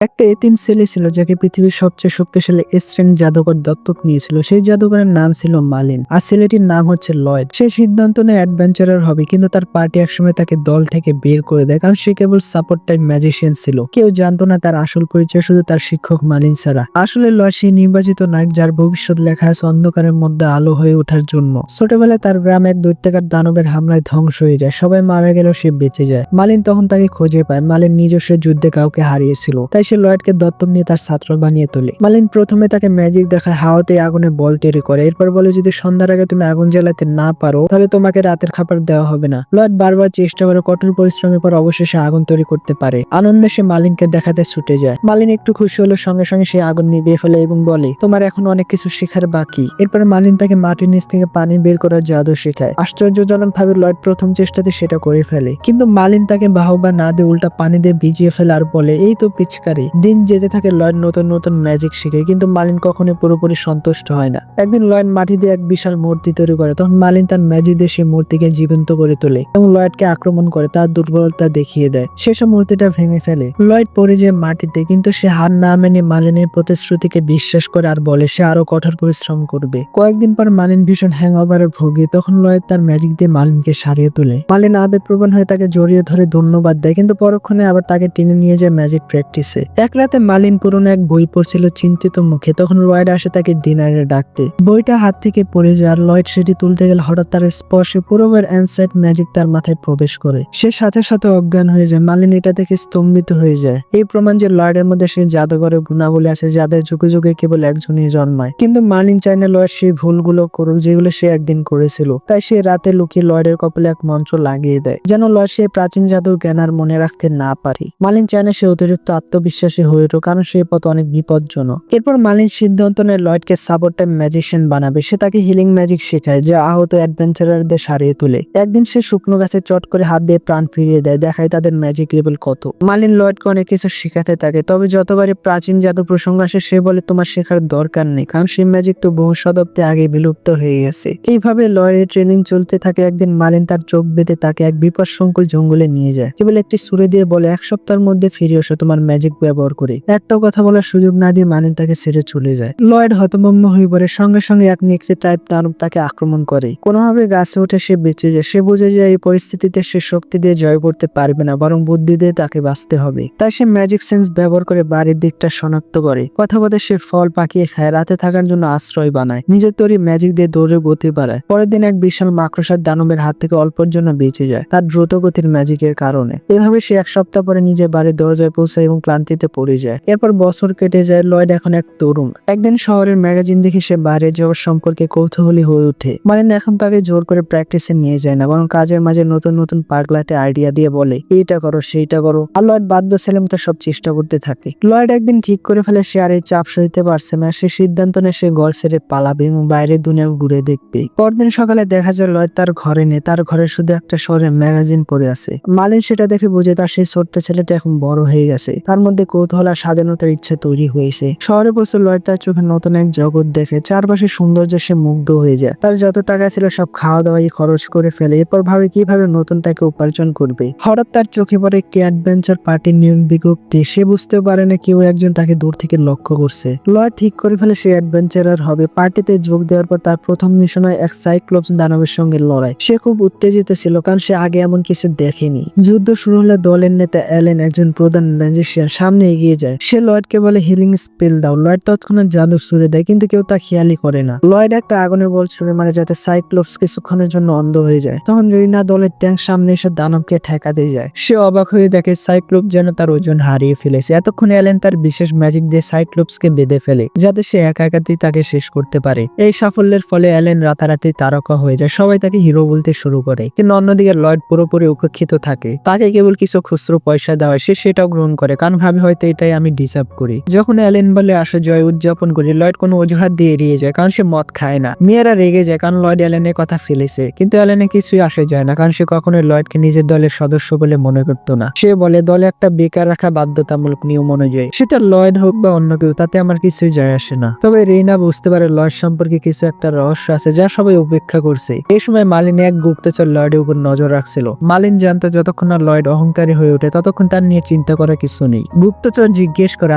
একটা এতিম ছেলে ছিল যাকে পৃথিবীর সবচেয়ে শক্তিশালী স্ট্রেঞ্জ জাদুকর দত্তক নিয়েছিল। সেই জাদুকরের নাম ছিল মালিন, আর ছেলেটির নাম হচ্ছে লয়েড। সে সিদ্ধান্ত নেয় অ্যাডভেঞ্চারার হবে, কিন্তু তার পার্টি একসময় তাকে দল থেকে বের করে দেয়, কারণ সে কেবল সাপোর্ট টাইম ম্যাজিশিয়ান ছিল। কেউ জানতো না তার আসল পরিচয়, শুধু তার শিক্ষক মালিন ছাড়া। আসলে লয়েড সেই নির্বাচিত নায়ক যার ভবিষ্যৎ লেখা আছে অন্ধকারের মধ্যে আলো হয়ে ওঠার জন্য। ছোটবেলায় তার গ্রাম এক দৈত্যাকার দানবের হামলায় ধ্বংস হয়ে যায়, সবাই মারা গেলেও সে বেঁচে যায়। মালিন তখন তাকে খুঁজে পায়। মালিন নিজস্ব যুদ্ধে কাউকে হারিয়েছিল, তাই সে লয়েডকে দত্তক নিয়ে তার ছাত্র বানিয়ে তোলে। মালিন প্রথমে তাকে ম্যাজিক দেখায়, হাওয়াতে আগুনে বল তৈরি করে। এরপর বলে, যদি সন্ধ্যার আগে তুমি আগুন জ্বালাতে না পারো তাহলে তোমাকে রাতের খাবার দেওয়া হবে না। লয়েড বারবার চেষ্টা করে, কঠোর পরিশ্রমের পর অবশেষে আগুন তৈরি করতে পারে। আনন্দে সে মালিনকে দেখাতে ছুটে যায়। মালিন একটু খুশি হলো, সঙ্গে সঙ্গে সে আগুন নিভিয়ে ফেলে এবং বলে, তোমার এখন অনেক কিছু শেখার বাকি। এরপর মালিন তাকে মাটির নিচ থেকে পানি বের করার জাদু শেখায়। আশ্চর্যজনক ভাবে লয়েড প্রথম চেষ্টাতে সেটা করে ফেলে, কিন্তু মালিন তাকে বাহবা না দিয়ে উল্টা পানি দিয়ে ভিজিয়ে ফেলে আর বলে, এই তো পিচকারি। দিন যেতে থাকে, লয়েড নতুন নতুন ম্যাজিক শিখে, কিন্তু মালিন কখনোই পুরোপুরি সন্তুষ্ট হয় না। একদিন লয়েড মাটি দিয়ে এক বিশাল মূর্তি তৈরি করে, তখন মালিন তার ম্যাজিক দিয়ে সেই মূর্তিকে জীবন্ত করে তোলে এবং লয়েডকে আক্রমণ করে, তার দুর্বলতা দেখিয়ে দেয়। শেষে মূর্তিটা ভেঙে ফেলে। লয়েড পড়ে যায় মাটিতে, কিন্তু সে হার না মেনে মালিনের প্রতিশ্রুতিকে বিশ্বাস করে আর বলে সে আরো কঠোর পরিশ্রম করবে। কয়েকদিন পর মালিন ভীষণ হ্যাংওভারে ভোগে, তখন লয়েড তার ম্যাজিক দিয়ে মালিনকে সারিয়ে তোলে। মালিন আবেগপ্রবণ হয়ে তাকে জড়িয়ে ধরে ধন্যবাদ দেয়, কিন্তু পরক্ষণে আবার তাকে টেনে নিয়ে যায় ম্যাজিক প্র্যাকটিসে। এক রাতে মালিন পুরনো এক বই পড়ছিল চিন্তিত মুখে, তখন লয়েড আসে তাকে ডিনারে ডাকতে। বইটা হাত থেকে পড়ে যায়, আর লয়েড সেটি তুলতে গেলে হঠাৎ তার স্পর্শে পুরোবার অ্যানসাইট ম্যাজিক তার মাথায় প্রবেশ করে। সে সাথে সাথে অজ্ঞান হয়ে যায়। মালিন এটা দেখে স্তম্ভিত হয়ে যায়। এই প্রমাণ যে লয়েডের মধ্যে সেই জাদুঘরের গুণাবলী আছে যাদের যুগে যুগে কেবল একজনই জন্মায়। কিন্তু মালিন চায় না লয়েড সেই ভুলগুলো করুক যেগুলো সে একদিন করেছিল। তাই সে রাতে লুকিয়ে লয়েডের কপালে এক মন্ত্র লাগিয়ে দেয়, যেন লয়েড সেই প্রাচীন জাদুর জ্ঞান আর মনে রাখতে না পারে। মালিন চায় না সে অতিরিক্ত আত্মবিশ্বাসী হয়ে উঠুক, কারণ সে পথ অনেক বিপজ্জনক। এরপর মালিন সিদ্ধান্ত নেয় লয়েডকে সাপোর্ট টাইম ম্যাজিশিয়ান বানাবে। সে তাকে হিলিং ম্যাজিক শেখায়, যা আহত অ্যাডভেঞ্চারারদের সারিয়ে তোলে। একদিন সে শুকনো গাছে চট করে হাত দিয়ে প্রাণ ফিরিয়ে দেয়, দেখায় তাদের ম্যাজিক লেভেল কত। মালিন লয়েডকে অনেক কিছু শেখাতে থাকে, তবে যতবারই প্রাচীন জাদু প্রসঙ্গ আসে সে বলে তোমার শেখার দরকার নেই, কারণ সেই ম্যাজিক তো বহু শতাব্দী আগে বিলুপ্ত হয়ে গেছে। এইভাবে লয়েডের ট্রেনিং চলতে থাকে। একদিন মালিন তার চোখ বেঁধে তাকে এক বিপদসংকুল জঙ্গলে নিয়ে যায়। কেবল একটি সুরে দিয়ে বলে, এক সপ্তাহের মধ্যে ফিরে এসো তোমার ম্যাজিক ব্যবহার করে। একটাও কথা বলার সুযোগ না দিয়ে মালিন তাকে ছেড়ে চলে যায়। লয়েড হতভম্ব হয়ে পড়ে। সঙ্গে সঙ্গে এক নেকড়ে টাইপ দানব তাকে আক্রমণ করে। কোনোভাবে গাছে উঠে সে বেঁচে যায়। সে বুঝে যায় এই পরিস্থিতিতে সে শক্তি দিয়ে জয় করতে পারবে না, বরং বুদ্ধি দিয়ে তাকে বাঁচতে হবে। তাই সে ম্যাজিক সেন্স ব্যবহার করে বাড়ির দিকটা শনাক্ত করে। কথা বলে সে ফল পাকিয়ে খায়, রাতে থাকার জন্য আশ্রয় বানায়, নিজের তৈরি ম্যাজিক দিয়ে দৌড়ে গতি বাড়ায়। পরের দিন এক বিশাল মাকড়সার দানবের হাত থেকে অল্পের জন্য বেঁচে যায়, তার দ্রুত গতির ম্যাজিকের কারণে। এভাবে সে এক সপ্তাহ পরে নিজের বাড়ির দরজায় পৌঁছায় এবং ক্লান্তিতে পড়ে যায়। এরপর বছর কেটে যায়। লয়েড এখন এক তরুণ। একদিন শহরের ম্যাগাজিন দেখে সে বাইরে যাওয়ার সম্পর্কে কৌতূহলী হয়ে ওঠে। মালিন এখন তাকে জোর করে প্র্যাকটিসে নিয়ে যায় না, বরং কাজের মাঝে নতুন নতুন পাগলাটে আইডিয়া দিয়ে বলে, এইটা করো সেইটা করো। আর লয়েড বাধ্য ছেলের মতো সব চেষ্টা করতে থাকে। লয়েড একদিন ঠিক করে ফেলে সে আর এই চাপ সইতে পারছে না। সে সিদ্ধান্ত নেয় সে ঘর ছেড়ে পালাবে এবং বাইরের দুনিয়া ঘুরে দেখবে। পরদিন সকালে দেখা যায় লয়েড তার ঘরে নেই, তার ঘরে শুধু একটা শহরের ম্যাগাজিন পড়ে আছে। মালিন সেটা দেখে বুঝে তার সেই ছোট্ট ছেলেটা এখন বড় হয়ে গেছে, তার মধ্যে কৌতূহল আর স্বাধীনতার ইচ্ছা তৈরি হয়েছে। শহরে বসে লয়েড তার চোখে নতুন এক জগৎ দেখে, চারপাশে সৌন্দর্যে সে মুগ্ধ হয়ে যায়। তার যত টাকা ছিল সব খাওয়া দাওয়াই খরচ করে ফেলে। এরপর ভাবে কিভাবে নতুন টাকা উপার্জন করবে। হঠাৎ তার চোখে পড়ে একটি অ্যাডভেঞ্চার পার্টির নিয়ম বিজ্ঞপ্তি। সে বুঝতে পারে না কেউ একজন তাকে দূর থেকে লক্ষ্য করছে। লয়েড ঠিক করে ফেলে সে অ্যাডভেঞ্চারার হবে। পার্টিতে যোগ দেওয়ার পর তার প্রথম মিশন হয় এক সাইক্লোপস দানবের সঙ্গে লড়াই। সে খুব উত্তেজিত ছিল, কারণ সে আগে এমন কিছু দেখেনি। যুদ্ধ শুরু হলে দলের নেতা অ্যালেন, একজন প্রধান ম্যাজিশিয়ান, সামনে এগিয়ে যায়। সে লয়েডকে বলে হিলিং স্পেল দাও। লয়েড তৎক্ষণাৎ জাদু ছুড়ে দেয়, কিন্তু কেউ তা খেয়ালই করে না। লয়েড একটা আগুনের বল ছুড়ে মারে যাতে সাইক্লোপস কিছুক্ষণের জন্য অন্ধ হয়ে যায়। তখন রিনা দলের ট্যাঙ্ক সামনে এসে দানবকে ঠেকাতে যায়। সে অবাক হয়ে দেখে সাইক্লোপ যেন তার ওজন হারিয়ে ফেলেছে। এতক্ষণে অ্যালেন তার বিশেষ ম্যাজিক দিয়ে সাইক্লোপসকে বেঁধে ফেলে, যাতে সে একা একাতেই তাকে শেষ করতে পারে। এই সাফল্যের ফলে অ্যালেন রাতারাতি তারকা হয়ে যায়। সবাই তাকে হিরো বলতে শুরু করে, কিন্তু অন্যদিকে লয়েড পুরোপুরি উপেক্ষিত থাকে। তাকে কেবল কিছু খুচরো পয়সা দেওয়া হয়, সে সেটাও গ্রহণ করে, কারণ ভাবে হয়তো এটাই আমি ডিজার্ভ করি। যখন অ্যালেন বলে আসে জয় উদযাপন করি, লয়েড কোনো অজুহাত দিয়ে এড়িয়ে যায়, কারণ সে মদ খায় না। মেয়েরা রেগে যায় কারণ লয়েড অ্যালেনের কথা ফেলেছে, কিন্তু অ্যালেনে কিছুই আসে যায় না, কারণ সে কখনোই লয়েডকে নিজের দলের সদস্য বলে মনে করতো না। সে বলে দলে একটা বেকার রাখা বাধ্যতামূলক নিয়ম অনুযায়ী, সেটা লয়েড হোক বা অন্য কেউ, তাতে আমার কিছুই যায় আসে না। তবে রেইনা বুঝতে পারে লয়েড সম্পর্কে কিছু একটা রহস্য আছে যা সবাই উপেক্ষা করছে। এই সময় মালিন এক গুপ্তচর লয়েডের উপর নজর রাখছিল। মালিন জানতো যতক্ষণ না লয়েড অহংকারী হয়ে ওঠে ততক্ষণ তার নিয়ে চিন্তা করা কিছু নেই। গুপ্তচর গুপ্তচর জিজ্ঞেস করে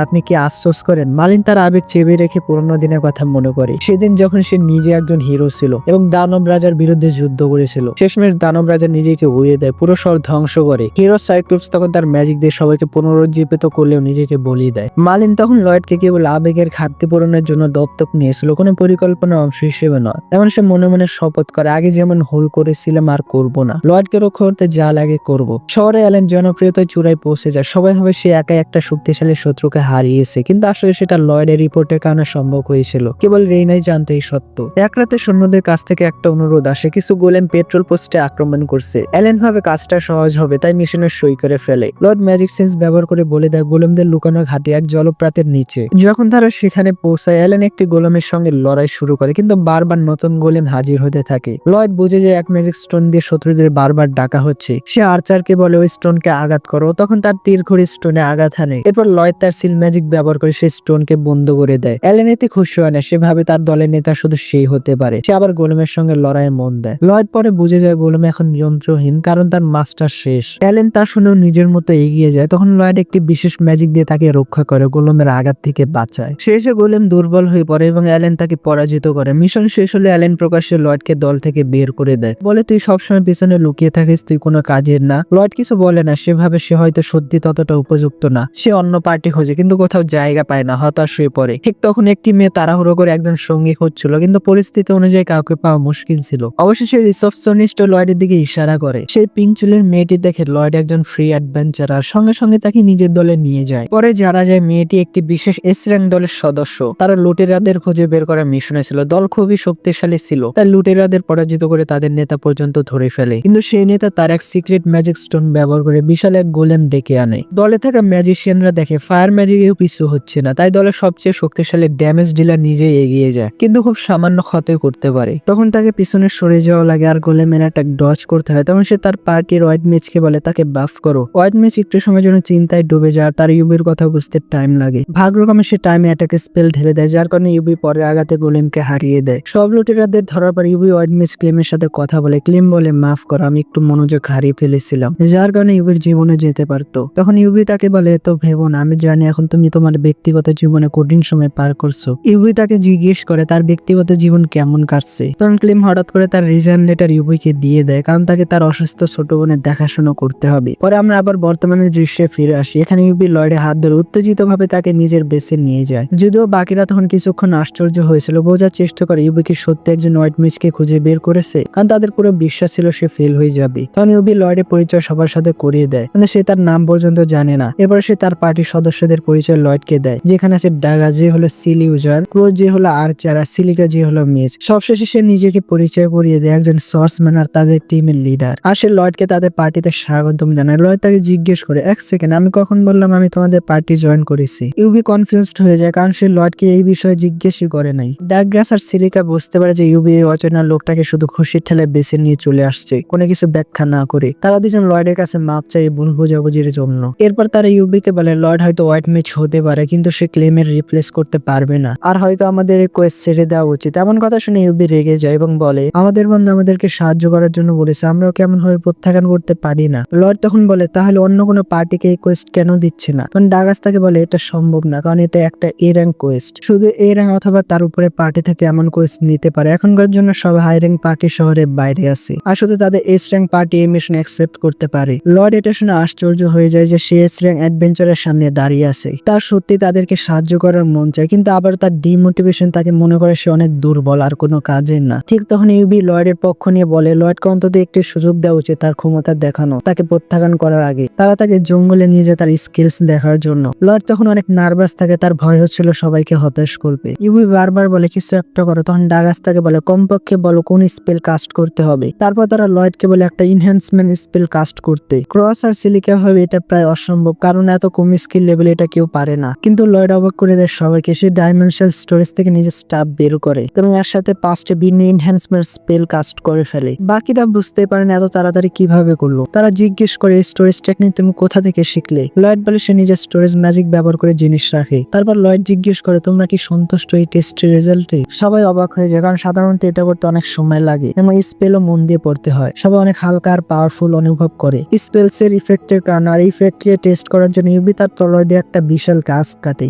আপনি কি আফসোস করেন? মালিন তার আবেগ চেপে রেখে পুরোনো দিনের কথা মনে করে, সেদিন যখন সে নিজে একজন হিরো ছিল এবং দানব রাজার বিরুদ্ধে যুদ্ধ করেছিল। শেষমেশ দানব রাজা নিজেকে উড়িয়ে দেয়, পুরো শহর ধ্বংস করে। হিরো সাইক্লোপস তখন তার ম্যাজিক দিয়ে সবাইকে পুনরুজ্জীবিত করলেও নিজেকে বলি দেয়। মালিন তখন লয়েডকে কেবল আবেগের ঘাটতি পূরণের জন্য দত্তক নিয়েছিল, কোনো পরিকল্পনার অংশ হিসেবে নয়। এখন সে মনে মনে শপথ করে আগে যেমন ভুল করেছিলাম আর করব না, লয়েডকে রক্ষা করতে যা লাগে করব। শহরে অ্যালেন জনপ্রিয়তায় চূড়ায় পৌঁছে যায়। সবাই ভাবে সে একাই একটা শক্তিশালী শত্রুকে হারিয়েছে, কিন্তু আসলে সেটা লয়েডের রিপোর্টের কারণে সম্ভব হয়েছিল। কেবল রেইনাই জানতো এই সত্য। এক রাতে সৈন্যদের কাছ থেকে একটা অনুরোধ আসে, কিছু গোলেম পেট্রোল পোস্টে আক্রমণ করছে। অ্যালেন ভাবে কাজটা সহজ হবে, তাই মিশনের সই করে ফেলে। লর্ড ম্যাজিক সেন্স ব্যবহার করে বলে দেয় গোলেমদের লুকানো ঘাঁটি এক জলপ্রাতের নিচে। যখন তারা সেখানে পৌঁছায়, অ্যালেন একটি গোলেমের সঙ্গে লড়াই শুরু করে, কিন্তু বারবার নতুন গোলেম হাজির হতে থাকে। লয়েড বুঝে যায় এক ম্যাজিক স্টোন দিয়ে শত্রুদের বারবার ডাকা হচ্ছে। সে আর্চারকে বলে ওই স্টোনকে আঘাত করো, তখন তার তীর ঘড়ি স্টোনে আঘাত হানে। এরপর লয়েড তার সিল ম্যাজিক ব্যবহার করে সেই স্টোনকে বন্ধ করে দেয়। অ্যালেন এতে খুশি হয় না, সে ভাবে তার দলের নেতা শুধু সেই হতে পারে। সে আবার গোলেমের সঙ্গে লড়াইয়ে মন দেয়। লয়েড পরে বুঝে যায় গোলেম এখন যন্ত্রহীন, কারণ তার মাস্টার শেষ। অ্যালেন তা শুনেও নিজের মতো এগিয়ে যায়। তখন লয়েড একটি বিশেষ ম্যাজিক দিয়ে তাকে রক্ষা করে, গোলেমের আঘাত থেকে বাঁচায়। শেষে গোলেম দুর্বল হয়ে পড়ে এবং অ্যালেন তাকে পরাজিত করে। মিশন শেষ হলে অ্যালেন প্রকাশ্যে লয়েডকে দল থেকে বের করে দেয়, বলে তুই সবসময় পিছনে লুকিয়ে থাকিস, তুই কোনো কাজের না। লয়েড কিছু বলে না, সেভাবে সে হয়তো সত্যি ততটা উপযুক্ত না। সে অন্য পার্টি খোঁজে, কিন্তু কোথাও জায়গা পায় না, হতাশ হয়ে পড়ে। ঠিক তখন একটি মেয়ে তাড়াহুড়ো করে একজন সঙ্গী খুঁজছিল, কিন্তু পরিস্থিতি অনুযায়ী কাউকে পাওয়া মুশকিল ছিল। অবশেষে রিসেপশনিস্ট লয়েডের দিকে ইশারা করে। সেই পিঙ্ক চুলের মেয়েটি দেখে লয়েড একজন ফ্রি অ্যাডভেঞ্চারার, সঙ্গে সঙ্গে তাকে নিজের দলে নিয়ে যায়। পরে জানা যায় মেয়েটি একটি বিশেষ এস র্যাঙ্ক দলের সদস্য। তারা লুটেরাদের খুঁজে বের করার মিশনে ছিল। দল খুবই শক্তিশালী ছিল, তাই লুটেরাদের পরাজিত করে তাদের নেতা পর্যন্ত ধরে ফেলে। কিন্তু সেই নেতা তার এক সিক্রেট ম্যাজিক স্টোন ব্যবহার করে বিশাল এক গোলেম ডেকে আনে। দলে থাকা ম্যাজিশিয়ানরা দেখে ফায়ার ম্যাজিকেও পিছু হচ্ছে না, তাই দলের সবচেয়ে শক্তিশালী ড্যামেজ ডিলার নিজেই এগিয়ে যায়, কিন্তু খুব সামান্য ক্ষতি করতে পারে। তখন তাকে পিছনে সরে যাওয়া লাগে আর গোলেমের অ্যাটাক ডজ করতে হয়। তখন সে তার পার্টির হোয়াইট মেজকে বলে তাকে বাফ করো। হোয়াইট মেজ একটু সময়ের জন্য চিন্তায় ডুবে যায়, আর তার ইউবির কথা বুঝতে টাইম লাগে। ভাগ্যক্রমে সে টাইমে অ্যাটাকে স্পেল ঢেলে দেয়, যার কারণে ইউবি পরে আঘাতে গোলেমকে হারিয়ে দেয়। সব লুটেরাদের ধরার পর ইউবি হোয়াইট মেজ ক্লেমের সাথে কথা বলে। ক্লেম বলে মাফ করো, আমি একটু মনোযোগ হারিয়ে ফেলেছিলাম, যার কারণে ইউবির জীবনে যেতে পারতো। তখন ইউবি তাকে বলে তো ভেবো না, আমি জানি এখন তুমি তোমার ব্যক্তিগত জীবনে কঠিন সময় পার করছো। ইউবি তাকে জিজ্ঞেস করে তার ব্যক্তিগত জীবন কেমন কাটছে। তখন ক্লেম হঠাৎ করে তার রিজাইন লেটার ইউবিকে দিয়ে দেয়, কারণ তাকে তার অসুস্থ ছোট বোনের দেখাশোনা করতে হবে। পরে আমরা আবার বর্তমানে দৃশ্যে ফিরে আসি। এখানে ইউবি লয়েডের হাত ধরে উত্তেজিত ভাবে তাকে নিজের বেসে নিয়ে যায়। যদিও বাকিরা তখন কিছুক্ষণ আশ্চর্য হয়েছিল, বোঝার চেষ্টা করে ইউবি কি সত্যি একজন হোয়াইট মেজকে খুঁজে বের করেছে, কারণ তাদের পুরো বিশ্বাস ছিল সে ফেল হয়ে যাবে। তখন ইউবি লয়েডের পরিচয় সবার সাথে করিয়ে দেয়, কিন্তু সে তার নাম পর্যন্ত জানে না। এরপর সে তার পার্টির সদস্যদের পরিচয় লয়েডকে দেয়, যেখানে আছে ডাগা যে হলো সিল ইউজার, ক্রো যে হলো আর্চার, আর সিলিকা যে হলো মেজ। সবশেষে সে নিজেকে পরিচয় করিয়ে দেয় একজন সর্সম্যান আর তাদের টিমের লিডার। আর সে লয়েডকে তাদের পার্টিতে স্বাগতম জানায়। লয়েড তাকে জিজ্ঞেস করে এক সেকেন্ড, আমি কখন বললাম আমি তোমাদের পার্টি জয়েন করেছি? ইউবি কনফিউজড হয়ে যায়, কারণ সে লয়েডকে এই বিষয়ে জিজ্ঞেসই করে নাই। ডাগগাস আর সিলিকা বুঝতে পারে যে ইউবি এই অচেনা লোকটাকে শুধু খুশির ঠেলে বেছে নিয়ে চলে আসছে, কোনো কিছু ব্যাখ্যা না করে। তারা দুজন লয়েডের কাছে মাপ চাই ভুল বোঝাবুঝির জন্য। এরপর তারা ইউবিকে বলে লয়েড হয়তো হোয়াইট মেজ হতে পারে, কিন্তু সে ক্লেমের রিপ্লেস করতে পারবে না, আর হয়তো আমাদের এই কোয়েস্ট ছেড়ে দেওয়া উচিত। এমন কথা শুনে ইউবি রেগে যায় এবং বলে আমাদের বন্ধু আমাদেরকে সাহায্য করার জন্য বলেছে, আমরাও কেমন ভাবে প্রত্যাখ্যান করতে পারি না। লয়েড তখন বলে তাহলে অন্য কোনো পার্টিকে এই কোয়েস্ট কেন দিচ্ছে না? তখন ডাগাস তাকে বলে এটা সম্ভব না, কারণ এটা একটা এ র্যাঙ্ক কোয়েস্ট। শুধু এ র্যাঙ্ক অথবা তার উপরে পার্টি থেকে এমন কোয়েস্ট নিতে পারে। এখনকার জন্য সব হাই র্যাঙ্ক পার্টি শহরের বাইরে আছে, আর শুধু তাদের এস র্যাঙ্ক পার্টি এই মিশন অ্যাকসেপ্ট করতে পারে। লর্ড এটা শুনে আশ্চর্য হয়ে যায় যে সে এস র্যাঙ্ক অ্যাডভেঞ্চারের সামনে দাঁড়িয়ে আছে। তার সত্যি তাদেরকে সাহায্য করার মন চায়, কিন্তু আবার তার ডিমোটিভেশন তাকে মনে করে সে অনেক দুর্বল আর কোনো কাজের না। ঠিক তখন ইউবি লয়েডের পক্ষ নিয়ে বলে লয়েডকে অন্তত একটি সুযোগ দেওয়া উচিত তার ক্ষমতা দেখানো, তাকে প্রত্যাখ্যান করার আগে। তারা তাকে জঙ্গলে নিয়ে যায় তার স্কিলস দেখার জন্য। লয়েড তখন অনেক নার্ভাস থাকে, তার ভয় হচ্ছিল সবাইকে হতাশ করবে। ইউবি বারবার বলে কিছু একটা করো। তখন ডাগাস তাকে বলে কমপক্ষে বলো কোন স্পেল কাস্ট করতে হবে। তারপর তারা লয়েডকে বলে একটা ইনহ্যান্সমেন্ট স্পেল কাস্ট করতে। ক্রস আর সিলিকা ভাবে এটা প্রায় অসম্ভব, কারণ এত কম স্কিল লেভেলে এটা কেউ পারে না। কিন্তু লয়েড অবাক করে দেয় সবাইকে। সে ডাইমেনশনাল স্টোরেজ থেকে নিজের স্টাফ বের করে এবং এর সাথে 5টি ভিন্ন ইনহ্যান্সমেন্ট স্পেল কাস্ট করে ফেলে। বাকিরা বুঝতে পারেন এত তাড়াতাড়ি কিভাবে করলো। তারা জিজ্ঞেস করে এই স্টোরেজ টেকনিক তুমি কোথা থেকে শিখলে? লয়েড বলে সে নিজের স্টোরেজ ম্যাজিক ব্যবহার করে জিনিস রাখে। তারপর লয়েড জিজ্ঞেস করে তোমরা কি সন্তুষ্ট এই টেস্টের রেজাল্টে? সবাই অবাক হয়ে যায়, কারণ সাধারণত এটা করতে অনেক সময় লাগে এবং স্পেলও মন দিয়ে পড়তে হয়। সবাই অনেক হালকা আর পাওয়ারফুল অনুভব করে স্পেলস এর ইফেক্টের কারণে। আর ইফেক্টকে টেস্ট করার জন্য ইউবি তার তলোয়ার দিয়ে একটা বিশাল গাছ কাটে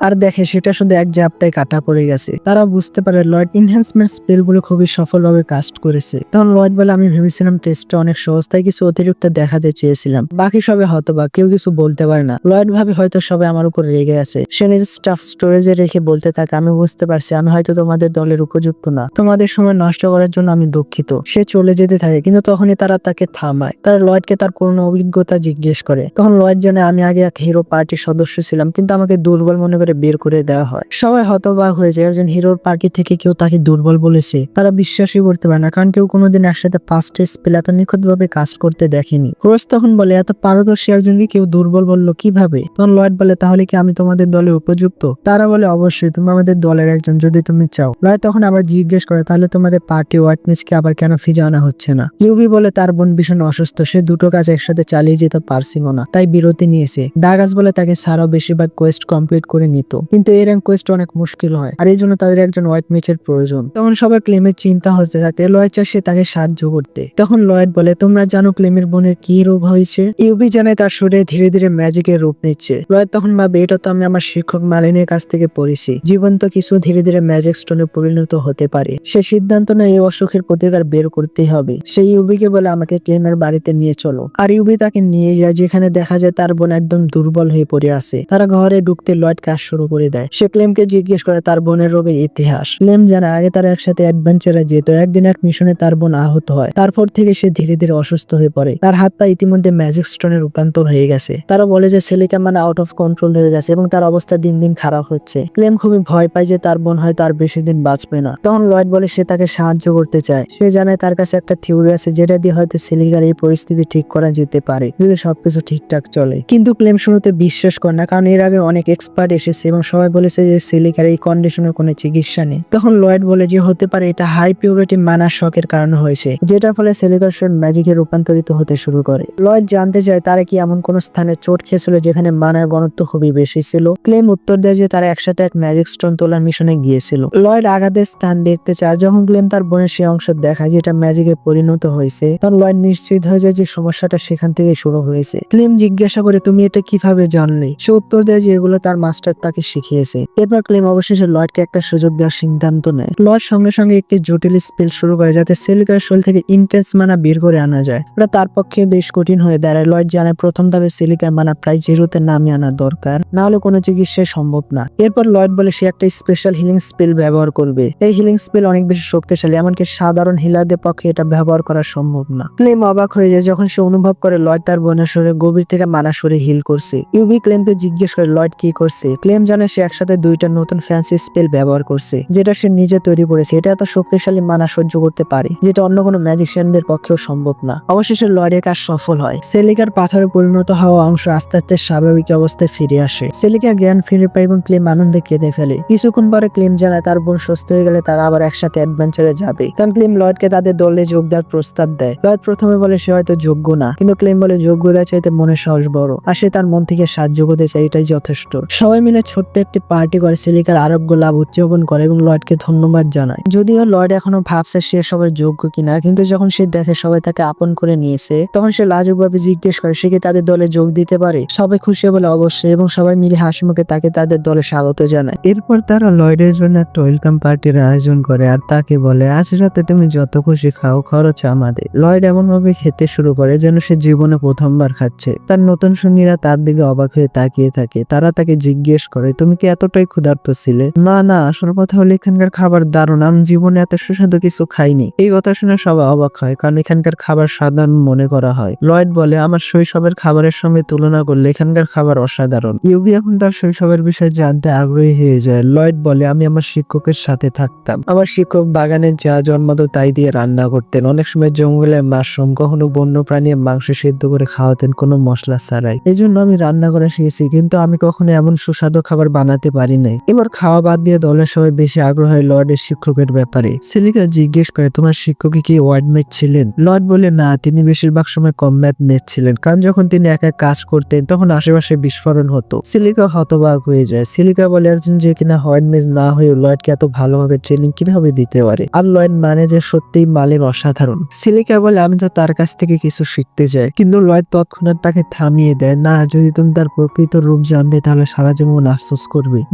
আর দেখে সেটা শুধু এক ঝাপটায় কাটা পড়ে গেছে। তারা বুঝতে পারে লয়েড এনহ্যান্সমেন্ট স্পেলগুলো খুবই সফলভাবে কাস্ট করেছে। তখন লয়েড বলে, আমি ভেবেছিলাম টেস্টটা অনেক সহজ, তাই কিছু অতিরিক্ত দেখাতে চেয়েছিলাম। বাকি সবাই হতবাক, কেউ কিছু বলতে পারে না। লয়েড ভাবে হয়তো সবাই আমার উপর রেগে আছে। সে নিজের স্টাফ স্টোরেজে রেখে বলতে থাকে, আমি বুঝতে পারছি আমি হয়তো তোমাদের দলের উপযুক্ত না, তোমাদের সময় নষ্ট করার জন্য আমি দুঃখিত। সে চলে যেতে থাকে, কিন্তু তখনই তারা তাকে থামায়। তারা লয়েডকে তার পুরনো অভিজ্ঞতা জিজ্ঞেস করে। তখন লয়েড জানে, আমি আগে এক হিরো পার্টির সদস্য ছিলাম, কিন্তু আমাকে দুর্বল মনে করে বের করে দেওয়া হয়। সবাই হতবাক হয়ে যায়, একজন হিরোর পার্টি থেকে কেউ তাকে দুর্বল বলেছে। তারা বিশ্বাসই করতে পারে না, কারণ কেউ কোনোদিন একসাথে 5টা স্পেল এত নিখুঁতভাবে কাস্ট করতে দেখেনি। ক্রোস তখন বলে, এত পারদর্শী একজনকে কেউ দুর্বল বললো কিভাবে? তখন লয়েড বলে, তাহলে কি আমি তোমাদের দলে উপযুক্ত? তারা বলে, অবশ্যই, তুমি আমাদের দলের একজন, যদি তুমি চাও। লয়েড তখন আবার জিজ্ঞেস করে, তাহলে তোমাদের পার্টি ওয়ার্কনেসকে আবার কেন ফিরে আনা হচ্ছে না? ইউবি বলে, তার বোন ভীষণ অসুস্থ, সে দুটো কাজ একসাথে চালিয়ে যেতে পারছিল না, তাই বিরতি নিয়েছে। ডাগাস বলে তাকে সারাও বেশিরভাগ কোয়েস্ট কমপ্লিট করে নিত, কিন্তু এই র্যাঙ্ক কোয়েস্ট অনেক মুশকিল হয়, আর এই জন্য তাদের একজন হোয়াইট মেচের প্রয়োজন। তখন সবার ক্লেমের চিন্তা হতে থাকে। লয়েড চায় সে তাকে সাহায্য করতে। তখন লয়েড বলে, তোমরা জানো ক্লেমের বোনের কি রূপ হয়েছে? ইউবি জানে তার শরীরে ধীরে ধীরে ম্যাজিকের রূপ নিচ্ছে। লয়েড তখন ভাবে, এটা তো আমি আমার শিক্ষক মালিনের কাছ থেকে পড়েছি, জীবন্ত কিছু ধীরে ধীরে ম্যাজিক স্টোনে পরিণত হতে পারে। সে সিদ্ধান্ত নেয় এই অসুখের প্রতিকার বের করতেই হবে। সে ইউবিকে বলে, আমাকে ক্লেমের বাড়িতে নিয়ে চলো। আর ইউবি তাকে নিয়ে যায়, যেখানে দেখা যায় তার বোন একদম দুর্বল হয়ে পড়ে আছে। তারা ঘরে ঢুকতে লয়েড কাজ শুরু করে দেয়। সে ক্লেমকে জিজ্ঞেস করে তার বোনের রোগের ইতিহাস। ক্লেম জানা, আগে তারা একসাথে অ্যাডভেঞ্চারে যেত। একদিন এক মিশনে তার বোন আহত হয়, তারপর থেকে সে ধীরে ধীরে অসুস্থ হয়ে পড়ে। তার হাত পা ইতিমধ্যে ম্যাজিক স্টোনে রূপান্তর হয়ে গেছে। তারা বলে যে সেলিকা মানে আউট অফ কন্ট্রোল হয়ে গেছে এবং তার অবস্থা দিন দিন খারাপ হচ্ছে। ক্লেম খুবই ভয় পায় যে তার বোন হয়তো আর বেশি দিন বাঁচবে না। তখন লয়েড বলে সে তাকে সাহায্য করতে চায়। সে জানে তার কাছে একটা থিওরি আছে, যেটা দিয়ে হয়তো সেলিকার এই পরিস্থিতি ঠিক করা যেতে পারে যদি সবকিছু ঠিকঠাক চলে। কিন্তু ক্লেম শুরুতে বিশ্বাস করে না, কারণ এর আগে অনেক এক্সপার্ট এসেছে এবং সবাই বলেছে যে সেলিকার এই কন্ডিশনের কোনো চিকিৎসা নেই। তখন লয়েড বলে যে হতে পারে এটা হাই পিউরিটি মানা শকের কারণে হয়েছে, যেটার ফলে সেলিকার শরীর ম্যাজিকে রূপান্তরিত হতে শুরু করে। লয়েড জানতে চায় তারা কি এমন কোন স্থানে চোট খেয়েছিল যেখানে মানার ঘনত্ব খুবই বেশি ছিল। ক্লেম উত্তর দেয় যে তারা একসাথে এক ম্যাজিক স্টোন তোলার মিশনে গিয়েছিল। লয়েড আঘাতের স্থান দেখতে চায়। যখন ক্লেম তার বোনের সেই অংশ দেখায় যেটা ম্যাজিকে পরিণত হয়েছে, তখন লয়েড নিশ্চিত হয়ে যায় যে সমস্যাটা সেখান থেকে শুরু হয়েছে। ক্লেম জিজ্ঞাসা করে, তুমি এটা কিভাবে জানলে? সে উত্তর দেয় যে এগুলো তার মাস্টার তাকে শিখিয়েছে। এরপর ক্লেম অবশেষে লয়েডকে একটা সুযোগ দেওয়ার সিদ্ধান্ত নেয়। লয়েড সঙ্গে সঙ্গে একটি জটিল স্পেল শুরু করে যাতে সেলিকার শরীর থেকে ইন্টেন্স মানা বের করে আনা যায়। ওটা তার পক্ষে বেশ কঠিন হয়ে দাঁড়ায়। লয়েড জানে প্রথম ধাপে সেলিকার মানা প্রায় 0-তে নামিয়ে আনা দরকার, না হলে কোনো চিকিৎসাই সম্ভব না। এরপর লয়েড বলে সে একটা স্পেশাল হিলিং স্পেল ব্যবহার করবে। এই হিলিং স্পেল অনেক বেশি শক্তিশালী, এমনকি সাধারণ হিলারদের পক্ষে এটা ব্যবহার করা সম্ভব না। ক্লেম অবাক হয়ে যায় যখন সে অনুভব করে লয়েড তার বোনের শরীরে গভীর থেকে মানা শরীরে হিল করছে। ইউবি ক্লেমকে জিজ্ঞেস করে লয়েড কি করছে। ক্লেম জানে সে একসাথে 2টা নতুন ফ্যান্সি স্পেল ব্যবহার করছে, যেটা সে নিজে তৈরি করেছে। এটা এত শক্তিশালী মানা সহ্য করতে পারে, যেটা অন্য কোনো ম্যাজিশিয়ানদের পক্ষেও সম্ভব না। অবশেষে লয়েডের কাজ সফল হয়। সেলিকার পাথরে পরিণত হওয়া অংশ আস্তে আস্তে স্বাভাবিক অবস্থায় ফিরে আসে। সেলিকা জ্ঞান ফিরে পায় এবং ক্লেম আনন্দে কেঁদে ফেলে। কিছুক্ষণ পরে ক্লেম জানায় তার বোন সুস্থ হয়ে গেলে তারা আবার একসাথে অ্যাডভেঞ্চারে যাবে। তখন ক্লেম লয়েডকে তাদের দলে যোগ দেওয়ার প্রস্তাব দেয়। লয়েড প্রথমে বলে সে হয়তো যোগ্য না, কিন্তু ক্লেম বলে যোগ্যতা চাইতে মনের সাহস বড়, আর সে তার মন থেকে সাহায্য করতে চায়, এটাই যথেষ্ট। সবাই মিলে ছোট্ট একটি পার্টি করে সেলিকার আরোগ্য লাভ উদযাপন করে এবং লয়েডকে ধন্যবাদ জানায়। যদিও লয়েড এখনো ভাবছে সে সবার যোগ্য কিনা, কিন্তু যখন সে দেখে সবাই তাকে আপন করে নিয়েছে, তখন সে লাজুকভাবে জিজ্ঞেস করে সে কি তাদের দলে যোগ দিতে পারে। সবাই খুশি বলে অবশ্যই, এবং সবাই মিলে হাসি মুখে তাকে তাদের দলে স্বাগত জানায়। এরপর তারা লয়েডের জন্য একটা ওয়েলকাম পার্টির আয়োজন করে আর তাকে বলে, আজ রাতে তুমি যত খুশি খাও, খরচ আমাদের। লয়েড এমন ভাবে খেতে শুরু করে যেন সে জীবনে প্রথমবার খাচ্ছে। তার নতুন সঙ্গীরা তার দিকে অবাক হয়ে তাকিয়ে থাকে। তারা তাকে জিজ্ঞেস করে, তুমি কি এতটাই ক্ষুধার্ত ছিলে? না না, আসল কথা হলো এখানকার খাবার দারুণ, আমি জীবনে এত সুস্বাদু কিছু খাইনি। এই কথা শুনে সবাই অবাক হয়, কারণ এখানকার খাবার সাধারণ মনে করা হয়। লয়েড বলে, আমার শৈশবের খাবারের সঙ্গে তুলনা করলে এখানকার খাবার অসাধারণ। ইউবি এখন তার শৈশবের বিষয়ে জানতে আগ্রহী হয়ে যায়। লয়েড বলে, আমি আমার শিক্ষকের সাথে থাকতাম। আমার শিক্ষক বাগানে যা জন্মাতো তাই দিয়ে রান্না করতেন। অনেক সময় জঙ্গলে মাশরুম, কখনো বন্য প্রাণী মাংস সিদ্ধ করে খাওয়াতেন কোনো মশলা ছাড়াই। এই জন্য আমি রান্না করা শিখেছি, কিন্তু আমি কখনো এমন সুস্বাদু খাবার বানাতে পারি নাই। এবার খাওয়া বাদ দিয়ে দলের সবাই বেশি আগ্রহ হয় লয়েডের শিক্ষকের ব্যাপারে। সেলিকা জিজ্ঞেস করে, তোমার শিক্ষক কি ওয়ার্ড মেট ছিলেন? লয়েড বলে, না, তিনি বেশিরভাগ সময় কমব্যাট মেট ছিলেন, কারণ যখন তিনি একা কাজ করতেন তখন আশেপাশে বিস্ফোরণ হতো। সিলিকা হতবাক হয়ে যায়। সিলিকা বলে, একজন যে কিনা হোয়াইট মেজ না হয়ে লয়েডকে এত ভালোভাবে ট্রেনিং কিভাবে দিতে পারে? আর লয়েড মানে যে সত্যিই মালের অসাধারণ। সিলিকা বলে, আমি তো তার কাছ থেকে কিছু শিখতে চাই, কিন্তু লয়েড তৎক্ষণাৎ তাকে থামিয়ে দেয়। না, যদি তুমি তার তার প্রকৃত রূপ জানবে তাহলে সারা জীবন আফসোস করবে।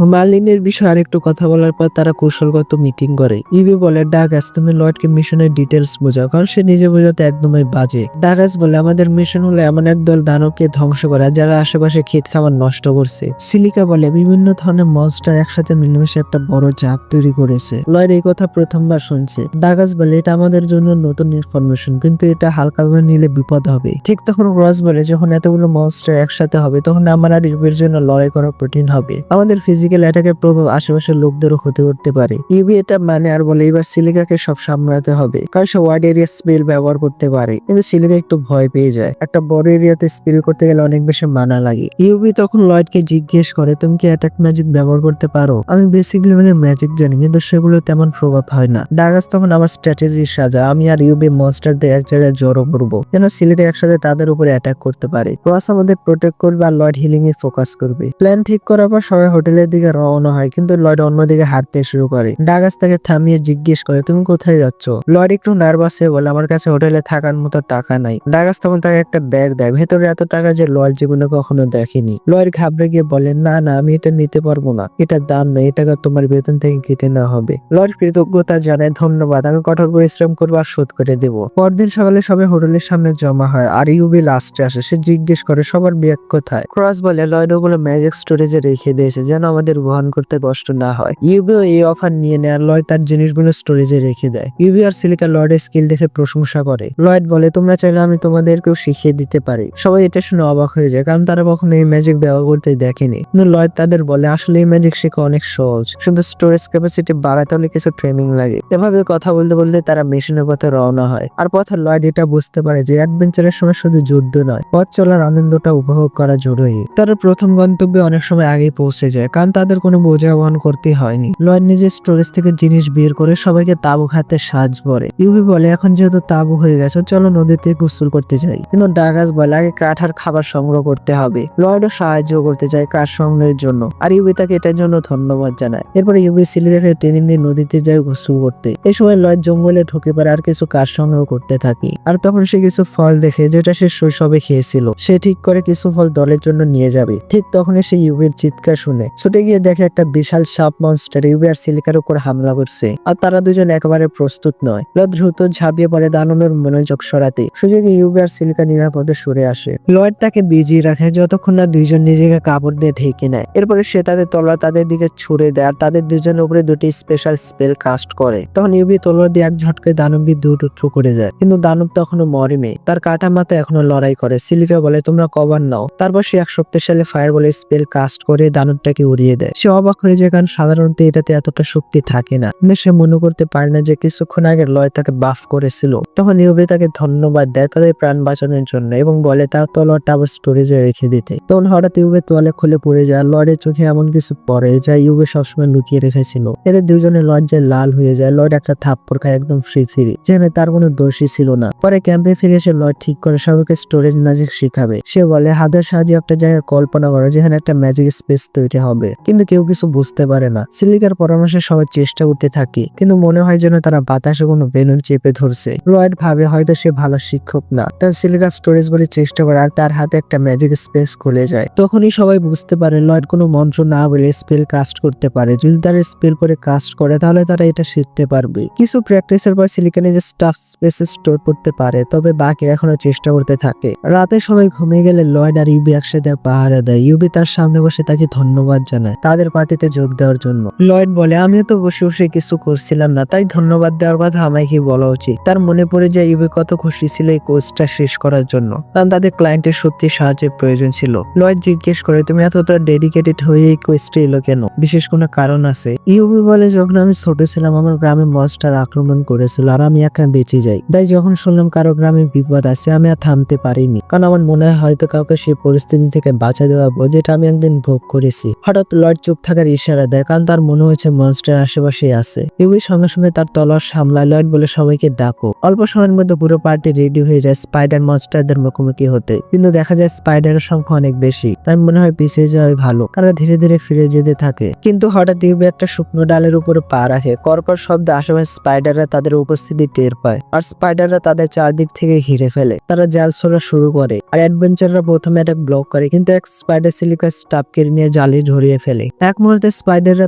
মার্লিনের বিষয়ে আরেকটু কথা বলার পর তারা কৌশলগত মিটিং করে। ইভি বলে ডাগাস তুমি লয়েডকে মিশনের ডিটেলস বোঝাও, কারণ সে নিজে বোঝাতে একদমই বাজে। ডাগাস বলে আমাদের মিশন হলো এমন এক দল দানবকে ধ্বংস করা যারা আশেপাশে ক্ষেত খাবার নষ্ট করছে। সিলিকা বলে বিভিন্ন ধরনের মনস্টার একসাথে মিলেমিশে একটা বড় জাত তৈরি করেছে। লয়েড এই কথা প্রথমবার শুনছে। ডাগাস বলে এটা আমাদের জন্য নতুন ইনফরমেশন, কিন্তু এটা হালকাভাবে নিলে বিপদ হবে। ঠিক তখন রস বলে যখন এতগুলো মনস্টার একসাথে হবে তখন আমার আর ইউবির জন্য লড়াই করা কঠিন হবে। আমাদের ফিজিক্যাল অ্যাটাকের প্রভাব আশেপাশের লোকদেরও হতে করতে পারে। ইউবি এটা মানে আর বলে এবার সিলিকাকে সব সামলাতে হবে, কারণ সে ওয়াইড এরিয়া স্পেল ব্যবহার করতে পারে। কিন্তু সিলিকা একটু ভয় পেয়ে যায়, একটা বড় এরিয়াতে স্পেল করতে গেলে অনেক বেশি মানা লাগে। ইউবি তখন লয়েডকে জিজ্ঞেস করে তুমি কি অ্যাটাক ম্যাজিক ব্যবহার করতে পারো? আমি বেসিক্যালি মানে ম্যাজিক জানি, কিন্তু সেগুলো তেমন প্রভাব হয় না। ডাগাস তখন আমার স্ট্র্যাটেজি সাজা, আমি আর ইউবি মনস্টারদের এক জায়গায় জড়ো করবো যেন সিলিকা একসাথে তাদের উপরে অ্যাটাক করতে পারে। রস আমাদের প্রোটেক্ট করবে আর লয়েড হিলিং এ ফোকাস করবে। প্ল্যান ঠিক করার পর সবাই হোটেলের দিকে রওনা হয়, কিন্তু লয়েড অন্যদিকে হাঁটতে শুরু করে। ডাগাস তাকে থামিয়ে জিজ্ঞেস করে তুমি কোথায় যাচ্ছ? লয়েড একটু নার্ভাস হয়ে বলে আমার কাছে হোটেলে থাকার মতো টাকা নাই। ডাগাস তখন তাকে একটা ব্যাগ দেয়, ভেতরে এত টাকা যে লয়েড জীবনে কখনো দেখেনি। লয়েড ঘাবড়ে গিয়ে বলে না না আমি এটা নিতে পারবো না, এটা দাম নয়, এই টাকা তোমার বেতন থেকে কেটে নেওয়া হবে। লয়েড কৃতজ্ঞতা জানায় ধন্যবাদ, আমি কঠোর পরিশ্রম করবো আর শোধ করে দেবো। পরদিন সকালে সবাই হোটেলের সামনে জমা হয় আর ইউবি লাস্টে আসে। সে জিজ্ঞেস করে সবার ব্যাগ কোথায়? ক্রস বলে লয়েড ওগুলো ম্যাজিক স্টোরেজে রেখে দিয়েছে যেন আমাদের বহন করতে কষ্ট না হয়। ইউবিও এই অফার নিয়ে নেয় আর লয়েড তার জিনিসগুলো স্টোরেজে রেখে দেয়। ইউবি আর সিলিকা লয়েডের স্কিল দেখে প্রশংসা করে। লয়েড বলে তোমরা চাইলে আমি তোমাদেরকেও শিখিয়ে দিতে পারি। সবাই এটা শুনে অবাক হয়ে যায়, কারণ তারা কখনো এই ম্যাজিক ব্যবহার করতে দেখেনি। কিন্তু লয়েড তাদের বলে আসলে এই ম্যাজিক শেখা অনেক সহজ, শুধু স্টোরেজ ক্যাপাসিটি বাড়াতে হলে কিছু ট্রেনিং লাগে। এভাবে কথা বলতে বলতে তারা মিশনের পথে রওনা হয়। আর পথে লয়েড এটা বুঝতে পারে যে অ্যাডভেঞ্চারের সময় শুধু যুদ্ধ নয়, পথ চলার আনন্দটা উপভোগ করা জরুরি। তারা প্রথম গন্তব্যে অনেক সময় আগে পৌঁছে যায়, কারণ তাদের কোনো বোঝা বহন করতে হয়নি। লয়েড নিজের স্টোরেজ থেকে জিনিস বের করে সবাইকে তাঁবু খাতে সাহায্য করে। ইউবি বলে এখন যেহেতু তাঁবু হয়ে গেছে চলো নদীতে গোসল করতে যাই, কিন্তু ডাগাস বলে আগে কাঠ আর খাবার সংগ্রহ করতে হবে। লয়েডও সাহায্য করতে চায় কাঠ সংগ্রহের জন্য, আর ইউবি তাকে এটার জন্য ধন্যবাদ জানায়। এরপরে ইউবি সিলিকাকে টেনে নিয়ে নদীতে যায় গোসল করতে। এই সময় লয়েড জঙ্গলে ঢুকে পড়ে আর কিছু কাঠ সংগ্রহ করতে থাকে। আর তখন সে কিছু ফল দেখে যেটা সে শৈশবে খেয়েছিল। সে ঠিক করে কিছু ফল দলের জন্য নিয়ে যাবে। ঠিক তখনই সে ইউবির চিৎকার শুনে ছুটে গিয়ে দেখে একটা বিশাল সাপ মনস্টার ইউবি আর সিলিকার উপর হামলা করছে, আর তারা দুজন একেবারে প্রস্তুত নয়। লয়েড দ্রুত ঝাঁপিয়ে পড়ে দানবের মনোযোগ সরাতে। সুযোগে ইউবি আর সিলিকা নিরাপদে সরে আসে। লয়েড তাকে বিজি রাখে যতক্ষণ না দুইজন নিজেকে কাপড় দিয়ে ঢেকে নেয়। এরপরে সে তাদের তলোয়ার তাদের দিকে ছুড়ে দেয় আর তাদের দুজনের উপরে দুটি স্পেশাল স্পেল কাস্ট করে। তখন ইউবি তলোয়ার দিয়ে এক ঝটকায় দানবী দু টুকরো করে যায়, কিন্তু দানব তখনও মরেনি। তার কাটা মাথা এখনো লড়াই করে। সিলিকা বলে তোমরা কভার নাও। তারপর সে এক শক্তিশালী ফায়ার বলে স্পেল কাস্ট করে দানবটাকে উড়িয়ে দেয়। সে অবাক হয়ে যায়, কারণ সাধারণত এটাতে এতটা শক্তি থাকে না। কিন্তু সে মনে করতে পারে না যে কিছুক্ষণ আগে লয়েড তাকে বাফ করেছিল। তখন ইউবি তাকে ধন্যবাদ দেয় তাদের প্রাণ বাঁচানোর জন্য এবং বলে তার তলোয়ারটা আবার স্টোরেজে রেখে দিতে। তখন হঠাৎ ইউবি তোয়ালে খুলে পড়ে যায়। লয়েডের চোখে এমন কিছু পড়ে যা ইউবি সবসময় লুকিয়ে রেখেছিল। এদের দুজনের লজ্জায় লাল হয়ে যায়। লয়েড একটা থাপ্পড় খায় একদম ফ্রি যেখানে তার কোনো দোষী ছিল না। পরে ক্যাম্পে ফিরে এসে লয়েড ঠিক করে সবাইকে স্টোরেজ ম্যাজিক শিখাবে। সে বলে হাতের সাহায্যে একটা জায়গায় কল্পনা করো যেখানে একটা ম্যাজিক স্পেস তৈরি হবে, কিন্তু কেউ কিছু বুঝতে পারে না। সিলিকার পরামর্শে সবাই চেষ্টা করতে থাকে, কিন্তু মনে হয় যেন তারা বাতাসে কোনো বেলুন চেপে ধরছে। লয়েড ভাবে হয়তো সে ভালো শিক্ষক না। তার সিলিকা স্টোরেজ বলে চেষ্টা করে আর তার হাতে একটা ম্যাজিক স্পেস খুলে যায়। তখনই সবাই বুঝতে পারে লয়েড কোনো মন্ত্র না বলে স্পেল কাস্ট করতে পারে। যদি তারা স্পেল করে কাস্ট করে তাহলে তারা এটা শিখতে পারবে। কিছু প্র্যাকটিসের পর সিলিকা নিজের স্টাফ স্পেসে স্টোর করতে পারে, তবে বাকি এখনো চেষ্টা করতে থাকে। রাতে সবাই ঘুমিয়ে গেলে লয়েড আর ইউবি একসাথে পাহারা দেয়। ইউবি তার সামনে বসে তাকে ধন্যবাদ জানায় তাদের পার্টিতে যোগ দেওয়ার জন্য। লয়েড বলে আমিও তো বসে বসে কিছু করছিলাম না, তাই ধন্যবাদ দেওয়ার কথা আমায় কি বলা উচিত। তার মনে পড়ে যায় ইউবি কত খুশি ছিল এই কোর্সটা শেষ করার জন্য, কারণ তাদের ক্লায়েন্টের সত্যি সাহায্যের প্রয়োজন ছিল। লয়েড জিজ্ঞেস করে তুমি এতটা ডেডিকেটেড হয়ে এই কোয়েস্টে এলো কেন, বিশেষ কোনো কারণ আছে? ইউবি বলে যখন আমি ছোট ছিলাম আমার গ্রামে মনস্টার আক্রমণ করেছিল আর আমি একা বেঁচে যাই। তাই যখন শুনলাম কারো গ্রামে বিপদ আছে আমি আর থামতে পারিনি, কারণ আমার মনে হয় হয়তো কাউকে সেই পরিস্থিতি থেকে বাঁচা দেওয়া যেটা আমি একদিন ভোগ করেছি। হঠাৎ লয়েড চুপ থাকার ইশারা দেয়, কারণ তার মনে হচ্ছে মনস্টার আশেপাশে আছে। ইউবি সঙ্গে সঙ্গে তার তলোয়ার সামলায়। লয়েড বলে সবাইকে ডাকো। অল্প সময়ের মধ্যে পুরো পার্টি রেডি হয়ে যায় স্পাইডার মনস্টারদের মুখোমুখি হতে, কিন্তু দেখা যায় স্পাইডারের সংখ্যা অনেক বেশি। তাই মনে হয় পিছিয়ে যাওয়াই ভালো। তারা ধীরে ধীরে ফিরে যেতে থাকে, কিন্তু হঠাৎ ইউবি একটা শুকনো ডালের উপরে পা রাখে। কর্কর শব্দে আশেপাশে স্পাইডাররা তাদের উপস্থিতি টের পায় আর স্পাইডাররা তাদের চারদিক থেকে ঘিরে ফেলে। তারা জাল ছোড়া শুরু করে আর অ্যাডভেঞ্চাররা প্রথমে একটা ব্লক করে করে, কিন্তু এক স্পাইডার সিলিকাস স্টাফকে নিয়ে জালে ধরিয়ে ফেলে। এক মুহূর্তে স্পাইডাররা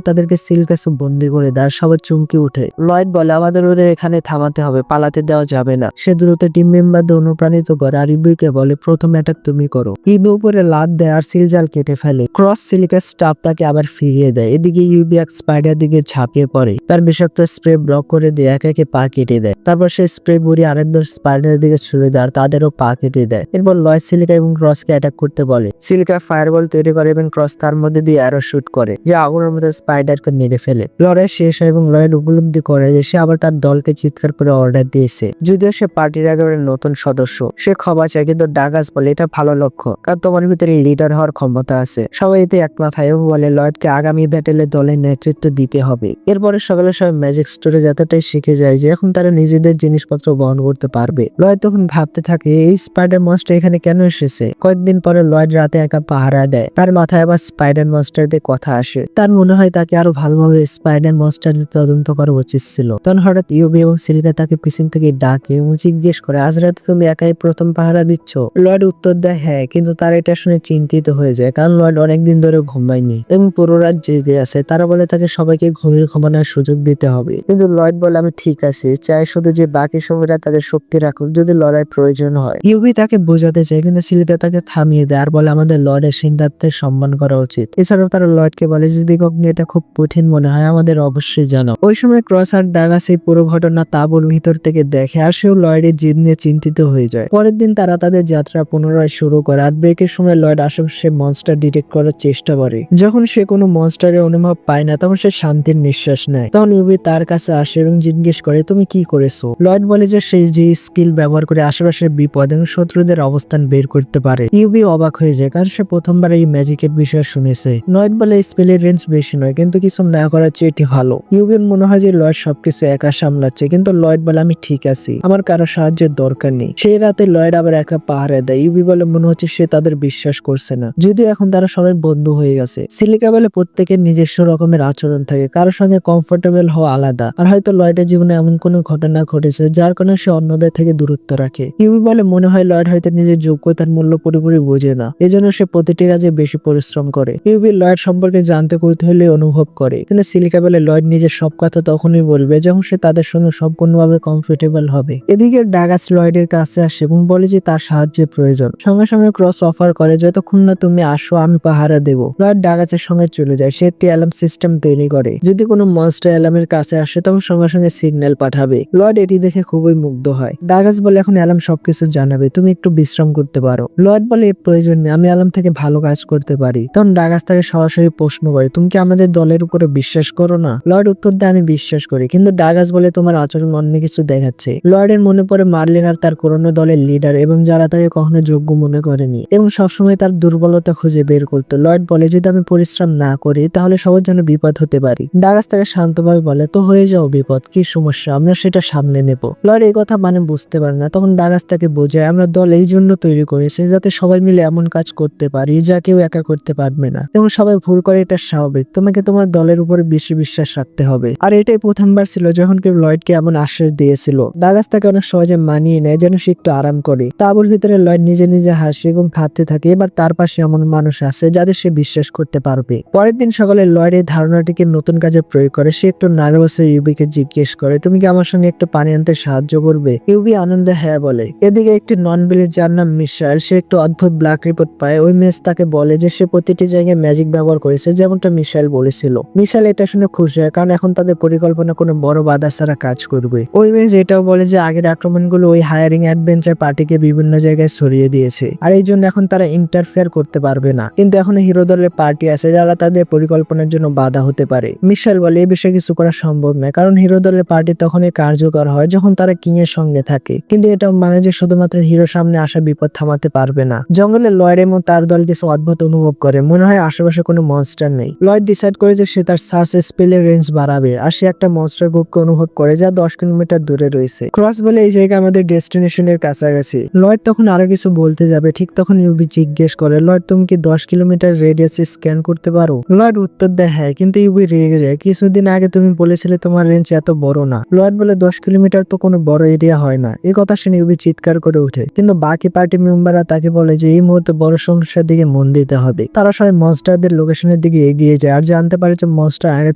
তাদেরকে সিলিকাসে বন্দি করে দেয় আর সবাই চমকে উঠে। লয়েড বলে আমাদের ওদের এখানে থামাতে হবে, পালাতে দেওয়া যাবে না। সে দ্রুত টিম মেম্বারদের অনুপ্রাণিত করে আর ইবিকে বলে প্রথম অ্যাটাক তুমি করো। ইবি উপরে লাত দেয় আর সিল জাল কেটে ফেলে। ক্রস সিলিকাস স্টাফ তাকে আবার ফিরিয়ে দেয়। এদিকে ইউবি এক স্পাইডার দিকে ঝাঁপিয়ে পড়ে, তার বিষাক্ত স্প্রে ব্লক করে দিয়ে একে একে পা কেটে দেয়। তারপর সে স্প্রে বুড়ি আরেকজন স্পাইডারের দিকে ছুড়ে দেয় আর তাদেরও পা কেটে দেয়। এরপর লয়েড সিলিকা এবং ক্রসকে অ্যাটাক করতে বলে। সিলিকা ফায়ারবল তৈরি করে এবং ক্রস তার মধ্যে দিয়ে অ্যারো শুট করে, যে আগুনের মধ্যে স্পাইডারকে মেরে ফেলে। লড়াই শেষ হয় এবং লয়েড উপলব্ধি করে যে সে আবার তার দলকে চিৎকার করে অর্ডার দিয়েছে। যদিও সে পার্টির একেবারে নতুন সদস্য, সে ক্ষমা চায়, কিন্তু ডাগাস বলে এটা ভালো লক্ষ্য, কারণ তোমার ভিতরে লিডার হওয়ার ক্ষমতা আছে। সবাই এতে একমত হয় এবং বলে লয়েডকে আগামী ব্যাটেলে দলের নেতৃত্ব দিতে হবে। এরপরে সকালে সবাই ম্যাজিক স্টোরে যতটাই শিখে যায় যে এখন তারা নিজেদের জিনিসপত্র বহন করতে পারবে। লয়েড তখন ভাবতে থাকে এই স্পাইডার মনস্টার এখানে কেন এসেছে। কয়েকদিন পরে লয়েড রাতে একা পাহারা দেয়, তার মাথায় আবার স্পাইডার মনস্টারদের কথা আসে। তার মনে হয় তাকে আরো ভালোভাবে স্পাইডার মনস্টারদের তদন্ত করা উচিত ছিল। তখন হঠাৎ ইউবি এবং সিলিকা তাকে পিছন থেকে ডাকে এবং জিজ্ঞেস করে আজ রাতে তুমি একাই প্রথম পাহারা দিচ্ছ। লয়েড উত্তর দেয় হ্যাঁ, কিন্তু তারা এটা শুনে চিন্তিত হয়ে যায়, কারণ লয়েড অনেকদিন ধরে ঘুমায়নি এবং পুরো রাত জেগে আছে। তারা বলে তাকে সবাইকে ঘুমিয়ে ঘুমানোর সুযোগ দিতে হবে, কিন্তু লয়েড বলে আমি ঠিক আছি, চাই শুধু যে বাকি সময়টা তাদের শক্তি রাখুক যদি লড়াই প্রয়োজন হয়। ইউবি তাকে বোঝাতে চায়, কিন্তু সিলিকা তাকে থামিয়ে দেয় আর বলে আমাদের লয়েডের সিদ্ধান্তের সম্মান করা উচিত। এছাড়াও তারা লয়েডকে বলে যদি কখনো এটা খুব কঠিন মনে হয় আমাদের অবশ্যই জানাও। ওই সময় ক্রস আর ডাগাস এই পুরো ঘটনা তাঁবুর ভিতর থেকে দেখে আর সেও লয়েডের জিদ নিয়ে চিন্তিত হয়ে যায়। পরের দিন তারা তাদের যাত্রা পুনরায় শুরু করে আর ব্রেকের সময় লয়েড আশেপাশে মনস্টার ডিটেক্ট করার চেষ্টা করে। যখন সে কোনো মনস্টারের অনুভব পায় না তখন সে শান্তির নিঃশ্বাস নেয়। তখন ইউবি তার কাছে আসে এবং জিজ্ঞেস করে তুমি কি করেছো। লয়েড বলে যে সে যে স্কিল ব্যবহার করে আশেপাশের বিপদ এবং শত্রুদের অবস্থান বের করতে পারে। ইউবি অবাক হয়ে যায়, কারণ সে প্রথমবার এই ম্যাজিকের বিষয়ে শুনেছে। লয়েড বলে স্পেলের রেঞ্জ বেশি নয়, কিন্তু কিছু না করার চেয়ে এটি ভালো। ইউবির মনে হয় যে লয়েড সবকিছু একা সামলাচ্ছে, কিন্তু লয়েড বলে আমি ঠিক আছি, আমার কারো সাহায্যের দরকার নেই। সেই রাতে লয়েড আবার একা পাহারা দেয়। ইউবি বলে মনে হচ্ছে সে তাদের বিশ্বাস করছে না, যদিও এখন তারা সবাই বন্ধু হয়ে গেছে। সিলিকা বলে প্রত্যেকের নিজস্ব রকমের আচরণ থাকে, কারোর সঙ্গে কমফোর্টেবল হওয়া আলাদা, আর হয়তো লয়েডের জীবনে এমন কোনো ঘটনা ঘটেছে যার কারণে সে অন্যদের থেকে দূরত্ব রাখে। ইউবি বলে মনে হয় লয়েড হয়তো নিজের যোগ্যতার মূল্য পুরোপুরি বোঝে না, এজন্য সে প্রতিটি কাজে বেশি পরিশ্রম করে। ইউবি লয়েড সম্পর্কে জানতে কৌতূহলী অনুভব করে, কিন্তু সিলিকা বলে লয়েড নিজের সব কথা তখনই বলবে যখন সে তাদের সঙ্গে সম্পূর্ণভাবে কমফোর্টেবল হবে। এদিকে ডাগাস লয়েডের কাছে আসে এবং বলে যে তার সাহায্যের প্রয়োজন। সঙ্গে সঙ্গে ক্রস অফার করে যতক্ষণ না তুমি আসো আমি পাহারা দেব। লয়েড ডাগাসের সঙ্গে চলে যায়, সে একটি অ্যালার্ম সিস্টেম তৈরি করে, যদি কোনো মনস্টার অ্যালার্মের কাছে আসে তখন সঙ্গে সঙ্গে সিগন্যাল পাঠাবে। লয়েড এটি দেখে খুবই মুগ্ধ হয়। ডাগাস বলে এখন অ্যালার্ম সবকিছু জানাবে, তুমি একটু বিশ্রাম করতে পারো। লয়েড বলে এর প্রয়োজন নেই, আমি অ্যালার্ম থেকে ভালো কাজ করতে পারি। তখন ডাগাস তাকে সরাসরি প্রশ্ন করে তুমি কি আমাদের দলের উপরে বিশ্বাস করো না। লয়েড উত্তর দেয় আমি বিশ্বাস করি, কিন্তু ডাগাস বলে তোমার আচরণ অন্য কিছু দেখাচ্ছে। লয়েডের মনে পড়ে মার্লিন আর তার পুরনো দলের লিডার এবং যারা তাকে কখনো যোগ্য মনে করেনি এবং সবসময় তার দুর্বলতা খুঁজে বের করতো। লয়েড বলে যদি আমি পরিশ্রম না করি তাহলে সবার জন্য বিপদ হতে পারি। ডাগাস তাকে শান্তভাবে বলে তো হয়ে যাও বিপদ, কি সমস্যা, আমরা সেটা সামনে নেব। লয়েড এই কথা মানে বুঝতে পারে না, তখন ডাগাস তাকে বোঝায় আমরা দল এই জন্য তৈরি করেছি যাতে সবাই মিলে এমন কাজ করতে পারি যা কেউ একা করতে পারবে না, এবং সবাই ভুল করে, এটা স্বাভাবিক, তোমাকে তোমার দলের উপরে বেশি বিশ্বাস রাখতে হবে। আর এটাই প্রথমবার ছিল যখন কেউ লয়েডকে এমন আশ্বাস দিয়েছিল। ডাগাস তাকে অনেক সহজে মানিয়ে নেয় যেন সে একটু আরাম করে। তাঁবুর ভিতরে লয়েড নিজে নিজে হাসে এবং ভাবতে থাকে এবার তার পাশে এমন মানুষ আছে যাদের সে বিশ্বাস করতে পারবে। পরের দিন সকালে লয়েড এই ধারণাটিকে নতুন কাজে প্রয়োগ করে। সে একটু নার্ভাস হয়ে ইউবিকে জিজ্ঞেস করে তুমি কি আমার সঙ্গে একটু পানি আনতে সাহায্য করবে। ইউবি আনন্দে হ্যাঁ বলে। এদিকে একটি নন ভিলেজ যার নাম মিশাইল, সে একটু অদ্ভুত ব্ল্যাক রিপোর্ট পায়। ওই মেস তাকে বলে যে সে প্রতিটি জায়গায় ম্যাজিক ব্যবহার করেছে যেমনটা মিশাইল বলেছিল। মিশাইল এটা শুনে খুশি হয়, কারণ এখন তাদের পরিকল্পনা কোনো বড় বাধা ছাড়া কাজ করবে। ওই মেস এটাও বলে যে আগের আক্রমণগুলো ওই হায়ারিং অ্যাডভেঞ্চার পার্টিকে বিভিন্ন জায়গায় ছড়িয়ে দিয়েছে, আর এই জন্য এখন তারা ইন্টারফেয়ার করতে পারবে না। কিন্তু এখন হিরো দলের পার্টি আছে যারা তাদের পরিকল্পনার জন্য বাধা হতে পারে। মিশাইল বলে এই বিষয়ে কিছু করা সম্ভব নয়, কারণ হিরো দলের পার্টি তখনই কার্যকর হয় যখন তারা কিং এর সঙ্গে থাকে, কিন্তু এটা মানে যে শুধুমাত্র হিরো সামনে আসা বিপদ থামাতে পারবে না। জঙ্গলে লয়েড এবং তার দল কিছু অদ্ভুত অনুভব করে, মনে হয় আশেপাশে কোনো মনস্টার নেই। লয়েড ডিসাইড করে যে সে তার সার্চ স্পেলের রেঞ্জ বাড়াবে, আর সে একটা মনস্টার গ্রুপকে অনুভব করে যা 10 কিলোমিটার দূরে রয়েছে। ক্রস বলে এই জায়গা আমাদের ডেস্টিনেশনের কাছাকাছি। লয়েড তখন আরো কিছু বলতে যাবে, ঠিক তখন ইউবি জিজ্ঞেস করে লয়েড তুমি কি 10 কিলোমিটার রেডিয়াসে স্ক্যান করতে পারো। লয়েড উত্তর দেয় হ্যাঁ, কিন্তু ইউবি রেগে যায়, কিছুদিন আগে তুমি বলেছিলে তোমার রেঞ্জ এত বড় না। লয়েড বলে 10 কিলোমিটার তো কোনো বড় এরিয়া হয় না। এই কথা শুনে ইউবি চিৎকার করে ওঠে, কিন্তু বাকি পার্টি মেম্বাররা তাকে বলে যে এই মুহূর্তে বড় সমস্যার দিকে মন দিতে হবে। তারা সবাই মনস্টারদের লোকেশনের দিকে এগিয়ে যায় আর জানতে পারে যে মনস্টার আগে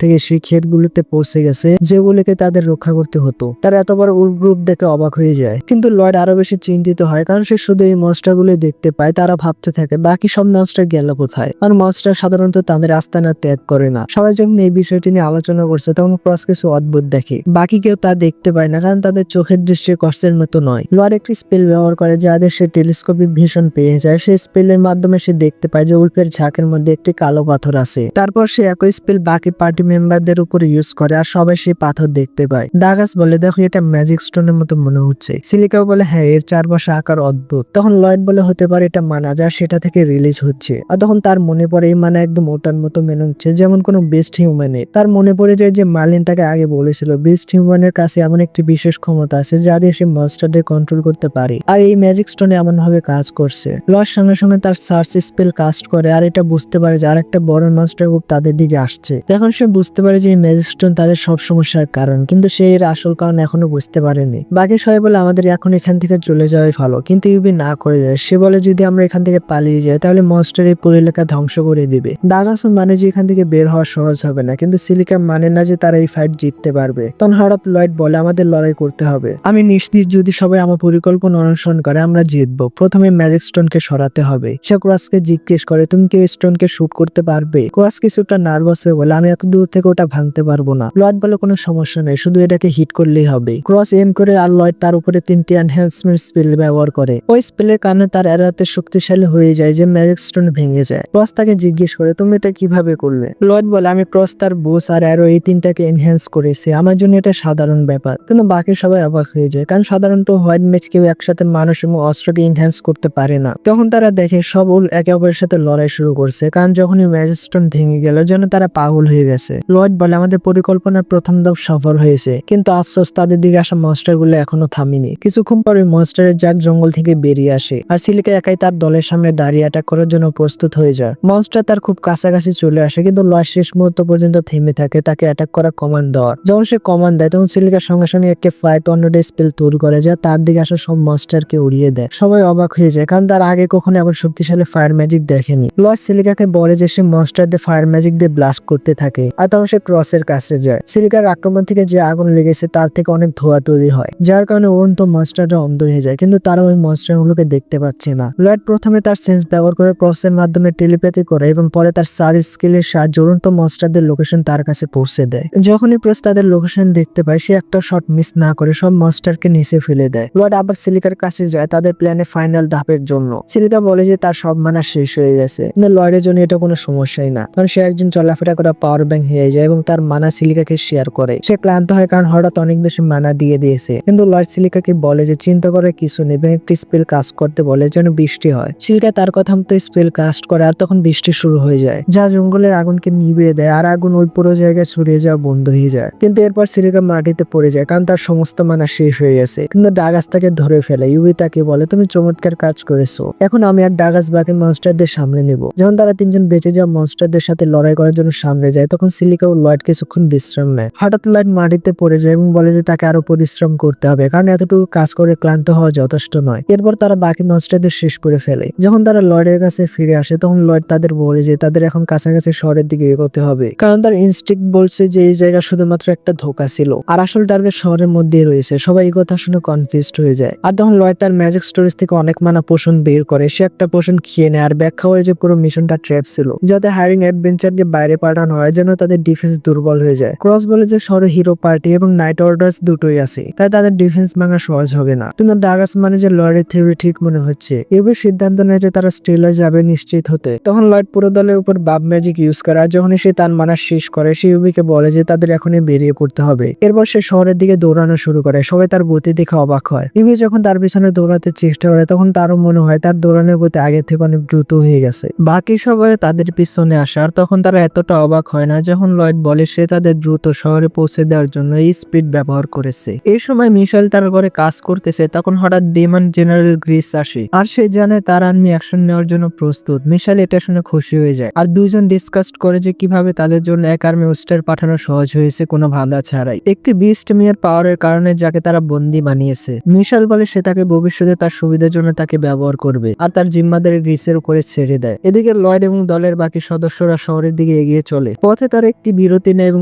থেকে সেই ক্ষেতগুলোতে পৌঁছে গেছে যেগুলোকে তাদের রক্ষা করতে হতো। তারা এত বড় উল্ফ গ্রুপ দেখে অবাক হয়ে যায়, কিন্তু লয়েড আরো বেশি চিন্তিত হয় কারণ সে শুধু এই মনস্টার গুলো দেখতে পায়। তারা ভাবতে থাকে বাকি সব মনস্টার গেল কোথায়, আর মনস্টার সাধারণত তাদের আস্তানা ত্যাগ করে না। সবাই যখন এই বিষয়টি নিয়ে আলোচনা করছে তখন ক্রস কিছু অদ্ভুত দেখে। বাকি কেউ তা দেখতে পায় না কারণ তাদের চোখের দৃষ্টি কষ্টের মতো নয়। লয়েড একটি স্পেল ব্যবহার করে যাদের সে টেলিস্কোপিক ভিশন পেয়ে যায়। সেই স্পেলের মাধ্যমে সে দেখতে পায় যে উল্ফের ঝাঁকের মধ্যে একটি কালো পাথর আছে। তারপর সে একই স্পেল বাকি পার্টি মেম্বারদের উপর ইউজ করে আর সবাই সেই পাথর দেখতে পায়। ডাগাস বলে দেখো এটা ম্যাজিক স্টোনের মতো মনে হচ্ছে। সিলিকাও বলে হ্যাঁ এর চারপাশে আকার অদ্ভুত। তখন লয়েড বলে হতে পারে এটা মানা যা সেটা থেকে রিলিজ হচ্ছে। আর তখন তার মনে পড়ে এই মানা একদম ওটার মতো মনে হচ্ছে যেমন কোনো বেস্ট হিউম্যানের। তার মনে পড়ে যায় যে মার্লিন তাকে আগে বলেছিল বেস্ট হিউম্যানের কাছে এমন একটি বিশেষ ক্ষমতা আছে যা দিয়ে সে মনস্টারদের কন্ট্রোল করতে পারে, আর এই ম্যাজিক স্টোনে এমন ভাবে কাজ করছে। লয়েড সঙ্গে সঙ্গে তার সার্চ স্পেল কাস্ট করে আর এটা বুঝতে পারে যে আর একটা বড় মনস্টার গ্রুপ তাদের দিকে আসছে। তখন সে বুঝতে পারে যে এই ম্যাজিক স্টোন তাদের সব সমস্যার কারণ, কিন্তু সে এর আসল কারণ এখনো বুঝতে পারেনি। বাকি সবাই বলে আমাদের এখন এখান থেকে চলে যাওয়াই ভালো, কিন্তু ইউবি না করে যায়। সে বলে যদি আমরা এখান থেকে পালিয়ে যাই তাহলে মনস্টার এই পুরো এলাকা ধ্বংস করে দিবে। ডাগাসও মানে যে এখান থেকে বের হওয়া সহজ হবে না, কিন্তু সিলিকা মানে না যে তারা এই ফাইট জিততে পারবে। তখন হঠাৎ লয়েড বলে আমাদের লড়াই করতে হবে। আমি নিশ্চিত যদি সবাই আমার পরিকল্পনা অনুসরণ করে আমরা জিতবো। প্রথমে ম্যাজিক স্টোনকে সরাতে হবে। সে ক্রসকে জিজ্ঞেস করে তুমি কি স্টোনকে শুট করতে পারবে? ক্রস কিছুটা নার্ভাস হয়ে বলে আমি এত দূর থেকে ওটা ভাঙতে পারবো না। লয়েড বলে কোনো সমস্যা নেই, শুধু এটাকে হিট করলেই হবে। ক্রস এম করে আর লয়েড তার উপরে 3টি এনহ্যান্সমেন্ট স্পেল ব্যবহার করে। ওই স্পেলের কারণে তার এরাতে শক্তিশালী হয়ে যায় যে ম্যাজিক স্টোন ভেঙে যায়। ক্রস তাকে জিজ্ঞেস করে তুমি এটা কিভাবে করলে? লয়েড বলে আমি ক্রস তার বোস আর অ্যারো এই তিনটাকে এনহ্যান্স করেছি, আমার জন্য এটা সাধারণ ব্যাপার। কিন্তু বাকি সবাই অবাক হয়ে যায় কারণ সাধারণত হোয়াইট ম্যাচ কেউ একসাথে মানুষ এবং অস্ত্রকে এনহ্যান্স করতে পারে না। তখন তারা দেখে সব উল একে অপরের সাথে লড়াই শুরু করছে কারণ যখনই ম্যাজিক স্টোন ভেঙে গেল যেন তারা পাগল হয়ে গেছে। লয়েড বলে আমাদের পরিকল্পনার প্রথম ধাপ সফল হয়েছে, কিন্তু আফসোস তাদের দিকে আসা মনস্টার গুলো এখনো থামেনি। কিছুক্ষণ পরে মনস্টারের জাক জঙ্গল থেকে বেরিয়ে আসে আর সিলিকা একাই তার দলের সামনে দাঁড়িয়ে অ্যাটাক করার জন্য প্রস্তুত হয়ে যায়। মনস্টার তার খুব কাছাকাছি চলে আসে, কিন্তু লয়েড শেষ মুহূর্ত পর্যন্ত থেমে থাকে তাকে অ্যাটাক করা কমান্ড দেওয়ার। যখন সে কমান্ড দেয় তখন সিলিকার সঙ্গে সঙ্গে একটা ফ্লাইট টর্নেডো স্পেল তৈরি করে যা তার দিকে আসা সব মনস্টারকে উড়িয়ে দেয়। সবাই অবাক হয়ে যায় কারণ তার আগে কখনো এমন শক্তিশালী ফায়ার ম্যাজিক দেখেনি। লয়েড সিলিকাকে বলে যে সে মনস্টারদের ফায়ার ম্যাজিক দিয়ে ব্লাস্ট করতে থাকে আর তখন সে ক্রসের কাছে যায়। সিলিকার আক্রমণ থেকে যে আগুন লেগেছে তার থেকে অনেক ধোঁয়া তৈরি হয় যার কারণে উড়ন্ত মনস্টাররা অন্ধ হয়ে যায়, কিন্তু তারা ওই মনস্টারগুলোকে দেখতে পাচ্ছে না। লয়েড প্রথমে তার সেন্স ব্যবহার করে ক্রসের মাধ্যমে টেলিপ্যাথি করে এবং পরে তার সার্চ স্কিলের সাহায্যে উড়ন্ত মনস্টারদের লোকেশন তার কাছে পৌঁছে দেয়। যখনই ক্রস তাদের লোকেশন দেখতে পায় সে একটা শট মিস না করে সব মনস্টারকে নিচে ফেলে দেয়। লয়েড আবার সিলিকার কাছে যায় তাদের প্ল্যানে ফাইনাল ধাপের জন্য। সিলিকা বলে যে তার সব মানা শেষ হয়ে গেছে, কিন্তু লয়েডের জন্য এটা কোনো সমস্যাই না কারণ সে একজন চলাফেরা করা পাওয়ার ব্যাংক হয়ে যায় এবং তার মানা সিলিকাকে শেয়ার করে। সে ক্লান্ত হয় কারণ হঠাৎ অনেক বেশি মানা দিয়ে দিয়েছে, কিন্তু লয়েড সিলিকাকে বলে যে চিন্তা করে কিছু নেই এবং একটি স্পেল কাস্ট করতে বলে যেন বৃষ্টি হয়। সিলিকা তার কথা মতো স্পেল কাস্ট করে আর তখন বৃষ্টি শুরু হয়ে যায় যা জঙ্গলের আগুনকে নিভিয়ে দেয় আর আগুন ওই পুরো জায়গায় ছড়িয়ে যাওয়া বন্ধ হয়ে যায়। কিন্তু এরপর সিলিকা মাটিতে পড়ে যায় কারণ তার সমস্ত মানা শেষ হয়ে গেছে। কিন্তু ডাগাস তাকে ধরে ফেলে। ইউবি তাকে বলে তুমি চমৎকার কাজ করেছো, এখন আমি আর ডাগাস বাকি মনস্টারদের সামনে নেব। যখন তারা তিনজন বেঁচে যাওয়া মনস্টারদের সাথে লড়াই করার জন্য সামনে যায় তখন সিলিকা ও লয়েড কিছুক্ষণ বিশ্রাম নেয়। হঠাৎ লয়েড মাটিতে পড়ে যায় এবং বলে যে তাকে আরো পরিশ্রম করতে হবে কারণ এতটুকু কাজ করে ক্লান্ত হওয়া যথেষ্ট নয়। এরপর তারা বাকি মনস্টারদের শেষ করে ফেলে। যখন তারা লয়েডের কাছে ফিরে আসে তখন লয়েড তাদের বলে যে তাদের এখন কাছাকাছি শহরের দিকে এগোতে হবে কারণ তার ইনস্টিংক্ট বলছে যে এই জায়গা শুধুমাত্র একটা ধোঁকা ছিল আর আসল টার্গেট শহরের মধ্যেই রয়েছে। সবাই এই কথা শুনে কনফিউজড হয়ে যায়। আর তখন লয়েড তার ম্যাজিক স্টোরেজ থেকে অনেক মানা পোষণ বের করে। সে একটা পোষণ খেয়ে নেয় আর ব্যাখ্যা করে যে পুরো মিশনটা ট্র্যাপ ছিল যাতে হায়ারিং অ্যাডভেঞ্চারকে বাইরে পাঠানো হয় যেন তাদের ডিফেন্স দুর্বল হয়ে যায়। ক্রস বলে যে শহরে হিরো পার্টি এবং নাইট অর্ডার্স দুটোই আছে তাই তাদের ডিফেন্স ভাঙা সহজ হবে না। কিন্তু ডাগাস মানে যে লয়েডের থিওরি ঠিক মনে হচ্ছে। এবার সিদ্ধান্ত নেয় যে তারা স্টেলে যাবে নিশ্চিত হতে। তখন লয়েড পুরো দলের উপর বাব ম্যাজিক ইউজ করে আর যখন সে তার মানা শেষ করে সে ইউবিকে বলে যে তাদের এখনই বেরিয়ে পড়তে হবে। এরপর সে শহরের দিকে দৌড়ানো শুরু করে। সবাই তার গতি দেখে অবাক হয়। ইউবি যখন তার পিছনে দৌড়াতে চেষ্টা করে তখন তারও মনে হয় তার দৌড়ানোর গতি আগের থেকে অনেক দ্রুত হয়ে গেছে। বাকি সবাই তাদের পিছনে আসে আর তখন তারা এতটা অবাক হয় না যখন লয়েড বলে সে তাদের দ্রুত শহরে পৌঁছে দেওয়ার জন্য এই স্পিড ব্যবহার করেছে। এই সময় মিশেল তার ঘরে কাজ করতেছে তখন হঠাৎ ডেমন জেনারেল গ্রিস আসে আর সে জানে তার আর্মি অ্যাকশন নেওয়ার জন্য প্রস্তুত। মিশেল এটা শুনে খুশি হয়ে যায় আর দুইজন ডিসকাস করে যে কিভাবে তাদের জন্য এক আর্মি ওস্টার পাঠানো সহজ হয়েছে কোনো বাধা ছাড়াই, একটি বিস্ট মেয়ের পাওয়ারের কারণে যাকে তারা বন্দী বানিয়েছে। মিশেল বলে সে তাকে ভবিষ্যতে তার সুবিধার জন্য তাকে ব্যবহার করবে আর তার জিম্মাদারি রিসের উপরে ছেড়ে দেয়। এদিকে লয়েড এবং দলের বাকি সদস্যরা শহরের দিকে এগিয়ে চলে। পথে তারা একটি বিরতি নেয় এবং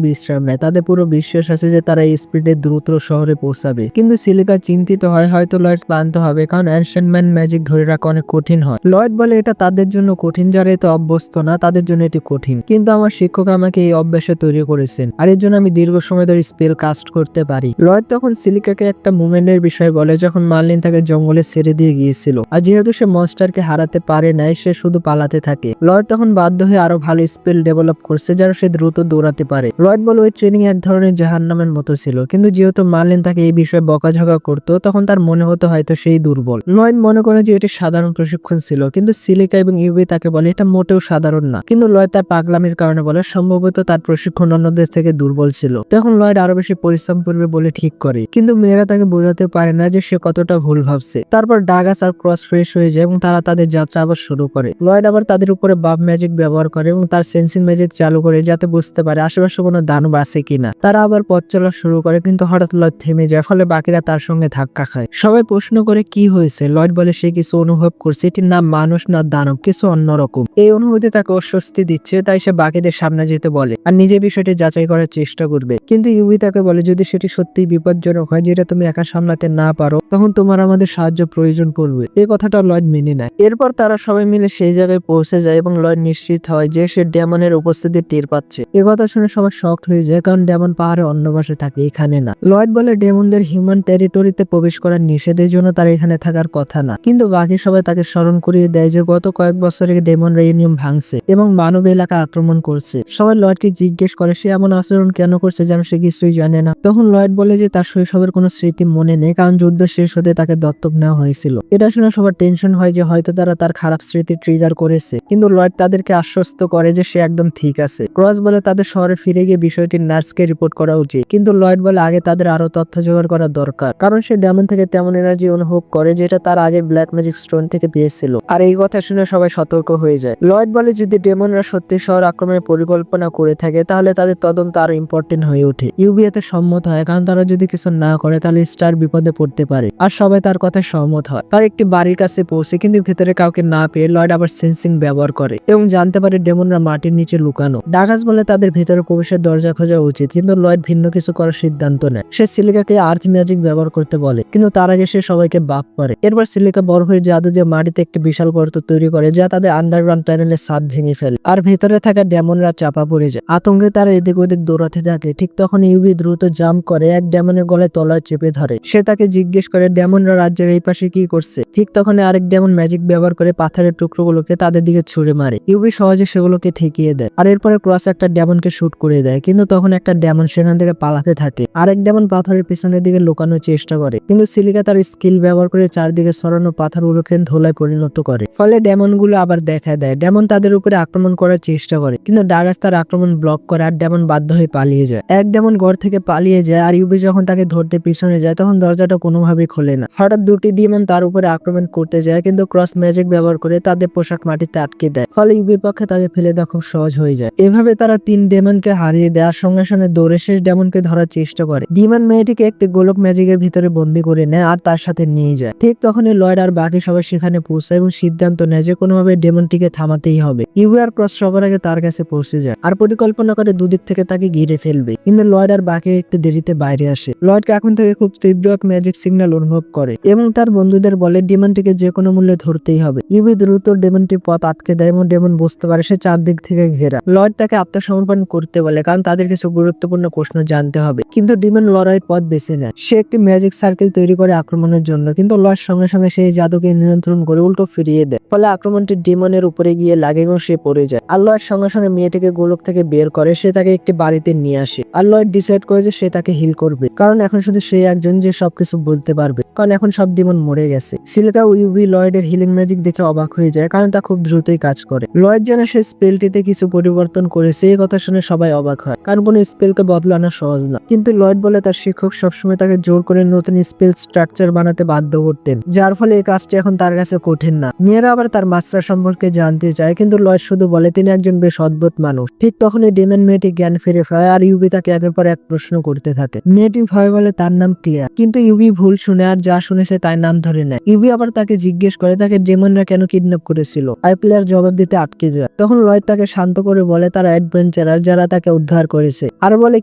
বিশ্রাম নেয়। তাদের পুরো বিশ্বাস আছে যে তারা এই স্পিডে দ্রুত শহরে পৌঁছাবে। কিন্তু সিলিকা চিন্তিত হয়, হয়তো লয়েড ক্লান্ত হবে, কারণ অ্যানশিয়েন্ট ম্যান ম্যাজিক ধরে রাখা অনেক কঠিন হয়। লয়েড বলে এটা তাদের জন্য কঠিন, যারা এতে অভ্যস্ত না তাদের জন্য এটি কঠিন, কিন্তু আমার শিক্ষক আমাকে এই অভ্যাসে তৈরি করেছেন, আর এর জন্য আমি দীর্ঘ সময় ধরে স্পেল কাস্ট করতে পারি। লয়েড তখন সিলিকাকে একটা মুভমেন্টের বিষয় বলে যখন মার্লিন তাকে জঙ্গলে ছেড়ে দিয়ে গিয়েছিল, আর যেহেতু সে মনস্টারকে হারাতে পারে নাই, সে শুধু পালাতে থাকে। লয়েড তখন বাধ্য হয়ে আরো ভালো স্পেল ডেভেলপ করছে যারা সে দ্রুত দৌড়াতে পারে। লয়েড বলে ওই ট্রেনিং এক ধরনের জাহান্নামের মতো ছিল, কিন্তু যেহেতু মার্লিন তাকে এই বিষয়ে বকাঝকা করতো তখন তার মনে হতো হয়তো সেই দুর্বল। লয়েড মনে করে যে এটি সাধারণ প্রশিক্ষণ ছিল, কিন্তু সিলিকা এবং ইউবি তাকে বলে এটা মোটেও সাধারণ না। কিন্তু লয়েড তার পাগলামির কারণে বলে সম্ভবত তার প্রশিক্ষণ অন্যদের থেকে দুর্বল ছিল। তখন লয়েড আরো বেশি পরিশ্রম করবে বলে ঠিক করে, কিন্তু মেয়েরা তাকে বোঝাতে পারে না যে সে কতটা ভুল ভাবছে। তারপর ডাগাস আর ক্রস ফ্রেশ হয়ে যায় এবং তারা তাদের যাত্রা আবার শুরু করে। লয়েড আবার তাদের উপরে বাপ ম্যাজিক ব্যবহার করে এবং তার সেন্সিং ম্যাজিক চালু করে যাতে বুঝতে পারে আশেপাশে কোনো দানব আছে কিনা। তারা আবার পথ চলা শুরু করে, কিন্তু হঠাৎ লয়েড থেমে যায়, ফলে বাকিরা তার সঙ্গে ধাক্কা খায়। সবাই প্রশ্ন করে কি হয়েছে। লয়েড বলে সে কিছু অনুভব করছে, এটির নাম মানুষ না দানব, কিছু অন্যরকম। এই অনুভূতি তাকে অস্বস্তি দিচ্ছে, তাই সে বাকিদের সামনে যেতে বলে আর নিজে বিষয়টি যাচাই করার চেষ্টা করবে। কিন্তু ইউবি তাকে বলে যদি সেটি সত্যিই বিপজ্জনক হয়, যেটা তুমি একা সামলাতে না পারো, তখন তোমার আমাদের সাহায্য প্রয়োজন পড়বে। এই কথাটা লয়েড মেনে নেয়। এরপর তারা সবাই মিলে সেই জায়গায় পৌঁছে যায় এবং লয়েড নিশ্চিত হয় যে সে ডেমনের উপস্থিতি টের পাচ্ছে। এ কথা শুনে সবাই শকড হয়ে যায়, কারণ ডেমন পাহাড়ে অন্য পাশে থাকে, এখানে না। লয়েড বলে ডেমনদের হিউম্যান টেরিটরিতে প্রবেশ করার নিষেধের জন্য তার এখানে থাকার কথা না, কিন্তু বাকি সবাই তাকে স্মরণ করিয়ে দেয় যে গত কয়েক বছরে ডেমনরা এই নিয়ম ভাঙছে এবং মানব এলাকা আক্রমণ করছে। সবাই লয়েডকে জিজ্ঞেস করে সে এমন আচরণ কেন করছে যেন সে কিছুই জানে না। তখন লয়েড বলে যে তার শৈশবের কোনো স্মৃতি মনে নেই, কারণ যুদ্ধ শেষ হতে তাকে দত্তক নেওয়া হয়েছিল। এটা শুনে সবার টেনশন হয় যে হয়তো তারা তার খারাপ স্মৃতি ট্রিগার করেছে, কিন্তু লয়েড তাদেরকে আশ্বস্ত করে যে সে একদম ঠিক আছে। ক্রস বলে তাদের শহরে ফিরে গিয়ে বিষয়টি নার্সকে রিপোর্ট করা উচিত, কিন্তু লয়েড বলে আগে তাদের আরো তথ্য জোগাড় করা দরকার, কারণ সে ডেমন থেকে তেমন এনার্জি অনুভব করে যেটা তার আগে ব্ল্যাক ম্যাজিক স্টোন থেকে পেয়েছিল। আর এই কথা শুনে সবাই সতর্ক হয়ে যায়। লয়েড বলে যদি ডেমনরা সত্যি শহর আক্রমণের পরিকল্পনা করে থাকে তাহলে তাদের তদন্ত আরো ইম্পর্টেন্ট হয়ে ওঠে। ইউবি এতে সম্মত হয়, কারণ তারা যদি কিছু না করে তাহলে স্টার বিপদে পড়তে পারে, আর সবাই তার কথায় সহমত হয়। তার একটি বাড়ির কাছে পৌঁছে, কিন্তু ভেতরে কাউকে না পেয়ে লয়েড আবার সেন্সিং ব্যবহার করে এবং জানতে পারে ডেমনরা মাটির নিচে লুকানো। ডাগাস বলে তাদের ভেতরে প্রবেশের দরজা খোঁজা উচিত, কিন্তু লয়েড ভিন্ন কিছু করার সিদ্ধান্ত নেয়। সে সিলিকাকে আর্থ ম্যাজিক ব্যবহার করতে বলে, কিন্তু তার আগে সে সবাইকে বাপ করে। এরপর সিলিকা বড় হয়ে জাদু দিয়ে মাটিতে একটি বিশাল গর্ত তৈরি করে যা তাদের আন্ডারগ্রাউন্ড টানেলের ছাদ ভেঙে ফেলে, আর ভেতরে থাকা ডেমনরা চাপা পড়ে যায়। আতঙ্কে তারা এদিক ওদিক দৌড়াতে থাকে। ঠিক তখন ইউবি দ্রুত জাম্প করে এক ডেমনের গলায় তলার চেপে ধরে। সে তাকে জিজ্ঞেস করে ডেমনরা রাজ্যের এই পাশে কি করছে। ঠিক তখন আরেক ডেমন ম্যাজিক ব্যবহার করে পাথরের টুকরোগুলোকে তাদের দিকে ছুড়ে মারে। ইউবি সহজে সেগুলোকে ঠেকিয়ে দেয়, আর এরপরে ক্রস একটা ডেমনকে শুট করে দেয়, কিন্তু তখন একটা ডেমন সেখান থেকে পালাতে থাকে। আরেক ডেমন পাথরের পিছনের দিকে লুকানোর চেষ্টা করে, কিন্তু সিলিকা তার স্কিল ব্যবহার করে চারদিকে সরানো পাথরগুলোকে ধোলায় পরিণত করে, ফলে ডেমনগুলো আবার দেখা দেয়। ডেমন তাদের উপরে আক্রমণ করার চেষ্টা করে, কিন্তু ডাগাস তার আক্রমণ ব্লক করে আর ডেমন বাধ্য হয়ে পালিয়ে যায়। এক ডেমন ঘর থেকে পালিয়ে যায়, আর ইউবি যখন তাকে ধরতে পিছনে যায় তখন দরজাটা কোনোভাবেই খোলে না। হঠাৎ দুটি ডেমন তার উপরে আক্রমণ করতে যায়, কিন্তু ক্রস ম্যাজিক ব্যবহার করে তাদের পোশাক মাটিতে আটকে দেয়, ফলে ইউবির পক্ষে তাদের ফেলে দেওয়া খুব সহজ হয়ে যায়। এভাবে তারা তিন ডেমনকে হারিয়ে দেওয়ার সঙ্গে সঙ্গে দৌড়ে শেষ ডেমনকে ধরার চেষ্টা করে। ডেমন মেয়েটিকে একটি গোলক ম্যাজিকের ভিতরে বন্দি করে নেয় আর তার সাথে নিয়ে যায়। ঠিক তখনই লয়েড আর বাকি সবাই সেখানে পৌঁছায় এবং সিদ্ধান্ত নেয় যে কোনোভাবে ডেমনটিকে থামাতেই হবে। ইউবি আর ক্রস সবার আগে তার কাছে পৌঁছে যায় আর পরিকল্পনা করে দুদিক থেকে তাকে ঘিরে ফেলবে, কিন্তু লয়েড আর বাকি একটু দেরিতে বাইরে আসে। লয়েডকে এখন থেকে খুব তীব্র এক ম্যাজিক সিগন্যাল অনুভব করে এবং তার বন্ধুদের বলে ডেমনটিকে যে কোনো মূল্যে ধরতেই হবে। ইউবি দ্রুত ডেমনটির পথ আটকে দেয় এবং ডেমন বুঝতে পারে সে চারদিক থেকে ঘেরা। লয়েড তাকে আত্মসমর্পণ করতে বলে, কারণ তাদের কিছু গুরুত্বপূর্ণ প্রশ্ন জানতে হবে, কিন্তু ডেমন লড়াইয়ের পথ বেছে নেয়। সে একটি ম্যাজিক সার্কেল তৈরি করে আক্রমণের জন্য, কিন্তু লয়েড সঙ্গে সঙ্গে সেই জাদুকে নিয়ন্ত্রণ করে উল্টো ফিরিয়ে দেয়, ফলে আক্রমণটি ডেমনের উপরে গিয়ে লাগে এবং সে পড়ে যায়। আর লয়েড সঙ্গে সঙ্গে মেয়েটিকে গোলক থেকে বের করে সে তাকে একটি বাড়িতে নিয়ে আসে। আর লয়েড ডিসাইড করে যে সে তাকে হিল করবে, কারণ এখন শুধু সে একজন যে সবকিছু বলতে পারবে, কারণ এখন সব ডেমন মরে গেছে। সিলিকা ও ইউবি লয়েডের হিলিং ম্যাজিক দেখে অবাক হয়ে যায়, কারণ তা খুব দ্রুতই কাজ করে। লয়েড যেন সে স্পেলটিতে কিছু পরিবর্তন করেছে এই কথা শুনে সবাই অবাক হয়, কারণ কোনো স্পেলকে বদলানো সহজ না। কিন্তু লয়েড বলে তার শিক্ষক সবসময় তাকে জোর করে নতুন স্পেল স্ট্রাকচার বানাতে বাধ্য করতেন, যার ফলে এই কাজটি এখন তার কাছে কঠিন না। মেয়েরা আবার তার মাস্টার সম্পর্কে জানতে চায়, কিন্তু লয়েড শুধু বলে তিনি একজন বেশ অদ্ভুত মানুষ। ঠিক তখনই ডেমন মেয়েটি জ্ঞান ফিরে পায় আর ইউবি তাকে একের পর এক প্রশ্ন করতে থাকে। মেয়েটি ভয় বলে তার নাম ক্লিয়ার, কিন্তু ইউবি ভুল শুনে শুনে আর যা শুনেছে তাই নাম ধরে নেয়। ইউবি আবার তাকে জিজ্ঞেস করে তাকে ডেমনরা কেন কিডন্যাপ করেছিল। আর প্লেয়ার জবাব দিতে আটকে যায়। তখন লয়েড তাকে শান্ত করে বলে তারা অ্যাডভেঞ্চারার যারা তাকে উদ্ধার করেছে। আর বলে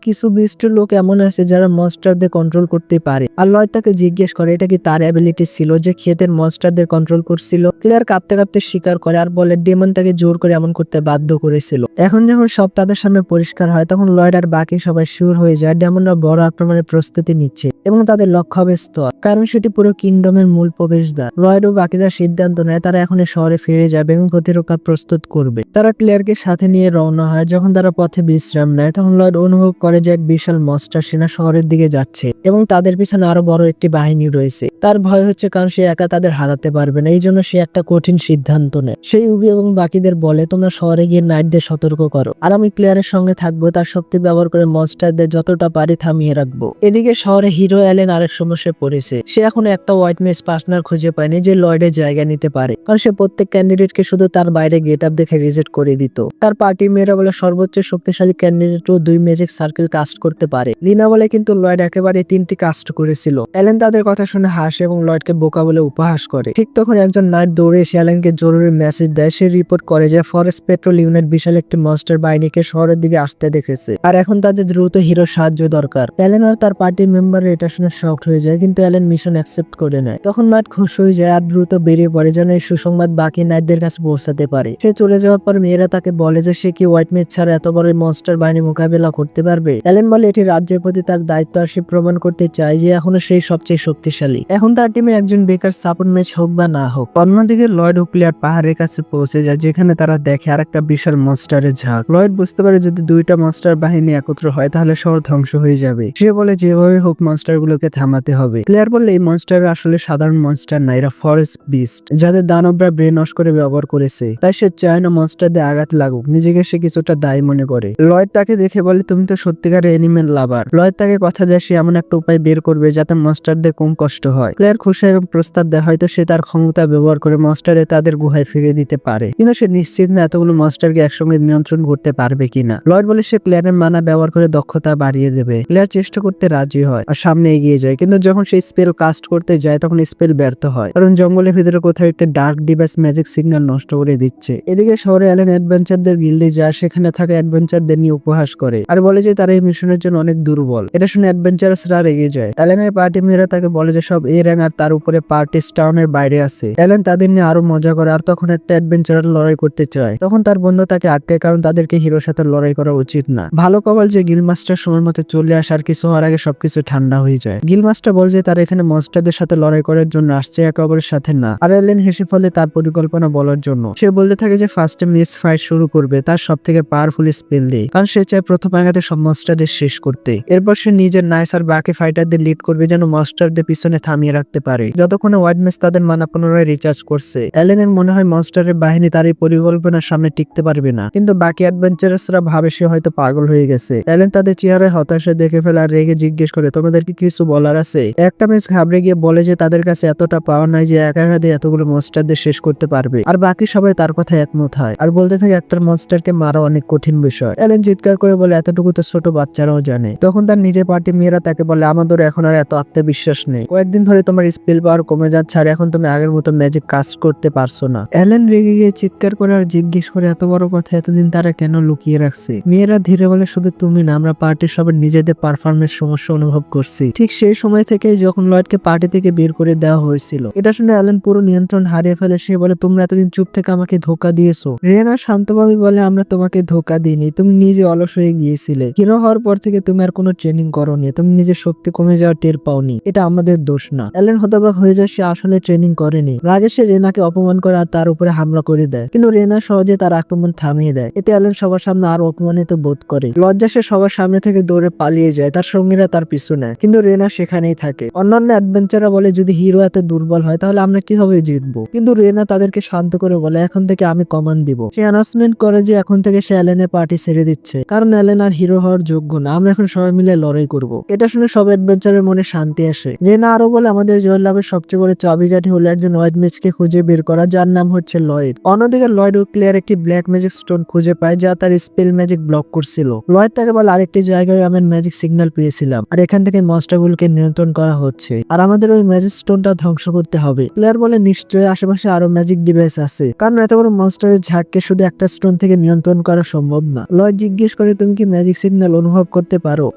কিছু বিষ্ট লোক এমন আছে যারা মনস্টারদের কন্ট্রোল করতে পারে। আর লয়েড তাকে জিজ্ঞেস করে এটা কি তার অ্যাবিলিটি ছিল যে ক্ষেতের মনস্টারদের কন্ট্রোল করছিল। প্লেয়ার কাঁপতে কাঁপতে স্বীকার করে আর বলে ডেমন তাকে জোর করে এমন করতে বাধ্য করেছিল। এখন যখন সব তাদের সামনে পরিষ্কার হয় তখন লয়েড আর বাকি সবাই শিওর হয়ে যায় ডেমনরা বড় আক্রমণের প্রস্তুতি নিচ্ছে এবং তাদের লক্ষ্য হবে স্তর, কারণ সেটি পুরো কিংডমের মূল প্রবেশদ্বার। লয়েড ও বাকিরা সিদ্ধান্ত নেয় তারা এখন শহরে ফিরে যাবে এবং প্রতিরক্ষা প্রস্তুত করবে। তারা ক্লিয়ারকে সাথে নিয়ে রওনা হয়। যখন তারা পথে বিশ্রাম নেয় তখন লয়েড অনুভব করে যে এক বিশাল মনস্টার সেনা শহরের দিকে যাচ্ছে এবং তাদের পিছনে আরো বড় একটি বাহিনী রয়েছে। তার ভয় হচ্ছে কারণ সে একা তাদের হারাতে পারবে না, এই জন্য সে একটা কঠিন সিদ্ধান্ত নেয়। সেই উবি এবং বাকিদের বলে তোমরা শহরে গিয়ে নাইটদের সতর্ক করো আর আমি ক্লিয়ারের সঙ্গে থাকবো, তার শক্তি ব্যবহার করে মনস্টারদের যতটা পারি থামিয়ে রাখবো। এদিকে শহরে হিরো অ্যালেন আরেক সমস্যায় পড়েছে। সে এখন একটা হোয়াইট মেস পার্টনার খুঁজে পায়নি যে লয়েডের জায়গা নিতে পারে, কারণ সে প্রত্যেক ক্যান্ডিডেটকে শুধু তার বাইরে গেট আপ দেখে রিজেক্ট করে দিত। তার পার্টির মেয়েরা বলে সর্বোচ্চ শক্তিশালী ক্যান্ডিডেটও 2 ম্যাজিক সার্কেল কাস্ট করতে পারে। লিনা বলে কিন্তু লয়েড একেবারে 3টি কাস্ট করেছিল। অ্যালেন তাদের কথা শুনে হাসে এবং লয়েডকে বোকা বলে উপহাস করে। ঠিক তখন একজন নাইট দৌড়ে এসে অ্যালেনকে জরুরি মেসেজ দেয়। সে রিপোর্ট করে যে ফরেস্ট পেট্রোল ইউনিট বিশাল একটি মনস্টার বাহিনীকে শহরের দিকে আসতে দেখেছে আর এখন তাদের দ্রুত হিরোর সাহায্য দরকার। অ্যালেন আর তার পার্টির মেম্বার এটা শুনে শকড হয়ে যায়, কিন্তু অ্যালেন মিশন অ্যাকসেপ্ট করে নেয়। তখন নাইট খুশি হয়ে যায় আর দ্রুত বেরিয়ে পড়ে যেন এই সুসংবাদ বাকি নাইটদের কাছে পৌঁছাতে পারে। সে চলে যাওয়ার পর মেয়েরা তাকে বলে যে সে কি হোয়াইট মেজ ছাড়া এত বড় মনস্টার বাহিনী মোকাবেলা করতে পারবে। অ্যালেন বলে এটি রাজ্যের প্রতি তার দায়িত্ব আর সে প্রমাণ করতে চায় যে এখনো সেই সবচেয়ে শক্তিশালী। এখন তার টিমে একজন বেকার সাপোর্ট ম্যাচ হোক বা না হোক। অন্যদিকে লয়েড ও ক্লিয়ার পাহাড়ের কাছে পৌঁছে যায় যেখানে তারা দেখে আর একটা বিশাল মনস্টারের ঝাঁক। লয়েড বুঝতে পারে যদি 2টা মনস্টার বাহিনী একত্র হয় তাহলে শহর ধ্বংস হয়ে যাবে। সে বলে যেভাবে হোক মনস্টার গুলোকে থামাতে হবে। ক্লিয়ার বললে এই মনস্টার আসলে সাধারণ মনস্টার না, এরা ফরেস্ট বিস্ট যাদের দানবরা ব্রেন ওয়াশ করে ব্যবহার করেছে। তাই সে চায় না মনস্টারদের আঘাত লাগুক, নিজেকে সে কিছুটা দায়ী মনে করে। লয়েড তাকে দেখে বলে তুমি তো সত্যিকারের অ্যানিমেল লাভার। লয়েড তাকে কথা দেয় সে এমন একটা উপায় বের করবে যাতে মনস্টারদের কম কষ্ট হয়। ক্লিয়ার খুশি এবং প্রস্তাব দেয় হয়তো সে তার ক্ষমতা ব্যবহার করে মনস্টারে তাদের গুহায় ফিরিয়ে দিতে পারে, কিন্তু সে নিশ্চিত না এতগুলো মনস্টারকে একসঙ্গে নিয়ন্ত্রণ করতে পারবে কিনা। লয়েড বলে সে ক্লিয়ারের মানা ব্যবহার করে দক্ষতা বাড়িয়ে দেবে। ক্লিয়ার চেষ্টা করতে রাজি হয় আর সামনে এগিয়ে যায়, কিন্তু যখন সে স্পেল কাস্ট করতে যায় তখন স্পেল ব্যর্থ হয়, কারণ জঙ্গলের ভিতরে কোথাও একটা ডার্ক ডিভাইস ম্যাজিক সিগন্যাল নষ্ট করে দিচ্ছে। এদিকে শহরে অ্যালেন অ্যাডভেঞ্চারদের গিল্ডে যায়, সেখানে থাকা অ্যাডভেঞ্চারদের নিয়ে উপহাস করে আর বলে যে তারা এই মিশনের জন্য অনেক দুর্বল। এটা শুনে অ্যাডভেঞ্চারাসরা রেগে যায়। অ্যালেনের পার্টি মেয়েরা তাকে বলে যে সব এ র্যাঙ্ক আর তার উপরে পার্টিস টাউনের বাইরে আছে। অ্যালেন তাদের নিয়ে আরো মজা করে আর তখন একটা অ্যাডভেঞ্চারার লড়াই করতে চায়। তখন তার বন্ধু তাকে আটকে, কারণ তাদেরকে হিরোর সাথে লড়াই করা উচিত না। ভালো কপাল যে গিলমাস্টার সময় মতো চলে আসে আর কিছু হওয়ার আগে সবকিছু ঠান্ডা হয়ে যায়। গিলমাস্টার বলে যে তারা এখানে মনস্টারদের সাথে লড়াই করার জন্য আসছে, একে অপরের সাথে না। আর অ্যালেন হেসে ফলে তার পরিকল্পনা বলার জন্য। সে বলতে থাকে যে ফার্স্টে মিস ফাইট শুরু করবে তার সব থেকে পাওয়ারফুল স্পেল দিয়ে, কারণ সে চায় প্রথম আঘাতে সব মনস্টারদের শেষ করতে। এরপর সে নিজের নাইস আর বাকি ফাইটারদের লিড করবে যেন মনস্টারদের পিছনে থামিয়ে রাখতে পারে যতক্ষণে হোয়াইট মেস তাদের মানা পুনরায় রিচার্জ করছে। অ্যালেনের মনে হয় মনস্টারের বাহিনী তার এই পরিকল্পনার সামনে টিকতে পারবে না, কিন্তু বাকি অ্যাডভেঞ্চারাসরা ভাবে সে হয়তো পাগল হয়ে গেছে। অ্যালেন তাদের চেহারায় হতাশা দেখে ফেলে আর রেগে জিজ্ঞেস করে তোমাদের কি কিছু বলার আছে। একটা ম্যাচ ঘাবড়ে গিয়ে বলে যে তাদের কাছে এতটা পাওয়ার নাই যে একা হাতে এতগুলো মনস্টারদের শেষ করতে পারবে, আর বাকি সবাই তার কথা একমত হয় আর বলতে থাকে একটা মনস্টারকে মারা অনেক কঠিন বিষয়। অ্যালেন চিৎকার করে বলে এতটুকু তো ছোট বাচ্চারাও জানে। তখন তার নিজের পার্টি মেয়েরা তাকে বলে আমাদের এখন আর এত আত্মবিশ্বাস নেই, কয়েকদিন ধরে তোমার স্পেল পাওয়ার কমে যাচ্ছে আর এখন তুমি আগের মতো ম্যাজিক কাজ করতে পারছো না। অ্যালেন রেগে গিয়ে চিৎকার করে আর জিজ্ঞেস করে এত বড় কথা এতদিন তারা কেন লুকিয়ে রাখছে। মেয়েরা ধীরে বলে শুধু তুমি না, আমরা পার্টির সবার নিজেদের পারফরমেন্স সমস্যা অনুভব করছি। ঠিক সেই সময় থেকে যখন লয়েডকে পার্টি থেকে বের করে দেওয়া হয়েছিল। এটা শুনে অ্যালেন পুরো নিয়ন্ত্রণ হারিয়ে ফেলে। সে বলে তোমরা এতদিন চুপ থেকে আমাকে ধোকা দিয়েছো। রেনা শান্তভাবে বলে আমরা তোমাকে ধোকা দিইনি, তুমি নিজে অলস হয়ে গিয়েছিলে। হিরো হওয়ার পর থেকে তুমি আর কোনো ট্রেনিং করোনি, তুমি নিজের শক্তি কমে যাওয়া টের পাওনি, এটা আমাদের দোষ না। অ্যালেন হতবাক হয়ে যায়, সে আসলে ট্রেনিং করেনি। রাগে সে রেনাকে অপমান করে আর তার উপরে হামলা করে দেয়, কিন্তু রেনা সহজে তার আক্রমণ থামিয়ে দেয়। এতে অ্যালেন সবার সামনে আরো অপমানিত বোধ করে। লজ্জা সে সবার সামনে থেকে দৌড়ে পালিয়ে যায়, তার সঙ্গীরা তার পিছু নেয়, কিন্তু রেনা সেখানেই থাকে। অন্যান্য অ্যাডভেঞ্চাররা বলে যদি হিরো এত দুর্বল হয় তাহলে আমরা কিভাবে জিতবো, কিন্তু রেনা তাদেরকে শান্ত করে বলে এখন থেকে আমি কমান্ড দিব। সে অ্যানাউন্সমেন্ট করে যে এখন থেকে সে অ্যালেনের পার্টি ছেড়ে দিচ্ছে, কারণ অ্যালেন আর হিরো হওয়ার যোগ্য না, আমরা এখন সবাই মিলে লড়াই করব। এটা শুনে সব অ্যাডভেঞ্চারের মনে শান্তি আসে। রেনা আরো বলে আমাদের জয় লাভের সবচেয়ে বড় চাবিকাঠি হলো একজন হোয়াইট ম্যাজকে খুঁজে বের করা যার নাম হচ্ছে লয়েড। অন্যদিকে লয়েড ও ক্লিয়ার একটি ব্ল্যাক ম্যাজিক স্টোন খুঁজে পায় যা তার স্পেল ম্যাজিক ব্লক করছিল। লয়েড তাকে বলে আরেকটি জায়গায় আমি ম্যাজিক সিগন্যাল পেয়েছিলাম আর এখান থেকে মনস্টারগুলোকে নিয়ন্ত্রণ করা হচ্ছে আর আমাদের ওই ম্যাজিক স্টোনটা ধ্বংস করতে হবে। ক্লিয়ার বলে নিশ্চয়ই আশেপাশে আরো ম্যাজিক ডিভাইস আছে, কারণ এত বড় মনস্টারের ঝাঁককে শুধু একটা স্টোন থেকে নিয়ন্ত্রণ করা সম্ভব না। লয়েড জিজ্ঞেস করে তুমি কি ম্যাজিক সিগন্যাল অনুভব করতে পারো?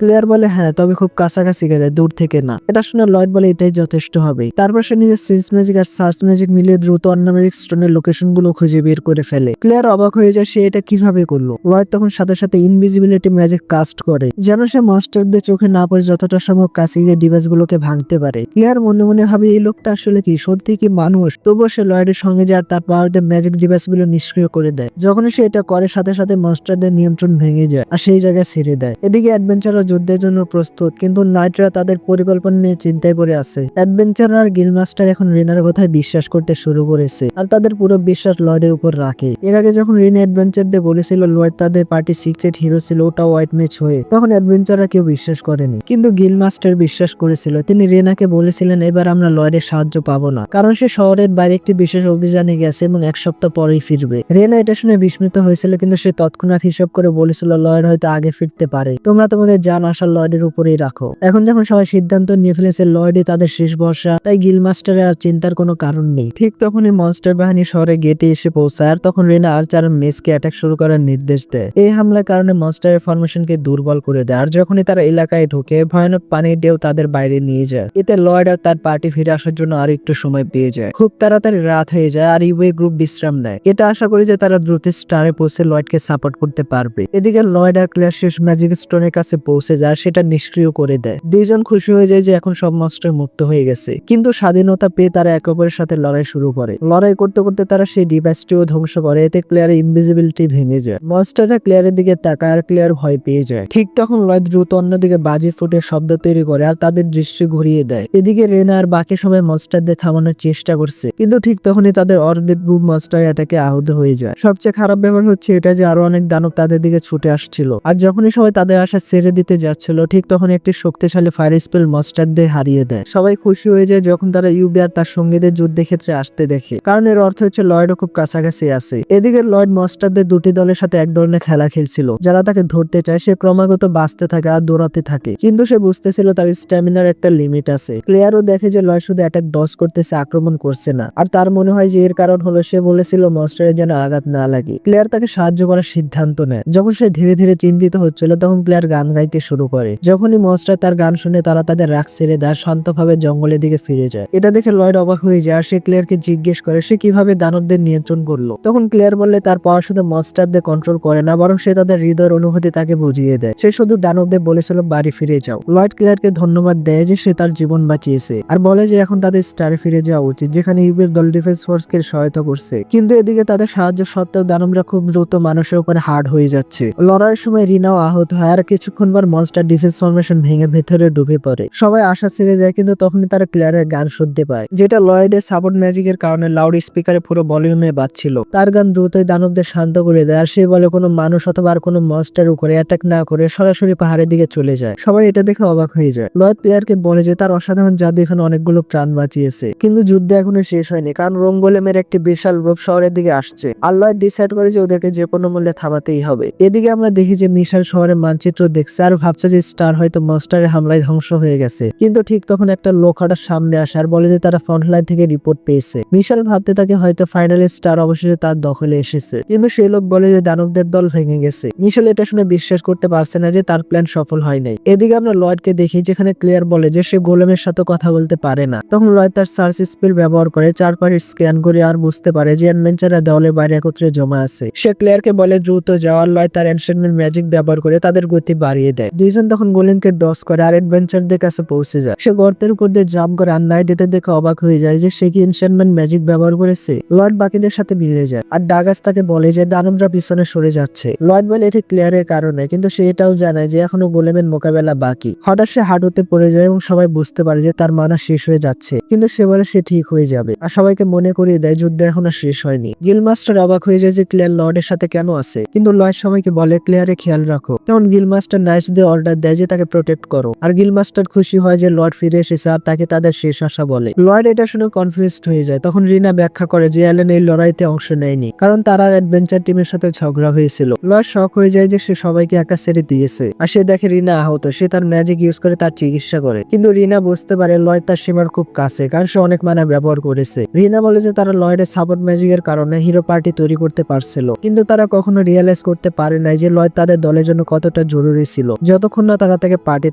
ক্লিয়ার বলে হ্যাঁ, তবে খুব কাছাকাছি গেলে, দূর থেকে না। এটা শুনে লয়েড বলে এটাই যথেষ্ট হবে। তারপর সে নিজের সেন্স ম্যাজিক আর সার্চ ম্যাজিক মিলিয়ে দ্রুত অন্য ম্যাজিক স্টোনের লোকেশন গুলো খুঁজে বের করে ফেলে। ক্লিয়ার অবাক হয়ে যায় সে এটা কিভাবে করলো। লয়েড তখন সাথে সাথে ইনভিজিবিলিটি ম্যাজিক কাস্ট করে যেন সে মনস্টারদের চোখে না পড়ে যতটা সম্ভব কাছে গিয়ে ডিভাইস গুলোকে ভাঙতে পারে। ক্লিয়ার মনে মনে ভাবে এই লোকটা আসলে কি সত্যি কি মানুষ? তবুও সে লয়েডের সঙ্গে যায় আর তার পাওয়ার দিয়ে ম্যাজিক ডিভাইস গুলো নিষ্ক্রিয় করে দেয়। যখনই সে এটা করে সাথে সাথে মনস্টারদের নিয়ন্ত্রণ ভেঙে যায় আর সেই জায়গায় ছেড়ে দেয়। এদিকে অ্যাডভেঞ্চাররা যুদ্ধের জন্য প্রস্তুত, কিন্তু নাইটরা তাদের পরিকল্পনা নিয়ে চিন্তায় পড়ে আছে। অ্যাডভেঞ্চার আর গিলমাস্টার এখন রিনার কথায় বিশ্বাস করতে শুরু করেছে আর তাদের পুরো বিশ্বাস লয়েডের উপর রাখে। এর আগে যখন রিনা অ্যাডভেঞ্চারদের বলেছিল লয়েড তাদের পার্টি সিক্রেট হিরো ছিল, ওটা হোয়াইট ম্যাচ হয়ে, তখন অ্যাডভেঞ্চাররা কেউ বিশ্বাস করেনি, কিন্তু গিলমাস্টার বিশ্বাস করেছিল। তিনি রিনাকে বলেছিলেন এবার আমরা লয়েডের সাহায্য পাবো না, কারণ সে শহরের বাইরে একটি বিশেষ অভিযানে গেছে এবং এক সপ্তাহ পরেই ফিরবে। রেনা এটা শুনে বিস্মিত হয়েছিল, কিন্তু সে তৎক্ষণাৎ হিসাব করে বলেছিল লয়েড হয়তো আগে ফিরতে পারে, তোমরা তোমাদের জান আশা লয়েডের উপরেই রাখো। এখন যখন সবাই সিদ্ধান্ত নিয়ে ফেলেছে লয়েডই তাদের শেষ ভরসা, তাই গিলমাস্টারের আর চিন্তার কোনো কারণ নেই। ঠিক তখনই মনস্টার বাহিনী শহরে গেটে এসে পৌঁছায় আর তখন রেনা আর্চার আর মেসকে অ্যাটাক শুরু করার নির্দেশ দেয়। এই হামলার কারণে মনস্টারের ফরমেশনকে দুর্বল করে দেয় আর যখনই তারা এলাকায় ঢোকে ভয়ানক পানির ঢেউ তাদের বাইরে নিয়ে যায়। এতে লয়েড আর তার পার্টি ফিরে আসার জন্য আর একটু সময় পেয়ে যায়। খুব তাড়াতাড়ি রাত হয়ে যায় আর ইউএ গ্রুপ বিশ্রাম নেয়। এটা আশা করি যে তারা দ্রুত স্টারে পৌঁছে লয়েডকে সাপোর্ট করতে পারবে। এদিকে লয়েড আর ক্লিয়ার শেষ ম্যাজিক স্টোনের কাছে পৌঁছে যায়, সেটা নিষ্ক্রিয় করে দেয়। দুইজন খুশি হয়ে যায় যে এখন সব মনস্টার মুক্ত হয়ে গেছে, কিন্তু স্বাধীনতা পেয়ে তারা একে অপরের সাথে লড়াই শুরু করে। লড়াই করতে করতে তারা সেই ডিভাইসটিও ধ্বংস করে, এতে ক্লিয়ারের ইনভিজিবিলিটি ভেঙে যায়। মনস্টাররা ক্লিয়ারের দিকে তাকায় আর ক্লিয়ার ভয় পেয়ে যায়। ঠিক তখন লয়েড দ্রুত অন্যদিকে বাজি ফুটে শব্দ তৈরি করে আর তাদের দৃষ্টি ঘুরিয়ে দেয়। এদিকে রেনা আর বাকি সবাই মনস্টারদের থামানোর চেষ্টা করছে, কিন্তু ঠিক তখনই তাদের অর্ধেক গ্রুপ মনস্টার অ্যাটাকে আহত হয়ে যায়। সবচেয়ে খারাপ ব্যাপার হচ্ছে এটা যে আরো অনেক দানব তাদের দিকে ছুটে আসছিল, আর যখনই সবাই তাদের আশা ছেড়ে দিতে যাচ্ছিল ঠিক তখন একটি শক্তিশালী ফায়ার স্পেল মনস্টারদের হারিয়ে দেয়। সবাই খুশি হয়ে যায় যখন তারা ইউবি আর তার সঙ্গীদের যুদ্ধের ক্ষেত্রে আসতে দেখে, কারণ এর অর্থ হচ্ছে লয়েডও খুব কাছাকাছি আছে। এদিকে লয়েড মনস্টারদের দুটি দলের সাথে এক ধরনের খেলা খেলছিল, যারা তাকে ধরতে চায় সে ক্রমাগত বাঁচতে থাকে আর দৌড়াতে থাকে, কিন্তু সে বুঝতেছিল তার স্ট্যামিনার একটা লিমিট আছে। ক্লিয়ারও দেখে যে লয়েড শুধু অ্যাটাক ডজ করতেছে, আক্রমণ করছে না, আর তার মনে হয় যে এর কারণ হলো সে বলেছিল মনস্টারের যেন আঘাত না লাগে। ক্লিয়ার তাকে সাহায্য করার সিদ্ধান্ত নেয়। যখন সে ধীরে ধীরে চিন্তিত হচ্ছিল তখন ক্লিয়ার গান গাইতে শুরু করে। যখনই মনস্টার তার গান শুনে তারা তাদের রাগ ছেড়ে দেয়, শান্তভাবে জঙ্গলের দিকে ফিরে যায়। এটা দেখে লয়েড অবাক হয়ে যায় আর সে ক্লিয়ারকে জিজ্ঞেস করে সে কিভাবে দানবদের নিয়ন্ত্রণ করলো। তখন ক্লিয়ার বললে তার পাওয়ার শুধু মনস্টারদের কন্ট্রোল করে না, বরং সে তাদের হৃদয়ের অনুভূতি তাকে বুঝিয়ে দেয়। সে শুধু দানবদের বলেছিল বাড়ি ফিরে যাও। লয়েড ক্লিয়ারকে ধন্যবাদ দেয় যে সে তার জীবন বাঁচিয়েছে আর বলে যে এখন তাদের স্টারে ফিরে যাওয়া উচিত, যেখানে ইউবির দল ডিফেন্স ফোর্সকে সহায়তা করছে। কিন্তু এদিকে তাদের সাহায্য সত্ত্বেও দানবরা খুব দ্রুত মানুষের উপরে হার্ড হয়ে যাচ্ছে। লড়াইয়ের সময় রিনাও আহত হয় আর কিছুক্ষণ পর মনস্টার ডিফেন্স ফরমেশন ভেঙে ভেতরে ডুবে পড়ে। সবাই আশা ছেড়ে যায়, কিন্তু তখনই তারা ক্লিয়ারের গান শুনতে পায়, যেটা লয়েডের সাপোর্ট ম্যাজিকের কারণে লাউড স্পিকারে পুরো ভলিউমে বাজছিল। তার গান দ্রুতই দানবদের শান্ত করে দেয় আর সে বলে কোনো মানুষ অথবা আর কোনো মনস্টার উপরে অ্যাটাক না করে সরাসরি পাহাড়ের দিকে চলে যায়। সবাই এটা দেখে অবাক হয়ে যায়। লয়েড প্লেয়ারকে বলে যে তার অসাধারণ জাদু এখানে অনেকগুলো প্রাণ বাঁচিয়েছে, কিন্তু যুদ্ধ এখনো শেষ হয়নি, কারণ রোমগোলেমের একটি বিশাল গ্রুপ শহরের দিকে আসছে আর লয়েড ডিসাইড করে যে ওদেরকে যে কোনো মূল্যে থামাতেই হবে। এদিকে আমরা দেখি যে মিশাল শহরের মানচিত্র দেখছে আর ভাবছে যে স্টার হয়তো মনস্টারের হামলায় ধ্বংস হয়ে গেছে, কিন্তু ঠিক তখন একটা লোক হঠাৎ সামনে আসে আর বলে যে তারা ফ্রন্টলাইন থেকে রিপোর্ট পেয়েছে। মিশাল ভাবতে থাকে হয়তো ফাইনালি স্টার অবশেষে তার দখলে এসেছে, কিন্তু সেই লোক বলে যে দানবদের দল ভেঙে গেছে। মিশাল এটা শুনে বিশ্বাস করতে পারছে না যে তার প্ল্যান সফল হয় নাই। এদিকে আমরা লয়েডকে দেখি যেখানে ক্লিয়ার বলে যে সে গোলেমের সাথে কথা বলতে পারে না। তখন লয়েড তার সার্চ স্পেল ব্যবহার করে চারপাশে স্ক্যান করে আর বুঝতে পারে যে অ্যাডভেঞ্চাররা দেওয়ালের বাইরে একত্রে জমা আছে। সে ক্লিয়ারকে বলে দ্রুত যাওয়ার। লয়েড তার এনশেন্টমেন্ট ম্যাজিক ব্যবহার করে তাদের গতি বাড়িয়ে দেয়। দুইজন তখন গোলেমকে ডস করে আর অ্যাডভেঞ্চারদের কাছে পৌঁছে যায়। সে গর্তের উপর দিয়ে জাম্প করে আর নাইট এতে দেখে অবাক হয়ে যায় যে সে কি এনশেন্টমেন্ট ম্যাজিক ব্যবহার করেছে। লয়েড বাকিদের সাথে মিলে যায় আর ডাগাস তাকে বলে যে দানবরা পিছনে সরে যাচ্ছে। লয়েড বলে এটি ক্লিয়ারের কারণে, কিন্তু সে এটাও জানায় যে এখনো গোলেমের মোকাবেলা বাকি। হঠাৎ সে হাঁটুতে পড়ে যায় এবং সবাই বুঝতে পারে যে তার মানা শেষ হয়ে যাচ্ছে, কিন্তু সে বলে সে ঠিক হয়ে যাবে আর সবাইকে মনে করিয়ে দেয় যুদ্ধ এখনো শেষ হয়নি। গিলমাস্টার অবাক হয়ে যায় যে ক্লিয়ার লর্ডের সাথে কেন আছে, কিন্তু লয়েড সবাইকে বলে ক্লিয়ারে খেয়াল রাখো। তখন গিলমাস্টার নাইটস দিয়ে অর্ডার দেয় যে তাকে প্রোটেক্ট করো আর গিলমাস্টার খুশি হয় যে লর্ড ফিরে এসেছে আর তাকে তাদের শেষ আশা বলে। লয়েড এটা শুনে কনফিউজড হয়ে যায়। তখন রিনা ব্যাখ্যা করে যে অ্যালেন এই লড়াইতে অংশ নেয়নি, কারণ তার আর অ্যাডভেঞ্চার টিমের সাথে ঝগড়া হয়েছিল। লয়েড শক হয়ে যায় যে সে সবাইকে একা ছেড়ে দিয়েছে আর সে দেখে রিনা আহত। সে তার ম্যাজিক ইউজ করে করে তার চিকিৎসা করে। কিন্তু রিনা বুঝতে পারে লয়েড তার সীমার খুব কাছে, কারণ সে অনেক মানা ব্যবহার করেছে। রিনা বলে যে তারা লয়েডের সাপোর্ট ম্যাজিকের কারণে হিরো পার্টি তৈরি করতে পারছিল, কিন্তু তারা কখনো রিয়েলাইজ করতে পারে নাই যে লয়েড তাদের দলের জন্য কতটা জরুরি ছিল, যতক্ষণ না তারা তাকে পার্টি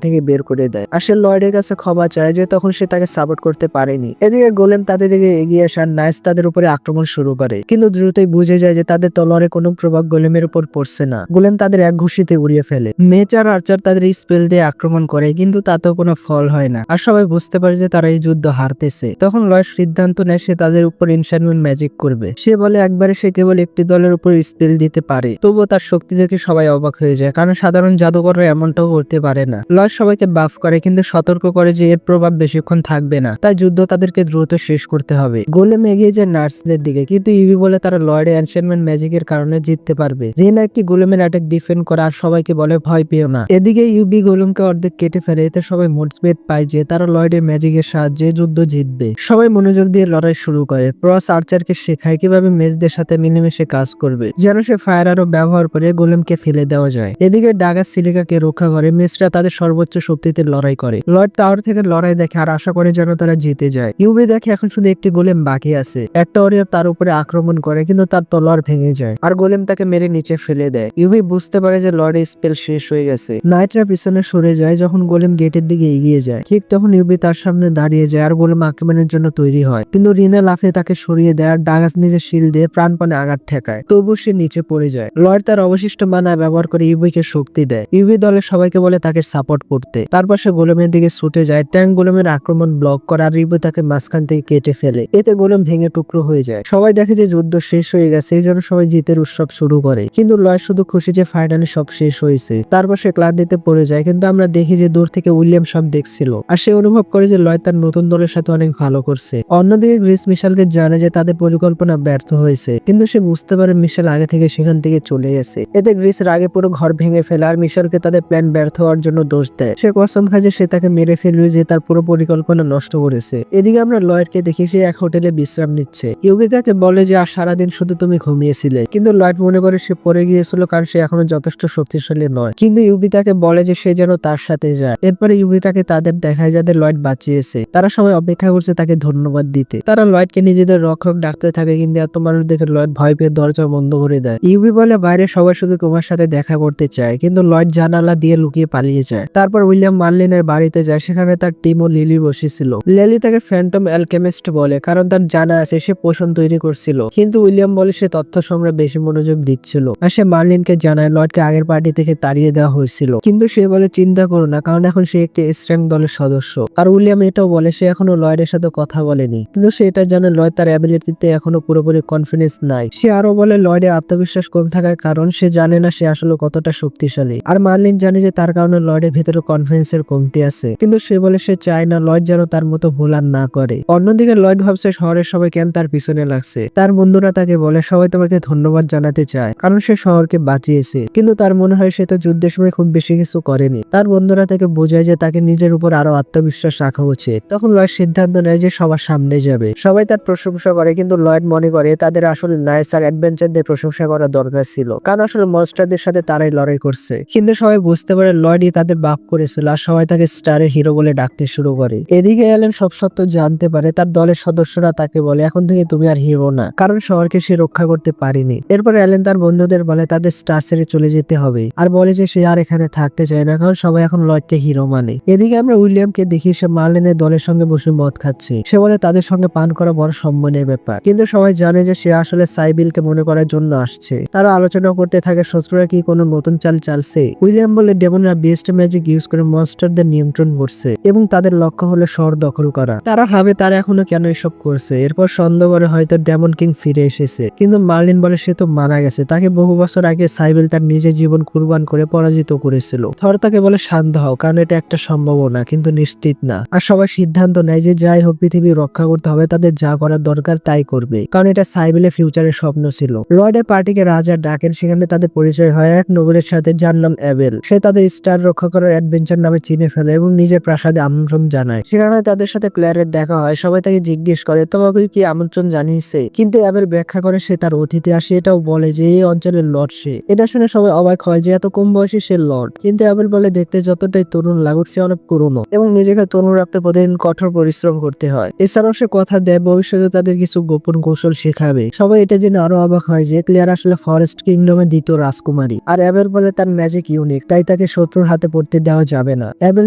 থেকে বের করে দেয়। আর সে লয়েডের কাছে ক্ষমা চায় যে তখন সে তাকে সাপোর্ট করতে পারেনি। এদিকে গোলেম তাদের দিকে এগিয়ে আসা নাইস তাদের উপরে আক্রমণ শুরু করে, কিন্তু দ্রুতই বুঝে যায় যে তাদের তলোয়ারে কোনো প্রভাব গোলেমের উপর পড়ছে না। গোলেম তাদের এক ঘুষিতে উড়িয়ে ফেলে। মেচ আর আর্চার তাদের স্পেল দিয়ে আক্রমণ করে, কিন্তু তাতেও কোনো ফল হয় না। আর সবাই বুঝতে পারে যে তারা এই যুদ্ধ হারতেছে। তখন লয়েড সিদ্ধান্ত নেয় সে তাদের উপর এনশানমেন্ট ম্যাজিক করবে। সে বলে একবারে সে কেবল একটি দলের উপর স্পেল দিতে পারে। তবুও তার শক্তি দেখে সবাই অবাক হয়ে যায়, কারণ সাধারণ জাদুকররা এমনটাও করতে পারে না। লয়েড সবাইকে বাফ করে, কিন্তু সতর্ক করে যে এর প্রভাব বেশিক্ষণ থাকবে না, তাই যুদ্ধ তাদেরকে দ্রুত শেষ করতে হবে। গোলেম এগিয়ে যায় নার্সদের দিকে, কিন্তু ইভি বলে তারা লয়েডের এনশানমেন্ট ম্যাজিকের কারণে জিততে পারবে। রিনা একটি গোলেমের অ্যাটাক ডিফেন্ড করে আর সবাইকে বলে ভয় পেও না। এদিকে ইউবি গোলেমকে অর্ধেক কেটে ফেলে। এতে সবাই মোটিভেট পায় যে তারা লয়েডের ম্যাজিকের সাহায্যে যুদ্ধ জিতবে। সবাই মনোযোগ দিয়ে লড়াই শুরু করে। প্রস আর্চারকে শেখায় কিভাবে মেজদের সাথে মিলেমিশে কাজ করবে, যেন সে ফায়ার আরো ব্যবহার করে গোলেমকে ফেলে দেওয়া যায়। এদিকে ডাগাস সিলিকাকে রক্ষা করে। মেসরা তাদের সর্বোচ্চ শক্তিতে লড়াই করে। লয়েড টাওয়ার থেকে লড়াই দেখে আর আশা করে যেন তারা জিতে যায়। ইউবি দেখে এখন শুধু একটি গোলেম বাকি আছে। একটা ওরিয়র তার উপরে আক্রমণ করে, কিন্তু তার তলোয়ার ভেঙে যায় আর গোলেম তাকে মেরে নিচে ফেলে দেয়। ইউবি বুঝতে পারে যে লর্ডের স্পেল শেষ হয়ে গেছে। নাইটরা পিছনে সরে যায় যখন গোলেম গেটের দিকে এগিয়ে যায়। ঠিক তখন ইউবি তার সামনে দাঁড়িয়ে যায় আর গোলেম আক্রমণের জন্য তৈরি হয়, কিন্তু রিনা লাফিয়ে তাকে সরিয়ে দেয় আর ডাগাস নিজের শিল দিয়ে প্রাণপণে আঘাত ঠেকায়। তবু সে নিচে পড়ে যায়। লয়েড তার অবশিষ্ট মানা ব্যবহার করে ইউবিকে শক্তি দেয়। ইউবি দলের সবাইকে বলে তাকে সাপোর্ট করতে। তারপর সে গোলেমের দিকে ছুটে যায়। ট্যাঙ্ক গোলেমের আক্রমণ ব্লক করে আর ইউবি তাকে মাঝখান থেকে কেটে ফেলে। এতে গোলেম ভেঙে টুকরো হয়ে যায়। সবাই দেখে যে যুদ্ধ শেষ হয়ে গেছে, এই জন্য সবাই জিতের উৎসব শুরু করে। কিন্তু লয়েড শুধু খুশি যে ফাইনালি সব শেষ হয়েছে। তারপর সে ক্লান্তিতে পড়ে যায়, কিন্তু আমরা দেখি যে দূর থেকে উইলিয়াম সব দেখছিল আর সে অনুভব করে যে লয়েড তার নতুন দলের সাথে অনেক ভালো করছে। অন্যদিকে গ্রিস মিশালকে জানে যে তাদের পরিকল্পনা ব্যর্থ হয়েছে, কিন্তু সে বুঝতে পারে মিশাল আগে থেকে সেখান থেকে চলে গেছে। এতে গ্রিসের আগে পুরো ঘর ভেঙে ফেলে আর মিশালকে তাদের প্ল্যান ব্যর্থ হওয়ার জন্য দোষ দেয়। সে কসম খায় যে সে তাকে মেরে ফেলবে, যে তার পুরো পরিকল্পনা নষ্ট করেছে। এদিকে আমরা লয়েডকে দেখি সে এক হোটেলে বিশ্রাম নিচ্ছে। ইউগি তাকে বলে যে আর সারাদিন শুধু তুমি ঘুমিয়েছিলে, কিন্তু লয়েড মনে করে সে পড়ে গিয়েছিল কারণ সে এখনো যথেষ্ট শক্তিশালী নয়। কিন্তু ইউবি তাকে বলে যে সে যেন তার সাথে যায়। এরপরে ইউবি তাকে তাদের দেখায় যাদের লয়েড বাঁচিয়েছে। তারা সবাই অপেক্ষা করছে তাকে ধন্যবাদ দিতে। তারা লয়েডকে নিজেদের রক্ষক ডাকতে থাকে, কিন্তু এত মানুষ দেখে লয়েড ভয় পেয়ে দরজা বন্ধ করে দেয়। ইউবি বলে বাইরে সবাই শুধু তোমার সাথে দেখা করতে চায়, কিন্তু লয়েড জানালা দিয়ে লুকিয়ে পালিয়ে যায়। তারপর উইলিয়াম মার্লিনের বাড়িতে যায়, সেখানে তার টিম ও লিলি বসেছিল। লিলি তাকে ফ্যান্টম অ্যালকেমিস্ট বলে, কারণ তার জানা আছে সে পোষণ তৈরি করছিল। কিন্তু উইলিয়াম বলে সে তথ্য সংগ্রহে বেশি মনোযোগ দিচ্ছিল। আর সে মার্লিনকে জানায় লয়েডকে আগের পার্টি থেকে তাড়িয়ে দেওয়া হয়েছিল, কিন্তু সে বলে চিন্তা করো না, কারণ এখন সে একটি স্ট্রেংথ দলের সদস্য। আর উইলিয়াম এটাও বলে সে এখনো লয়েডের সাথে কথা বলেনি, কিন্তু সে এটা জানে লয়েড তার অ্যাবিলিটিতে এখনো পুরোপুরি কনফিডেন্স নাই। সে আরো বলে লয়েডের আত্মবিশ্বাস কম থাকার কারণ সে জানে না সে আসলে কতটা শক্তিশালী। আর মার্লিন জানে যে তার কারণে লয়েডের ভেতরে কনফিডেন্সের কমতি আছে, কিন্তু সে বলে সে চায় না লয়েড যেন তার মতো ভুল আর না করে। অন্যদিকে লয়েড ভাবছে শহরের সবাই কেন তার পিছনে লাগছে। তার বন্ধুরা তাকে বলে সবাই তোমাকে ধন্যবাদ জানাতে চায়, কারণ সে শহরকে বাঁচিয়েছে। কিন্তু তার মনে হয় সে তো যুদ্ধের সময় খুব বেশি কিছু করেনি। তার বন্ধুরা তাকে বোঝায় যে তাকে নিজের উপর আরো আত্মবিশ্বাস রাখা উচিত। তখন লয়েড সিদ্ধান্ত নেয় যে সবার সামনে যাবে। সবাই তার প্রশংসা করে, কিন্তু লয়েড মনে করে তাদের আসলে নাইস আর অ্যাডভেঞ্চারদের প্রশংসা করা দরকার ছিল, কারণ আসলে মনস্টারদের সাথে তারাই লড়াই করছে। কিন্তু সবাই বুঝতে পারে লয়েডই তাদের বাপ করেছিল আর সবাই তাকে স্টারের হিরো বলে ডাকতে শুরু করে। এদিকে অ্যালেন সব সত্য জানতে পারে। তার দলের সদস্যরা তাকে বলে এখন থেকে তুমি আর হিরো না, কারণ শহরকে সে রক্ষা করতে পারেনি। এরপর অ্যালেন তার বন্ধুদের বলে তাদের স্টার ছেড়ে চলে যেতে হবে, আর বলে যে সে আর এখানে থাকতে চায় না, কারণ সবাই এখন লয়েডকে হিরো মানে। এদিকে আমরা উইলিয়ামকে দেখি সে মার্লিনের দলের সঙ্গে বসে মদ খাচ্ছে। সে বলে তাদের সঙ্গে পান করা বড় সম্মানের ব্যাপার, কিন্তু সবাই জানে যে সে আসলে সাইবিলকে মনে করার জন্য আসছে। তারা আলোচনা করতে থাকে শত্রুরা কি কোনো নতুন চাল চালছে। উইলিয়াম বলে ডেমনরা বেস্ট ম্যাজিক ইউজ করে মনস্টারদের নিয়ন্ত্রণ করছে এবং তাদের লক্ষ্য হলো শহর দখল করা। তারা ভাবে তারা এখনো কেন এসব করছে। এরপর সন্দেহ করে হয়তো ডেমন কিং ফিরে এসেছে, কিন্তু মার্লিন বলে সে তো মারা গেছে। তাকে বহু বছর আগে সাইবেল তার নিজের জীবন কুরবান করে পরাজিত করেছিল। থর তাকে বলে শান্ত হও, কারণ এটা একটা সম্ভাবনা কিন্তু নিশ্চিত না। আর সবাই সিদ্ধান্ত নেয় যে যাই হোক পৃথিবী রক্ষা করতে হবে, তাদের যা করার দরকার তাই করবে, কারণ এটা সাইবেলের ফিউচারের স্বপ্ন ছিল। লয়েডের পার্টিকে রাজা ডাকেন, সেখানে তাদের পরিচয় হয় এক নোবেলের সাথে যার নাম অ্যাবেল। সে তাদের স্টার রক্ষা করার অ্যাডভেঞ্চার নামে চিনে ফেলে এবং নিজের প্রাসাদে আমন্ত্রণ জানায়। সেখানে তাদের সাথে ক্ল্যারের দেখা হয়। সবাই তাকে জিজ্ঞেস করে তোমাকে কি আমন্ত্রণ জানিয়েছে, কিন্তু অ্যাবেল ব্যাখ্যা করে সে তার অতিথি। আর সে এটাও বলে যে এই অঞ্চলের লর্ড সে। এটা শুনে সবাই অবাক হয় যে এত কম বয়সী সে লর্ড, কিন্তু অ্যাবেল বলে দেখতে যতটাই তরুণ তরুণ লাগুক, সে অনেক পুরনো এবং নিজেকে তরুণ রাখতে প্রতিদিন কঠোর পরিশ্রম করতে হয়। এছাড়াও সে কথা দেয় ভবিষ্যতে তাদের কিছু গোপন কৌশল শেখাবে। সবাই এটা জেনে আরো অবাক হয় যে ক্লিয়ার আসলে ফরেস্ট কিংডমের দ্বিতীয় রাজকুমারী। আর অ্যাবেল বলে তার ম্যাজিক ইউনিক, তাই তাকে শত্রুর হাতে পড়তে দেওয়া যাবে না। অ্যাবেল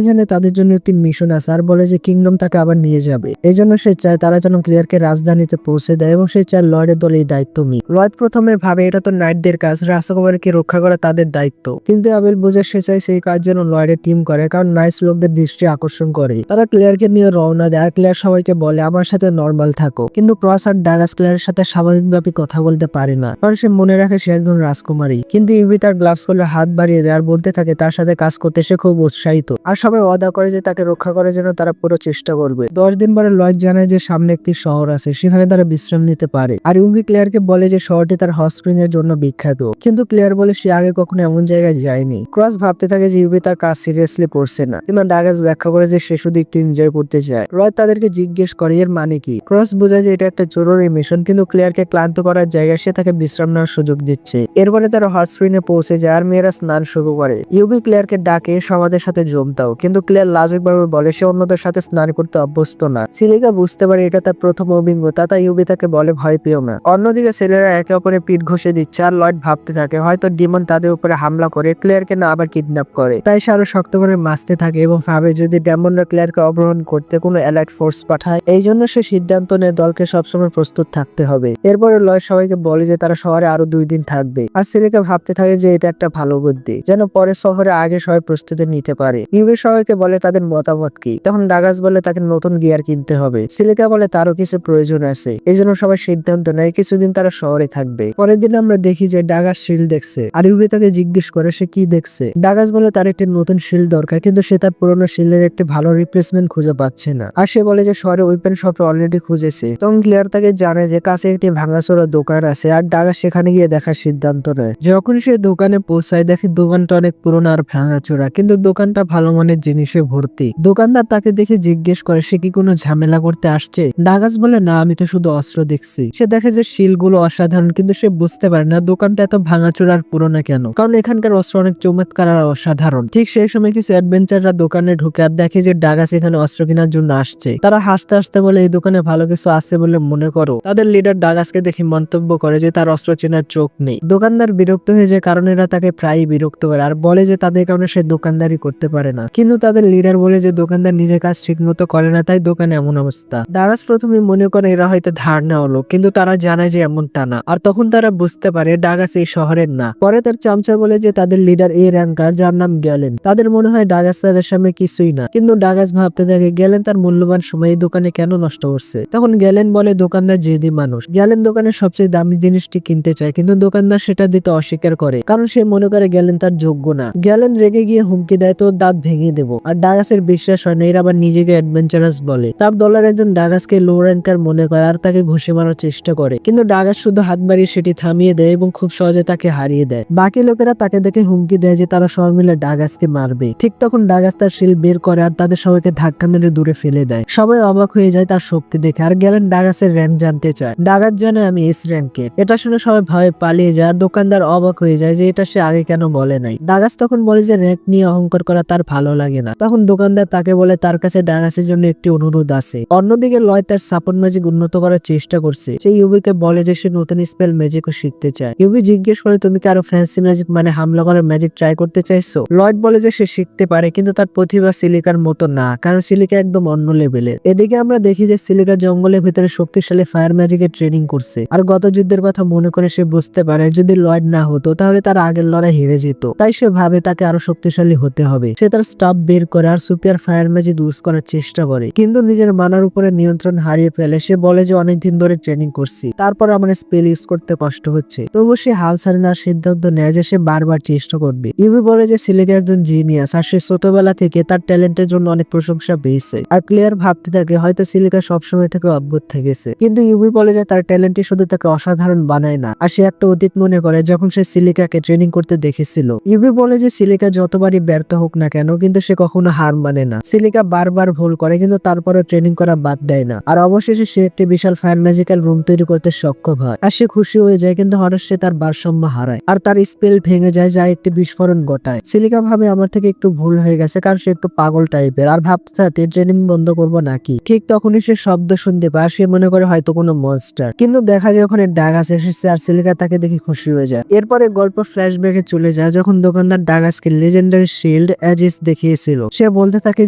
জানে তাদের জন্য একটি মিশন আছে আর বলে যে কিংডম তাকে আবার নিয়ে যাবে। এই জন্য সে চায় তারা যেন ক্লিয়ারকে রাজধানীতে পৌঁছে দেয় এবং সে চায় লয়েডের দলে এই দায়িত্ব নিক। লয়েড প্রথমে ভাবে এটা তো নাইটদের কাজ, রাজকুমারীকে রক্ষা করা তাদের দায়িত্ব, কিন্তু অ্যাবেল বোঝে সে চায় সেই কাজ যেন লয়েডের টিম করে, কারণ নাইস লোকদের দৃষ্টি আকর্ষণ করে। তারা ক্লিয়ারকে নিয়ে রওনা দেয় আর ক্লিয়ার সবাইকে বলে আমার সাথে নর্মাল থাকো, কিন্তু ক্রস আর ডাগাস ক্লিয়ারের সাথে স্বাভাবিকভাবে কথা বলতে পারে না, কারণ সে মনে রাখে সে একজন রাজকুমারী। কিন্তু ইভি তার গ্লাভস খুলে হাত বাড়িয়ে দেয় আর বলতে থাকে তার সাথে কাজ করতে সে খুব উৎসাহিত। আর সবাই ওয়াদা করে যে তাকে রক্ষা করার জন্য তারা পুরো চেষ্টা করবে। 10 দিন পরে লয়েড জানায় যে সামনে একটি শহর আছে, সেখানে তারা বিশ্রাম নিতে পারে। আর ইভি ক্লিয়ারকে বলে যে শহরটি তার হট স্প্রিং এর জন্য বিখ্যাত, কিন্তু ক্লিয়ার বলে সে আগে কখনো এমন জায়গায় যায়নি। ক্রস ভাবতে থাকে যে ইভি তার কাজ সিরিয়াসলি করছে না, কিন্তু ডাগাস ব্যাখ্যা করে যে সে শুধু একটু এনজয় করতে চায়। লয়েড তাদেরকে জিজ্ঞেস করে এর মানে কি। ক্রস বোঝায় যে এটা একটা জরুরি মিশন, কিন্তু ক্লিয়ারকে ক্লান্ত করার জায়গায় সে তাকে বিশ্রাম নেওয়ার সুযোগ দিচ্ছে। এরপরে তারা হট স্প্রিং এ পৌঁছে যায় আর মেয়েরা স্নান শুরু করে। ইউবি ক্লিয়ারকে ডাকে সমাজের সাথে যোগ দাও, কিন্তু ক্লিয়ার লাজুকভাবে বলে সে অন্যদের সাথে স্নান করতে অভ্যস্ত না। সিলিকা বুঝতে পারে এটা তার প্রথম অভিজ্ঞতা, তাই ইউবি তাকে বলে ভয় পেও না। অন্যদিকে ছেলেরা একে অপরে পিঠ ঘষে দিচ্ছে আর লয়েড ভাবতে থাকে হয়তো ডিমন তাদের উপরে হামলা করে ক্লিয়ারকে না আবার কিডন্যাপ করে। তাই সে আরো শক্ত করে মাসতে থাকে এবং ভাবে যদি ডেমনরা ক্লিয়ারকে অপহরণ করতে কোনো অ্যালার্ট ফোর্স পাঠায়। এই জন্য সে সিদ্ধান্ত নেয় দলকে সবসময় প্রস্তুত থাকতে হবে। এরপরে লয়েড সবাইকে বলে যে তারা শহরে আরো 2 দিন থাকবে আর সিলিকা ভাবতে থাকে যে এটা একটা ভালো বুদ্ধি, যেন পরের সফরে আগে সবাই প্রস্তুতি নিতে পারে। ইউবি সবাইকে বলে তাদের মতামত কি। তখন ডাগাস বলে তাকে নতুন গিয়ার কিনতে হবে। সিলিকা বলে তারও কিছু প্রয়োজন আছে, এই জন্য সবাই সিদ্ধান্ত নেয় কিছুদিন তারা শহরে থাকবে। পরের দিন আমরা দেখি যে ডাগাস শিল্ড দেখছে আর ইউবি তাকে জিজ্ঞেস করে সে কি দেখছে। ডাগাস বলে তার একটি নতুন শিল্ড দরকার, কিন্তু সে তার পুরোনো শিল্ডের একটি ভালো রিপ্লেসমেন্ট খুঁজে পাচ্ছে না। আর সে বলে যে শহরে ওয়েপেন শপ অলরেডি খুঁজেছে। তখন ক্লিয়ার তাকে জানায় যে কাছে একটি ভাঙাচোরা দোকান আছে আর ডাগাস সেখানে গিয়ে দেখার সিদ্ধান্ত নেয়। যখন সে দোকানে পৌঁছায় দেখে দোকানটা অনেক পুরোনো আর ভাঙাচোরা, কিন্তু দোকানটা ভালো মানের জিনিসে ভর্তি। দোকানদার তাকে দেখে জিজ্ঞেস করে সে কি কোনো ঝামেলা করতে আসছে। ডাগাস বলে না, আমি তো শুধু অস্ত্র দেখছি। সে দেখে যে শিলগুলো অসাধারণ, কিন্তু সে বুঝতে পারে না দোকানটা এত ভাঙাচোরা আর পুরোনো কেন, কারণ এখানকার অস্ত্র অনেক চমৎকার আর অসাধারণ। ঠিক সেই সময় কিছু অ্যাডভেঞ্চাররা দোকানে ঢুকে আর দেখে যে ডাগাস এখানে অস্ত্র কেনার জন্য আসছে। তারা হাসতে হাসতে বলে এই দোকানে ভালো কিছু আছে বলে মনে করো। তাদের লিডার ডাগাসকে দেখে মন্তব্য করে যে তার অস্ত্র চেনার চোখ নেই। দোকানদার বিরক্ত হয়ে যায় কারণ এরা তাকে প্রায়ই বিরক্ত করে আর বলে যে তাদের কারণে সে দোকানদারি করতে পারে না। কিন্তু তাদের লিডার বলে যে দোকানদার নিজের কাজ ঠিক মতো করে না, তাই দোকানে এমন অবস্থা। ডাগাস প্রথমে মনে করে এরা হয়তো ধার নেওয়া লোক, কিন্তু তারা জানায় যে এমনটা না। আর তখন তারা বুঝতে পারে ডাগাস এই শহরের না। পরে তার চামচা বলে যে তাদের লিডার এ র্যাঙ্কার, যার নাম গ্যালেন। তাদের মনে হয় ডাগাস তাদের সামনে কিছুই না, কিন্তু ডাগাস ভাবতে থাকে গ্যালেন তার মূল্যবান সময় এই দোকানে কেন নষ্ট করছে। তখন গ্যালেন বলে দোকানদার জেদি মানুষ। গ্যালেন দোকানের সবচেয়ে দামি জিনিসটি কিনতে চায়, কিন্তু দোকানদার সেটা দিতে অস্বীকার করে, কারণ সে মনে করে গ্যালেন তার যোগ্য না। গ্যালেন রেগে গিয়ে হুমকি দেয় তোর দাঁত ভেঙে দেবো। আর ডাগাসের বিশ্বাস হয় না, এরা আবার নিজেকে অ্যাডভেঞ্চারাস বলে। তার দলের একজন ডাগাসকে লো র্যাঙ্কার মনে করে আর তাকে ঘুষি মারার চেষ্টা করে, কিন্তু ডাগাস শুধু হাত বাড়িয়ে সেটি থামিয়ে দেয় এবং খুব সহজে তাকে হারিয়ে দেয়। বাকি লোকেরা তাকে দেখে হুমকি দেয় যে তারা সবাই মিলে ডাগাসকে মারবে। ঠিক তখন ডাগাস তার শিল্ড বের করে আর তাদের সবাইকে ধাক্কা মেরে দূরে ফেলে দেয়। সবাই অবাক হয়ে যায় তার শক্তি দেখে আর গ্যালেন ডাগাসের র্যাঙ্ক জানতে চায়। ডাগাস জানে আমি এস র্যাঙ্কের। এটা শুনে সবাই ভয়ে পালিয়ে যায় আর দোকানদার অবাক হয়ে যায় যে এটা সে আগে কেন বলে নাই। ডাগাস তখন বলে যে র্যাঙ্ক নিয়ে অহংকার করা তার ভালো লাগে না। তখন দোকানদার তাকে বলে তার কাছে ডাগাসের জন্য একটি অনুরোধ আছে। অন্যদিকে লয়েড তার সাপোর্ট ম্যাজিক উন্নত করার চেষ্টা করছে। সে ইউবিকে বলে যে সে নতুন স্পেল ম্যাজিকও শিখতে চায়। ইউবি জিজ্ঞেস করে তুমি কি আরো ফ্যান্সি ম্যাজিক মানে হামলা করার ম্যাজিক ট্রাই করতে চাইছো। লয়েড বলে যে সে শিখতে পারে, কিন্তু তার প্রতিভা সিলিকার মতো না, কারণ সিলিকা একদম অন্য লেভেলের। এদিকে আমরা দেখি যে সিলিকা জঙ্গলের ভিতরে শক্তিশালী ফায়ার ম্যাজিকের ট্রেনিং করছে আর গত যুদ্ধের কথা মনে করে সে বুঝতে পারে যদি লয়েড না হতো তাহলে তার আগের লড়াই হেরে যেত। তাই সে ভাবে তাকে আরো শক্তিশালী হতে হবে। সে তার স্টাফ বের করে আর সুপার ফায়ার ম্যাজিক ইউজ করার চেষ্টা করে, কিন্তু নিজের মানার উপরে নিয়ন্ত্রণ হারিয়ে ফেলে। সে বলে যে অনেকদিন ধরে ট্রেনিং করছি, তারপর আমার স্পেল ইউজ করতে কষ্ট হচ্ছে। তবুও সে হাল ছাড়ে না, সিদ্ধান্ত নেয় যে সে বারবার চেষ্টা করবে। ইউবি বলে যে সিলিকা একজন জিনিয়াস আর সে ছোটবেলা থেকে তার ট্যালেন্টের জন্য অনেক প্রশংসা পেয়েছে। আর ক্লিয়ার ভাবতে থাকে হয়তো সিলিকা সবসময় থেকে অদ্ভুত থেকেছে, কিন্তু ইউবি বলে যে তার ট্যালেন্টই শুধু তাকে অসাধারণ বানায় না। আর সে একটা অতীত মনে করে যখন সে সিলিকাকে ট্রেনিং করতে দেখেছিল। ইউবি বলে যে সিলিকা যতবারই ব্যর্থ হোক না কেন, কিন্তু সে কখনো হার মানে না। সিলিকা বারবার ভুল করে, কিন্তু তারপরে ট্রেনিং করা বাদ দেয় না। আর অবশেষে সে একটি বিশাল ফায়ার ম্যাজিক্যাল রুম তৈরি করতে সক্ষম হয় আর সে খুশি হয়ে যায়, কিন্তু হঠাৎ সে তার ভারসাম্য হারায় আর তার স্পেল ভেঙে যায়, যা একটি বিস্ফোরণ ঘটায়। সিলিকা ভাবে আমার থেকে একটু ভুল পাগল হয়ে গেছে, কারণ সে একটু পাগল টাইপের আর ভাবতে থাকে ট্রেনিং বন্ধ করবো নাকি। ঠিক তখনই সে শব্দ শুনতে পায়, সে মনে করে হয়তো কোনো মনস্টার, কিন্তু দেখা যায় ওখানে ডাগাস এসেছে আর সিলিকা তাকে দেখে খুশি হয়ে যায়। এরপরে গল্প ফ্ল্যাশব্যাকে চলে যায় যখন দোকানদার ডাগাসকে লেজেন্ডারি শিল্ড অ্যাজিস দেখিয়েছিল। সে বলতে থাকে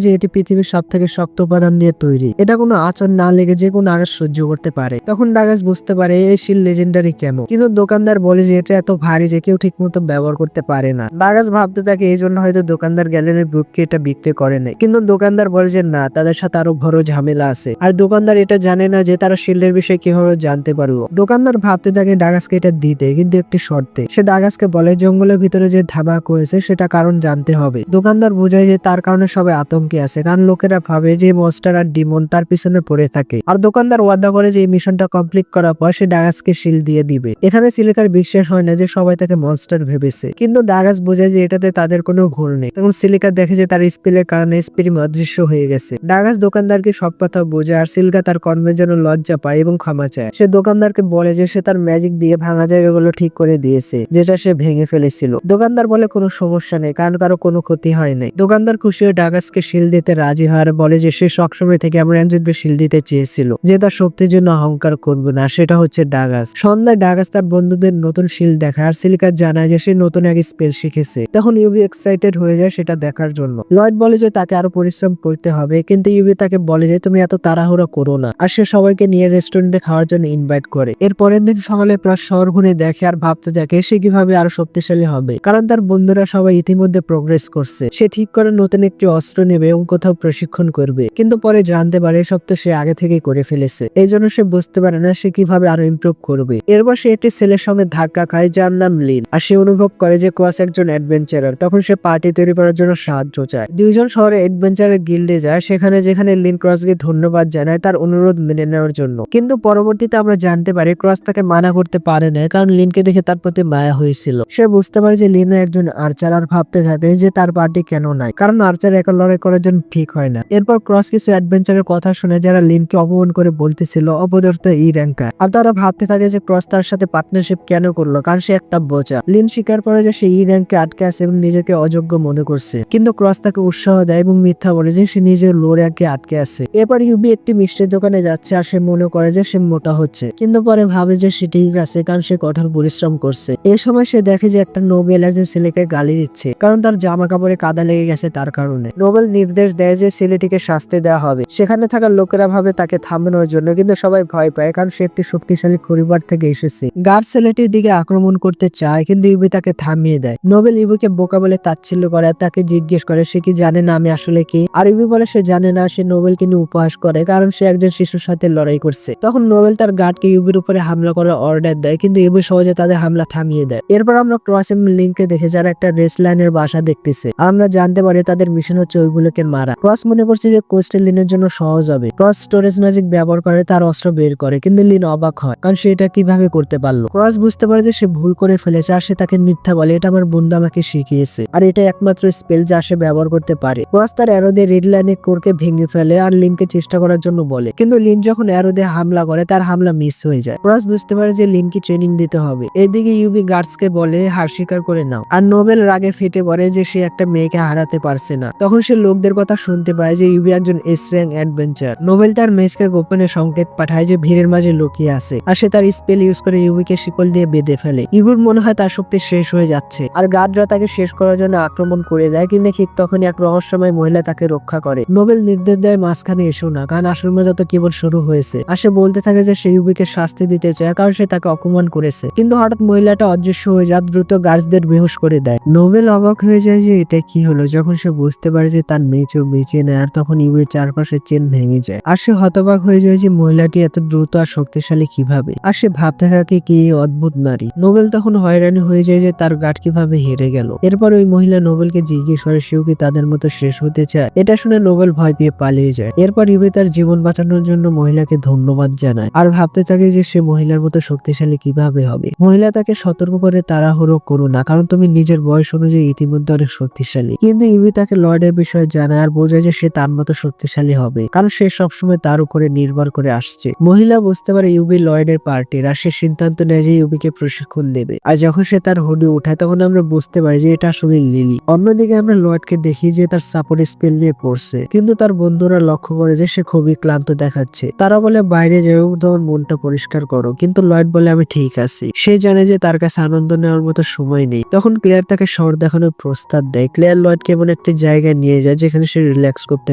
যে এটি পৃথিবীর সব থেকে শক্ত উপাদান দিয়ে তৈরি, এটা কোনো আচর না লেগে যে কোনো আঘাত সহ্য করতে পারে। তখন ডাগাস বুঝতে পারে এই শিল্ড লেজেন্ডারি কেন, কিন্তু দোকানদার বলে যে এটা এত ভারী যে কেউ ঠিক মতো ব্যবহার করতে পারে না। ডাগাস ভাবতে থাকে এই জন্য হয়তো দোকানদার গ্যালেনের গ্রুপকে এটা বিক্রি করে নেয়, কিন্তু দোকানদার বলে যে না, তাদের সাথে আরো বড় ঝামেলা আছে, আর দোকানদার এটা জানে না যে তারা শিল্ডের বিষয়ে কিভাবে জানতে পারবো। দোকানদার ভাবতে থাকে ডাগাসকে এটা দিতে, কিন্তু একটি শর্তে। সে ডাগাসকে বলে জঙ্গলের ভিতরে যে ধামাক হয়েছে সেটা কারণ জানতে হবে। দোকানদার বোঝায় যে তার কারণে সবাই আতঙ্কে আছে, কারণ লোকেরা ভাবে যে মনস্টার আর ডিমন তার পিছনে পড়ে থাকে। আর দোকানদার ওয়াদা করে যে এই মিশনটা কমপ্লিট করার পর সে ডাগাসকে শিল্ড দিয়ে দিবে। এখানে সিলিকার বিশ্বাস হয় না যে সবাই তাকে মনস্টার ভেবেছে, কিন্তু ডাগাস বোঝায় যে এটাতে তাদের কোনো ভুল নেই। তখন সিলিকা দেখে যে তার স্পেলের কারণে স্পিরিম অদৃশ্য হয়ে গেছে। ডাগাস দোকানদারকে সব কথা বোঝে আর সিলিকা তার কর্মের জন্য লজ্জা পায় এবং ক্ষমা চায়। সে দোকানদারকে বলে যে সে তার ম্যাজিক দিয়ে ভাঙা জায়গাগুলো ঠিক করে দিয়েছে যেটা সে ভেঙে ফেলেছিল। দোকানদার বলে কোনো সমস্যা নেই, কারণ কারো কোনো ক্ষতি হয় নাই। দোকানদার খুশি হয়ে ডাগাসকে শিল্ড দিতে রাজি হয় আর বলে যে সে সবসময় থেকে এমন একজনকে শিল্ড দিতে চেয়েছিল যে তার শক্তির জন্য অহংকার করবে না, সেটা হচ্ছে ডাগাস। সন্ধ্যায় ডাগাস তার বন্ধুদের নতুন শিল্ড দেখায় আর সিলিকা জানায় যে সে নতুন এক স্পেল শিখেছে। তখন ইউবি এক্সাইটেড হয়ে যায় সেটা দেখার জন্য। লয়েড বলে যে তাকে আরো পরিশ্রম করতে হবে, কিন্তু ইউবি তাকে বলে যে তুমি এত তাড়াহুড়া করো না, আর সে সবাইকে নিয়ে রেস্টুরেন্টে খাওয়ার জন্য ইনভাইট করে। এর পরের দিন সকালে প্রায় শহর ঘুরে দেখে আর ভাবতে থাকে সে কিভাবে আরো শক্তিশালী হবে, কারণ তার বন্ধুরা সবাই ইতিমধ্যে প্রোগ্রেস করছে। সে ঠিক করে নতুন একটি অস্ত্র নেবে এবং কোথাও প্রশিক্ষণ করবে, কিন্তু পরে জানতে পারে সব তো সে আগে থেকেই করে ফেলেছে। এই জন্য সে বুঝতে পারে না সে কিভাবে আরো ইমপ্রুভ করবে। এরপর সে একটি ছেলের সঙ্গে ধাক্কা খায় যার নাম লিন, আর সে অনুভব করে যে ক্রস একজন অ্যাডভেঞ্চারার। তখন সে পার্টি তৈরি করার জন্য সাহায্য চায়। দুইজন শহরে অ্যাডভেঞ্চারের গিল্ডে যায়, যেখানে লিন ক্রসকে ধন্যবাদ জানায় তার অনুরোধ মেনে নেওয়ার জন্য। কিন্তু পরবর্তীতে আমরা জানতে পারি ক্রস তাকে মানা করতে পারে না, কারণ লিনকে দেখে তার প্রতি মায়া হয়েছিল। সে বুঝতে পারে যে লিন একজন আর্চার আর ভাবতে থাকে যে তার পার্টি কেন নাই, কারণ আর্চার একা লড়াই করার জন্য ঠিক হয় না। এরপর ক্রস কিছু অ্যাডভেঞ্চারের কথা শুনে যারা লিনকে অপমান করে বলতেছিল অপদার্থ ই র্যাঙ্কার, আর তারা ভাবতে থাকে যে ক্রস তার সাথে পার্টনারশিপ কেন করলো, কারণ সে একটা বোঝা। লিন স্বীকার করে যে সে ই র্যাঙ্কে আটকে আছে এবং নিজেকে অযোগ্য মনে করছে, কিন্তু ক্রস তাকে উৎসাহ দেয় এবং মিথ্যা বলে যে সে নিজের লো র্যাঙ্কে আটকে আছে। এরপর ইউবি একটি মিষ্টির দোকানে যাচ্ছে আর সে মনে করে যে সে মোটা হচ্ছে, কিন্তু পরে ভাবে যে সে ঠিক আছে কারণ সে কঠোর পরিশ্রম করছে। এই সময় সে দেখে যে একটা নোবেল একজন ছেলেকে গালি দিচ্ছে, কারণ তার জামা কাপড়ে কাদা লেগে গেছে তার কারণে। নোবেল নির্দেশ দেয় যে ছেলেটিকে শাস্তি দেওয়া হবে। সেখানে থাকা লোকেরা ভাবে তাকে থামানোর জন্য, কিন্তু সবাই ভয় পায় কারণ সে একটি শক্তিশালী পরিবার থেকে এসেছে। গার্ড ছেলেটির দিকে আক্রমণ করতে চায়, কিন্তু ইউবি তাকে থামিয়ে দেয়। নোবেল ইউবিকে বোকা বলে তাচ্ছিল্য করে আর তাকে জিজ্ঞেস করে সে কি জানে না আমি আসলে কি, আর ইউবি বলে সে জানে না। সে নোবেলকে নিয়ে উপহাস করে কারণ সে একজন শিশুর সাথে লড়াই করছে। তখন নোবেল তার গার্ডকে ইউবির উপরে হামলা করার অর্ডার দেয়, কিন্তু ইউবি সহজে তাদের হামলা থামিয়ে দেয়। এরপর আমরা ক্রস এবং লিংকে দেখে যারা একটা রেস্ট লাইনের বাসা দেখতেছে, আর আমরা জানতে পারি তাদের মিশন হচ্ছে ওইগুলোকে মারা। ক্রস মনে করছে যে কোস্টেল লিনের জন্য সহজ হবে। ক্রস স্টোরেজ ম্যাজিক ব্যবহার করে তার অস্ত্র বের করে, কিন্তু লিন অবাক হয় কারণ সে এটা কিভাবে করতে পারলো। ক্রস বুঝতে পারে যে সে ভুল করে ফেলেছে আর সে তাকে মিথ্যা বলে এটা আমার বন্ধু আমাকে শিখিয়েছে, আর এটা একমাত্র স্পেল যা সে ব্যবহার করতে পারে। ক্রস তার অ্যারো দিয়ে রেড লাইনে কোরকে ভেঙে ফেলে আর লিনকে চেষ্টা করার জন্য বলে, কিন্তু লিন যখন অ্যারো দিয়ে হামলা করে তার হামলা মিস হয়ে যায়। ক্রস বুঝতে পারে যে লিনকে ট্রেনিং দিতে হবে। এদিকে ইউবি গার্ডসকে বলে হার স্বীকার করে নাও, আর নোবেল রাগে ফেটে পড়ে যে সে একটা মেয়েকে হারাতে পারছে না। তখন সে লোকদের কথা শুনতে পায় যে ইউবি একজন এস র্যাঙ্ক অ্যাডভেঞ্চার। নোবেল তার মেজকে গোপনে সংকেত পাঠায় যে ভিড়ের মাঝে লুকিয়ে আছে, আর সে তার স্পেল ইউজ করে ইউবিকে শিকল দিয়ে বেঁধে ফেলে। ইউবির মনে হয় তার শক্তি শেষ হয়ে যাচ্ছে, আর গার্ডরা তাকে শেষ করার জন্য আক্রমণ করে দেয়, কিন্তু ঠিক তখনই এক রহস্যময় মহিলা তাকে রক্ষা করে। নোবেল নির্দেশ দেয় মাঝখানে এসো না, কারণ আসল মজা তো কেবল শুরু হয়েছে। আর সে বলতে থাকে যে সে ইউবিকে শাস্তি দিতে চায় কারণ সে তাকে অপমান করেছে, কিন্তু হঠাৎ মহিলাটা অদৃশ্য হয়ে যায়, দ্রুত গার্ডসদের বেহুশ করে দেয়। নোবেল অবাক হয়ে যায় যে এটা কি হলো যখন সে বুঝতে পারে যে তার মেয়েও বেঁচে নেয়, আর তখন ইউবির চারপাশে চেন ভেঙে যায়। আর সে হতবাক হয়ে যায় যে মহিলাটি এত দ্রুত আর শক্তিশালী কিভাবে, আর সে ভাবতে থাকে কি এই অদ্ভুত নারী। নোবেল তখন হয়রানি হয়ে যায় যে তার গার্ড কিভাবে হেরে গেল। এরপর ওই মহিলা নোবেলকে জিজ্ঞেস করে সেও কি তাদের মতো শেষ হতে চায়। এটা শুনে নোবেল ভয় পেয়ে পালিয়ে যায়। এরপর ইউবি তার জীবন বাঁচানোর জন্য মহিলাকে ধন্যবাদ জানায়, আর ভাবতে থাকে যে সে মহিলার মতো শক্তিশালী কিভাবে হবে। মহিলা তাকে সতর্ক করে তাড়াহুড়ো করো না, কারণ তুমি নিজের বয়স অনুযায়ী ইতিমধ্যে অনেক শক্তিশালী। কিন্তু ইউবি তাকে লয়েডের বিষয়ে জানায় আর বোঝায় যে সে তার মতো শক্তিশালী হবে, কারণ সে সবসময় তার উপরে নির্ভর করে আসছে। মহিলা বুঝতে পারে ইউবি লয়েডের পার্টির, আর সে সিদ্ধান্ত নেয় যে ইউবিকে প্রশিক্ষণ দেবে। আর যখন সে তার হুডি উঠায় তখন আমরা বুঝতে পারি যে এটা আসলে লিলি। অন্যদিকে আমরা লয়েডকে দেখি যে তার সাপোর্ট স্পেল নিয়ে পড়ছে, কিন্তু তার বন্ধুরা লক্ষ্য করে যে সে খুবই ক্লান্ত দেখাচ্ছে। তারা বলে বাইরে যাও, তোমার মনটা পরিষ্কার করো, কিন্তু লয়েড বলে আমি ঠিক আছি। সে জানে যে তার কাছে আনন্দ নেওয়ার মতো সময় নেই। তখন ক্লেয়ার তাকে শহর দেখানোর প্রস্তাব দেয়। ক্লেয়ার লয়েডকে এমন একটি জায়গায় নিয়ে যায় যেখানে সে রিল্যাক্স করতে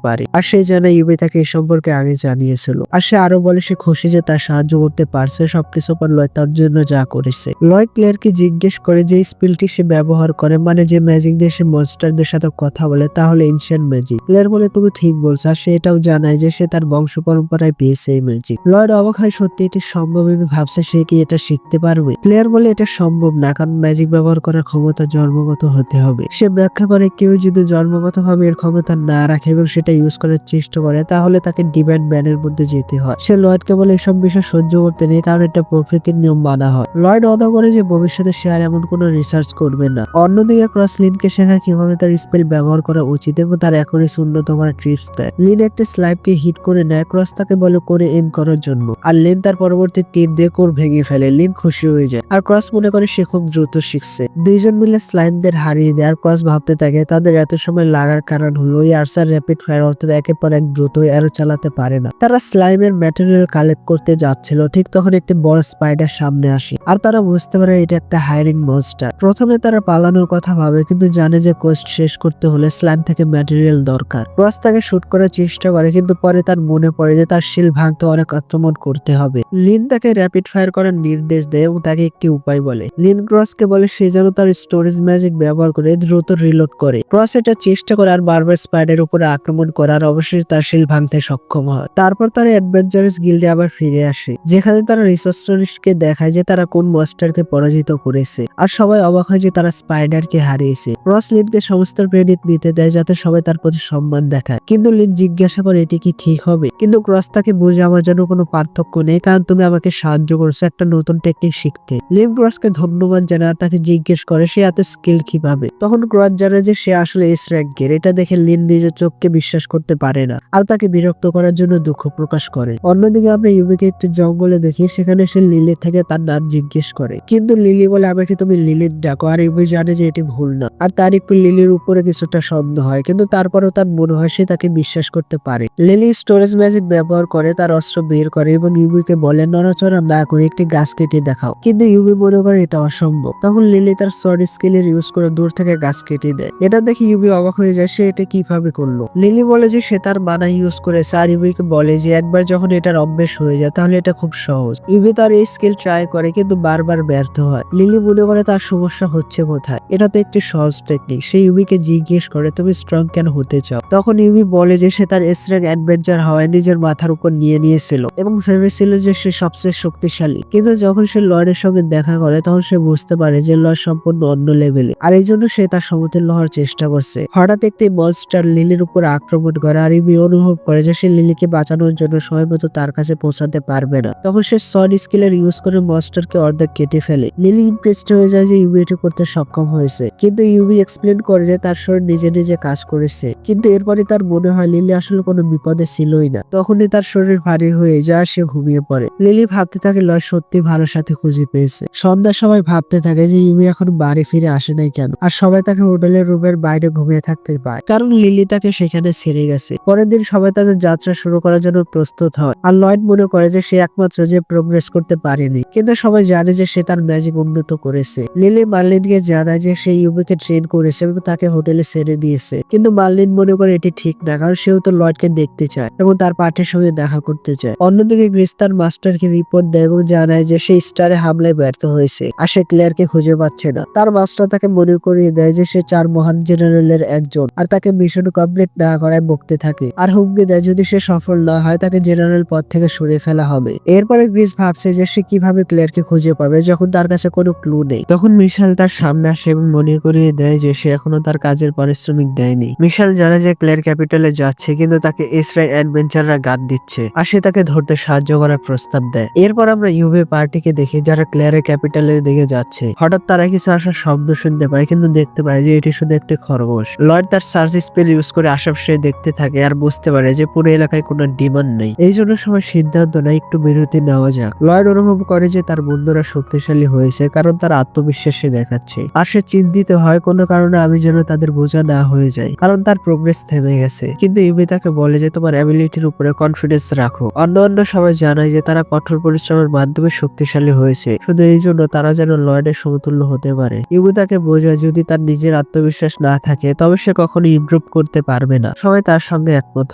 পারে, আর সে জানে ইউবি তাকে এই সম্পর্কে আগে জানিয়েছিল। আর সে আরো বলে সে খুশি যে তার সাহায্য করতে পারছে, সবকিছু পর লয়েড তার জন্য যা করেছে। লয়েড ক্লেয়ারকে জিজ্ঞেস করে যে স্পেলটি সে ব্যবহার করে, মানে যে ম্যাজিক দিয়ে সে মনস্টারদের সাথে কথা বলে, তাহলে এনশিয়েন্ট ম্যাজিক। ক্লেয়ার বলে তুমি ঠিক বলছো, আর সে এটাও জানায় যে সে তার বংশ পরম্পরায় পেয়েছে এই ম্যাজিক। লয়েড অবাক হয়, সত্যি এটি সম্ভব? আমি ভাবছে সে কি এটা শিখতে পারবে। ক্লেয়ার বলে এটা সম্ভব না, কারণ ম্যাজিক ব্যবহার করার ক্ষমতা জন্মগত হতে হবে। সে ব্যাখ্যা করে কেউ যদি জন্মগতভাবে এর ক্ষমতা না রাখে এবং সেটা ইউজ করার চেষ্টা করে, তাহলে তাকে ডিভাইন ব্যানের মধ্যে যেতে হয়। সে লয়েডকে বলে এসব বিষয় সহ্য করতে নেই, কারণ এটা প্রকৃতির নিয়ম মানা হয়। লয়েড অদা করে যে ভবিষ্যতে সে আর এমন কোনো রিসার্চ করবে না। অন্যদিকে ক্রস লিনকে শেখায় কিভাবে তার স্পেল ব্যবহার করা উচিত এবং তার অ্যাকুরেসি উন্নত করার টিপস দেয়। লিন একটা স্লাইপকে হিট করে নেয়, ক্রস তাকে বলে করে এম করার জন্য, আর লিন তার পরবর্তী তীর দিয়ে কোর ভেঙে ফেলে। লিন খুশি হয়ে যায়, আর ক্রস মনে করে সে খুব দ্রুত শিখছে। দুইজন মিলে স্লাইমদের হারিয়ে দেয়, আর ক্রস ভাবতে থাকে তাদের এত সময় লাগার কারণ হলো ওই আর্সার র্যাপিড ফায়ার, অর্থাৎ একের পর এক দ্রুত অ্যারো চালাতে পারে না। তারা স্লাইমের ম্যাটেরিয়াল কালেক্ট করতে যাচ্ছিল, ঠিক তখন একটি বড় স্পাইডার সামনে আসে, আর তারা বুঝতে পারে এটা একটা হাইরিং মনস্টার। প্রথমে তারা পালানোর কথা ভাবে, কিন্তু জানে যে কোয়েস্ট শেষ করতে হলে স্লাইম থেকে ম্যাটেরিয়াল দরকার। ক্রস তাকে শুট করার চেষ্টা করে, কিন্তু পরে তার মনে পড়ে যে তার শিল ভাঙতে অনেক আক্রমণ করতে হবে। লিন তাকে র্যাপিড ফায়ার করার নির্দেশ দেয় এবং তাকে একটি উপায় বলে। লিন ক্রসকে বলে সে যেন তার স্টোরেজ ম্যাজিক ব্যবহার করে দ্রুত রিলোড করে। ক্রস এটা চেষ্টা করে আর বারবার স্পাইডারের উপরে আক্রমণ করে, আর অবশ্যই তার শিল ভাঙতে সক্ষম হয়। তারপর তারা অ্যাডভেঞ্চারাস গিল্ডে আবার ফিরে আসে, যেখানে তারা রিসেপশনিস্টকে দেখায় যে তারা কোন মনস্টারকে পরাজিত করেছে, আর সবাই অবাক হয় যে তারা স্পাইডারকে হারিয়েছে। ক্রস লিনকে সমস্ত ক্রেডিট নিতে দেয় যাতে সবাই তার প্রতি সম্মান দেখায়, কিন্তু লিন জিজ্ঞাসা করে এটি কি ঠিক হবে, কিন্তু ক্রস তাকে বুঝে আমার জন্য কোনো পার্থক্য নেই, কারণ তুমি আমাকে সাহায্য করছো একটা নতুন টেকনিক শিখতে। লিন ক্রসকে ধন্যবাদ জানায় আর তাকে জিজ্ঞেস করে সে এত স্কিল কিভাবে। তখন ক্রস জানে যে সে আসলে এস র্যাঙ্কের। এটা দেখে লিন নিজের চোখকে বিশ্বাস করতে পারে না, আর তাকে বিরক্ত করার জন্য দুঃখ প্রকাশ করে। অন্যদিকে আমরা ইউবিকে একটি জঙ্গলে দেখি, সেখানে সে লিলি থেকে তার নাম জিজ্ঞেস করে, কিন্তু লিলি বলে আমাকে তুমি লিলির ডাকো, আর ইউবি জানে যে এটি ভুল না, আর তার একটু লিলির উপরে কিছুটা সন্দেহ হয়, কিন্তু তারপরও তার মনে হয় সে তাকে বিশ্বাস করতে পারে। লিলি স্টোরেজ ম্যাজিক ব্যবহার করে তার অস্ত্র বের করে এবং ইউবিকে বলে নড়াচড়া না করে একটি গাছ কেটে দেখাও, কিন্তু ইউবি মনে করে এটা অসম্ভব। তখন লিলি তার সর্ড স্কিলের ইউজ করে দূর থেকে গাছ কেটে দেয়। এটা দেখে ইউবি অবাক হয়ে যায়, সে এটা কিভাবে করলো। লিলি বলে যে সে তার মানা ইউজ করেছে, আর ইউবিকে বলে যে একবার যখন এটার অভ্যেস হয়ে যায় তাহলে এটা খুব সহজ। ইউবি তার এই স্কিল ট্রাই করে, কিন্তু বারবার ব্যর্থ হয়। লিলি মনে করে তার সমস্যা হচ্ছে কোথায়, এটা তো একটি সহজ টেকনিক। সে ইউবিকে জিজ্ঞেস করে তুমি স্ট্রং কেন হতে চাও। তখন ইউবি বলে যে সে তার এস র্যাঙ্ক অ্যাডভেঞ্চার হওয়ায় নিজের মাথার উপর নিয়ে নিয়েছিল এবং ভেবেছিল যে সে সবচেয়ে শক্তিশালী, কিন্তু যখন সে লয়েডের সঙ্গে দেখা করে তখন সে বুঝতে পারে যে লয়েড সম্পূর্ণ অন্য লেভেলে, আর এই জন্য সে তার সমতুল্য হওয়ার চেষ্টা করছে। হঠাৎ একটি মনস্টার লিলির উপর আক্রমণ করে, আর ইউবি অনুভব করে যে সে লিলিকে বাঁচানোর জন্য সময় মতো তার কাছে পৌঁছাতে পারবে না। তখন সে সর্ড স্কিলের ইউজ করে মনস্টারকে অর্ধেক কেটে ফেলে। লিলি ইমপ্রেসড হয়ে যায় যে ইউবি এটি করতে সক্ষম হয়েছে, কিন্তু ইউবি এক্সপ্লেন করে যে তার শরীর নিজে নিজে কাজ করেছে, কিন্তু এরপরে তার মনে হয় লিলি আসলে কোনো বিপদে ছিলই না। তখনই তার শরীর ভারী হয়ে যায়, সে ঘুমিয়ে পড়ে। লিলি ভাবতে থাকে লয় সত্যি ভালো সাথে খুঁজে পেয়েছে। সন্ধ্যার সময় ভাবতে থাকে যে ইউবি এখন বাড়ি ফিরে আসে নাই কেন, আর সবাই তাকে হোটেলের রুমের বাইরে ঘুমিয়ে থাকতে পায়, কারণ লিলি তাকে সেখানে ছেড়ে গেছে। পরের দিন সবাই তাদের যাত্রা শুরু করার জন্য প্রস্তুত হয়, আর লয়েড মনে করে যে সে একমাত্র যে প্রোগ্রেস করতে পারেনি, কিন্তু সবাই জানে যে সে তার ম্যাজিক উন্নত করেছে। লিলি মার্লিনকে জানায় যে সে ইউবিকে ট্রেন করেছে এবং তাকে হোটেলে ছেড়ে দিয়েছে, কিন্তু মার্লিন মনে করে এটি ঠিক না, কারণ সেও তো লয়েডকে দেখতে চায় এবং তার পার্টির সঙ্গে দেখা করতে চায়। অন্যদিকে গ্রিস তার মাস্টারকে রিপোর্ট দেয় এবং জানায় যে সে স্টারে হামলায় ব্যর্থ হয়েছে, আর সে ক্লেয়ারকে খুঁজে পাচ্ছে না। তার মাস্টার তাকে মনে করিয়ে দেয় যে সে 4 মহান জেনারেলের একজন, আর তাকে মিশন কমপ্লিট না করায় বকতে থাকে, আর হুমকি দেয় যদি সে সফল না হয় তাকে জেনারেল পদ থেকে সরিয়ে ফেলা হবে। এরপরে গ্রিস ভাবছে যে সে কিভাবে ক্লেয়ারকে খুঁজে পাবে যখন তার কাছে কোনো ক্লু নেই। তখন মিশাল তার সামনে আসে এবং মনে করিয়ে দেয় যে সে এখনো তার কাজের পারিশ্রমিক দেয়নি। মিশাল জানে যে ক্লেয়ার ক্যাপিটালে যাচ্ছে, কিন্তু তাকে এস র্যাঙ্ক অ্যাডভেঞ্চাররা গার্ড দিচ্ছে, আর সে তাকে ধরতে সাহায্য করার প্রস্তাব দেয়। এরপর আমরা ইউবি পার্টিকে দেখি যারা ক্লেয়ারের ক্যাপিটালের দিকে যাচ্ছে। হঠাৎ তারা কিছু আসার শব্দ শুনতে পায়, কিন্তু দেখতে পায় যে এটি শুধু একটি খরগোশ। লয়েড তার সার্চ স্পেল ইউজ করে আশেপাশে দেখতে থাকে, আর বুঝতে পারে যে পুরো এলাকায় কোনো ডিমান্ড নেই। এই জন্য সবাই সিদ্ধান্ত নেয় একটু বিরতি নেওয়া যাক। লয়েড অনুভব করে যে তার বন্ধুরা শক্তিশালী হয়েছে, কারণ তার আত্মবিশ্বাসে দেখাচ্ছে, আর সে চিন্তিত হয় কোনো কারণে আমি যেন তাদের বোঝা না হয়ে যায়, কারণ তার প্রোগ্রেস থেমে গেছে। কিন্তু ইউবি তাকে বলে যে তোমার অ্যাবিলিটির উপরে কনফিডেন্স রাখো। অন্য সবাই জানায় যে তারা কঠোর পরিশ্রমের মাধ্যমে শক্তিশালী হয়েছে, শুধু এই জন্য তারা যেন লয়েডের সমতুল্য হতে পারে। ইউবি তাকে বোঝায় যদি তার নিজের আত্মবিশ্বাস না থাকে তবে সে কখনো ইমপ্রুভ করতে পারবে না। সবাই তার সঙ্গে একমত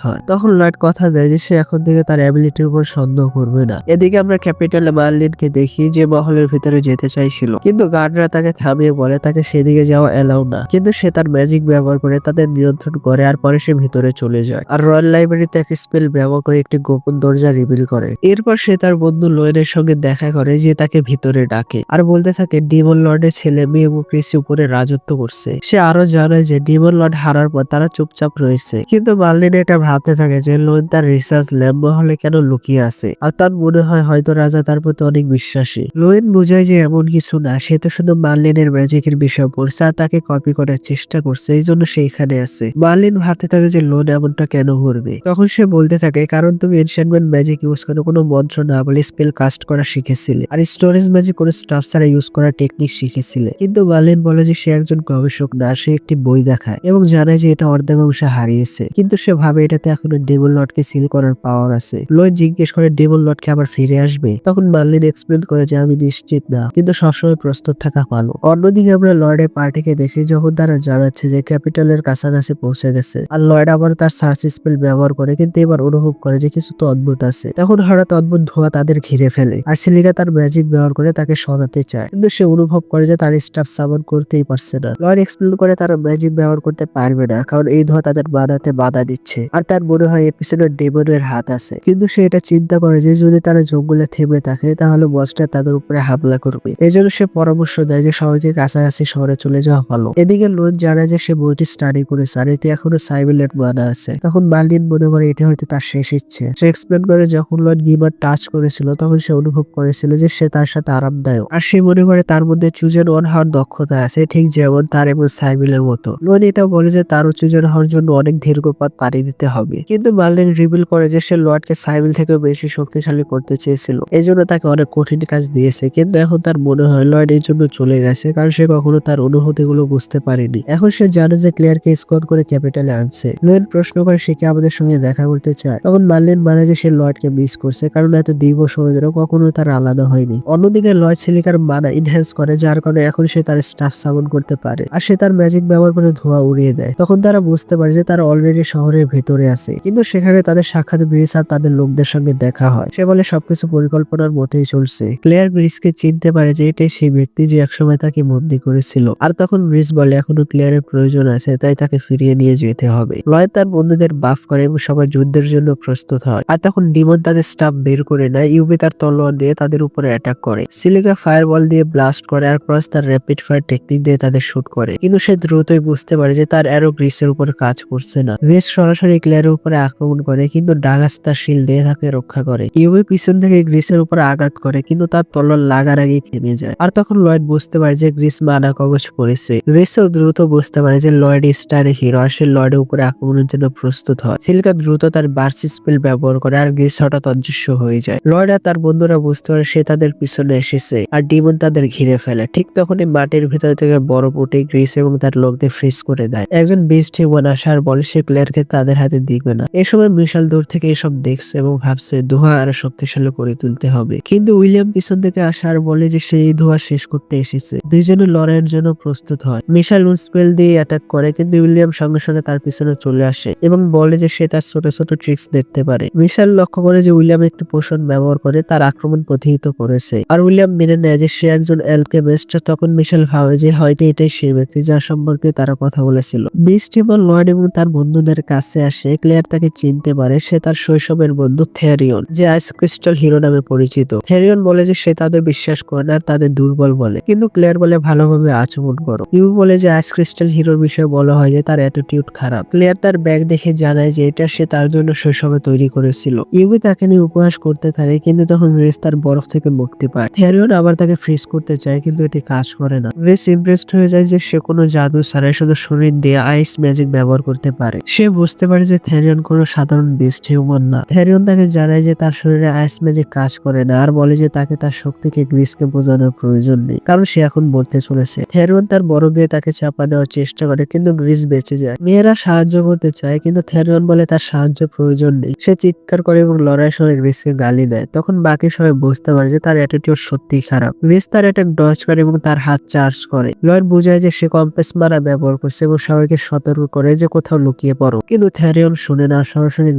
হয়। তখন লয়েড কথা দেয় যে সে এখন থেকে তার অ্যাবিলিটির উপর সন্দেহ করবে না। এদিকে আমরা ক্যাপিটালে মার্লিনকে দেখি যে মহলের ভিতরে যেতে চাইছিল, কিন্তু গার্ডরা তাকে থামিয়ে বলে তাকে সেদিকে যাওয়া এলাও না। কিন্তু সে তার ম্যাজিক ব্যবহার করে তাদের নিয়ন্ত্রণ করে আর পরে সে ভিতরে চলে যায়। আর রয়্যাল লাইব্রেরিতে এক স্পেল ব্যবহার করে একটি গোপন দরজা রিভিল করে। এরপর সে তার বন্ধু লোয়েনের সঙ্গে দেখা করে যে তাকে ভিতরে ডাকে আর বলতে থাকে ডিমন লর্ডের ছেলে মেয়ে এবং ক্রিসি উপরে রাজত্ব করছে। সে আরো জানায় যে ডিমন লর্ড হারার পর তারা চুপচাপ রয়েছে, কিন্তু মার্লিন এটা ভাবতে থাকে যে লোয়েন তার রিসার্চ ল্যাব মহলে কেন লুকিয়ে আছে, আর তার মনে হয় হয়তো রাজা তার প্রতি অনেক বিশ্বাসী। লোয়েন বোঝায় যে এমন কিছু না, সে তো শুধু মার্লিনের ম্যাজিকের বিষয় পড়ছে আর তাকে কপি করার চেষ্টা করছে, এই জন্য সে এখানে আছে। মার্লিন ভাবতে থাকে যে লোন এমনটা কেন করবে। তখন সে বলতে থাকে কারণ তুমি এনশানমেন্ট ম্যাজিক ইউজ করে কোনো মন্ত্র না বলে স্পেল কাস্ট করা শিখেছিলে, আর স্টোরেজ ম্যাজিক কোনো স্টাফ ছাড়া ইউজ করার টেকনিক শিখেছিলে। কিন্তু মার্লিন বলে যে সে একজন গবেষক না, সে একটি বই দেখায় এবং জানায় যে এটা অর্ধেক অংশে হারিয়েছে, কিন্তু সে ভাবে এটাতে এখনো ডেমন লর্ডকে সিল করার পাওয়ার আছে। লোয়েন জিজ্ঞেস করে ডেমন লর্ডকে আবার ফিরে আসবে। তখন মার্লিন এক্সপ্লেন করে যে আমি নিশ্চিত না, কিন্তু সবসময় প্রস্তুত থাকা ভালো। অন্যদিকে আমরা লর্ডের পার্টিকে দেখি যখন তারা জানাচ্ছে যে ক্যাপিটালের কাছাকাছি পৌঁছে গেছে, আর লর্ড আবার তার সার্চ স্পেল ব্যবহার করে, কিন্তু এবার অনুভব করে যে কিছু তো অদ্ভুত আছে। তখন হঠাৎ অদ্ভুত ধোঁয়া তাদের ঘিরে ফেলে আর সিলিকা তার ম্যাজিক ব্যবহার করে তাকে সরাতে চায়, কিন্তু সে অনুভব করে যে তার স্টাফ সামন করতেই পারছে না। লর্ড এক্সপ্লেন করে তারা ম্যাজিক ব্যবহার করতে পারবে না, কারণ এই ধোঁয়া তাদের বানাতে বাধা দিচ্ছে, আর তার মনে হয় এর পিছনে ডেমনের হাত আছে। কিন্তু সে এটা চিন্তা করে যে যদি তারা জঙ্গলে থেমে থাকে তাহলে বসটা তাদের উপরে হামলা করবে। এই জন্য সে পরামর্শ দেয় যে সবাইকে কাছাকাছি শহরে চলে যাওয়া ভালো। এদিকে লোন জানায় যে সে বইটি স্টাডি করেছে আর এতে এখনো সাইবেলের মানা আছে। তখন মার্লিন মনে করে এটা হয়তো তার শেষ ইচ্ছে। সে এক্সপ্লেন করে যখন লোন গিমার টাচ করেছিল তখন সে অনুভব করেছিল যে সে তার সাথে আরামদায়ক, আর সে মনে করে তার মধ্যে চুজেন ওয়ান হওয়ার দক্ষতা আছে, ঠিক যেমন তার এবং সাইবেলের মতো। লোন এটাও বলে যে তারও চুজেন হওয়ার জন্য অনেক দীর্ঘ পথ পাড়ি দিতে হবে। কিন্তু মার্লিন রিভিল করে যে সে লর্ডকে সাইবেল থেকে বেশি শক্তিশালী করতে চেয়েছিল, এই জন্য তাকে অনেক কঠিন কাজ দিয়েছে। কিন্তু এখন তার মনে হয় লর্ড এই জন্য চলে গেছে কারণ সে কখনো তার অনুভূতিগুলো বুঝতে পারেনি। এখন সে জানে যে ক্লিয়ারকে স্কোর করে ক্যাপিটালে আনছে। লোয়েন প্রশ্ন করে সে কি আমাদের সঙ্গে দেখা করতে চায়। তখন মার্লিন মানে যে সে লর্ডকে মিস করছে, কারণ এত দীর্ঘ সময় ধরে কখনো তার আলাদা হয়নি। অন্যদিকে লর্ড সিলিকার মানা ইনহ্যান্স করে, যার কারণে এখন সে তার স্টাফ সামন করতে পারে, আর সে তার ম্যাজিক ব্যবহার করে ধোঁয়া উড়িয়ে দেয়। তখন তারা বুঝতে পারে যে তারা অলরেডি শহরের ভেতরে আছে, কিন্তু সেখানে তাদের সাক্ষাৎ ব্রিজ আর তাদের লোকদের সঙ্গে দেখা হয়। সে বলে সবকিছু পরিকল্পনার মতোই চলছে। ক্লেয়ার ব্রিজকে চিনতে পারে যে এটাই সেই ব্যক্তি যে একসময় তাকে বন্দী করেছিল, আর তখন ব্রিজ বলে এখনো ক্লিয়ারের প্রয়োজন আছে, তাই তাকে ফিরিয়ে নিয়ে যেতে হবে। লয়েড তার বন্ধুদের বাফ করে এবং সবাই যুদ্ধের জন্য প্রস্তুত হয়। আর তখন ডিমন তাদের স্টাফ বের করে নেয়। ইউবি তার তলোয়ার দিয়ে তাদের উপরে অ্যাটাক করে, সিলিকা ফায়ারবল দিয়ে ব্লাস্ট করে, আর ক্রস তার র্যাপিড ফায়ার টেকনিক দিয়ে তাদের শুট করে। কিন্তু সে দ্রুতই বুঝতে পারে যে তার অ্যারো গ্রিসের উপরে কাজ করছে না। গ্রিস সরাসরি ক্লিয়ারের উপরে আক্রমণ করে, কিন্তু ডাগাস তার শিল দিয়ে তাকে রক্ষা করে। ইউবি পিছন থেকে গ্রিসের উপরে আঘাত করে, কিন্তু তার তলোয়ার লাগার আগেই থেমে যায়। আর তখন লয়েড বুঝতে পারে যে গ্রিস মানা কবচ পড়েছে। গ্রিসও দ্রুত বুঝতে পারে যে লয়েড স্টারের হিরো, আর সে লয়েডের উপরে আক্রমণের জন্য প্রস্তুত হয়। সিলিকা দ্রুত তার বার্সি স্পেল ব্যবহার করে, আর গ্রিস হঠাৎ অদৃশ্য হয়ে যায়। লয়েড আর তার বন্ধুরা বুঝতে পারে সে তাদের পিছনে এসেছে, আর ডিমন তাদের ঘিরে ফেলে। ঠিক তখনই মাটির ভিতর থেকে বরফ উঠে গ্রিস এবং তার লোকদের ফ্রিজ করে দেয়। একজন বিস্ট হিউম্যান আসে আর বলে সে ক্লেয়ারকে তাদের হাতে দিবে না। এই সময় মিশাল দূর থেকে এসব দেখছে এবং ভাবছে ধোঁয়া আরো শক্তিশালী করে তুলতে হবে। কিন্তু উইলিয়াম পিছন থেকে আসে আর বলে যে সে এই ধোঁয়া শেষ করতে এসেছে। দুইজনে লড়াইয়ের জন্য প্রস্তুত হয়। মিশাল স্পেল দিয়ে অ্যাটাক করে, কিন্তু উইলিয়াম সঙ্গে সঙ্গে তার পিছনে চলে আসে এবং বলে যে সে তার ছোট ছোট ট্রিক্স দেখতে পারে। মিশাল লক্ষ্য করে যে উইলিয়াম একটি পোষণ ব্যবহার করে তার আক্রমণ প্রতিহত করেছে, আর উইলিয়াম মেনে নেয় যে সে একজন অ্যালকেমিস্ট। তখন মিশাল ভাবে যে হয়তো এটাই সেই ব্যক্তি যার সম্পর্কে তারা কথা বলেছিল। বিস্ট হিউম্যান লয়েড এবং তার বন্ধুদের কাছে আসে। ক্লেয়ার তাকে চিনতে পারে, সে তার শৈশবের বন্ধু থেরিয়ন, যে আইস ক্রিস্টাল হিরো নামে পরিচিত। থেরিয়ন বলে যে সে তাদের বিশ্বাস করে না আর তাদের দুর্বল বলে, কিন্তু ক্লেয়ার বলে ভালোভাবে আচরণ করো। ইউ বলে যে আইস ক্রিস্টাল হিরোর বিষয়ে বলা হয় যে তার অ্যাটিটিউড খারাপ। ক্লেয়ার তার ব্যাগ দেখে জানায় যে এটা সে তার জন্য শৈশবে তৈরি করেছিল। ইউবি তাকে নিয়ে উপহাস করতে থাকে, কিন্তু তখন রেস তার বরফ থেকে মুক্তি পায়। থেরিয়ন আবার তাকে ফ্রিজ করতে চায়, কিন্তু এটি কাজ করে না। রেস ইমপ্রেসড হয়ে যায় যে সে কোনো জাদু ছাড়াই শুধু শরীর দিয়ে আইস ম্যাজিক ব্যবহার করতে পারে। সে বুঝতে পারে যে থেরিয়ন কোনো সাধারণ বিস্ট হিউম্যান না। থেরিয়ন তাকে জানায় যে তার শরীরে আইস ম্যাজিক কাজ করে না, আর বলে যে তাকে তার শক্তিকে গ্রিসকে বোঝানোর প্রয়োজন নেই, কারণ সে এখন মরতে চলেছে। থেরিয়ন তার বরফ দিয়ে তাকে চাপা দেওয়ার দেওয়ার চেষ্টা করে, কিন্তু গ্রিস বেঁচে যায়। মেয়েরা সাহায্য করতে চায়, কিন্তু থেরিয়ন বলে তার সাহায্য প্রয়োজন নেই। সে চিৎকার করে এবং লড়াইয়ের সময় গ্রিসকে গালি দেয়। তখন বাকি সবাই বুঝতে পারে যে তার অ্যাটিটিউড সত্যিই খারাপ। গ্রিস তার অ্যাটাক ডজ করে এবং তার হাত চার্জ করে। লয়েড বোঝায় যে সে কম্পাস মারা ব্যবহার করছে এবং সবাইকে সতর্ক করে যে কোথাও লুকিয়ে পড়ো, কিন্তু থেরিয়ন শুনে না, সরাসরি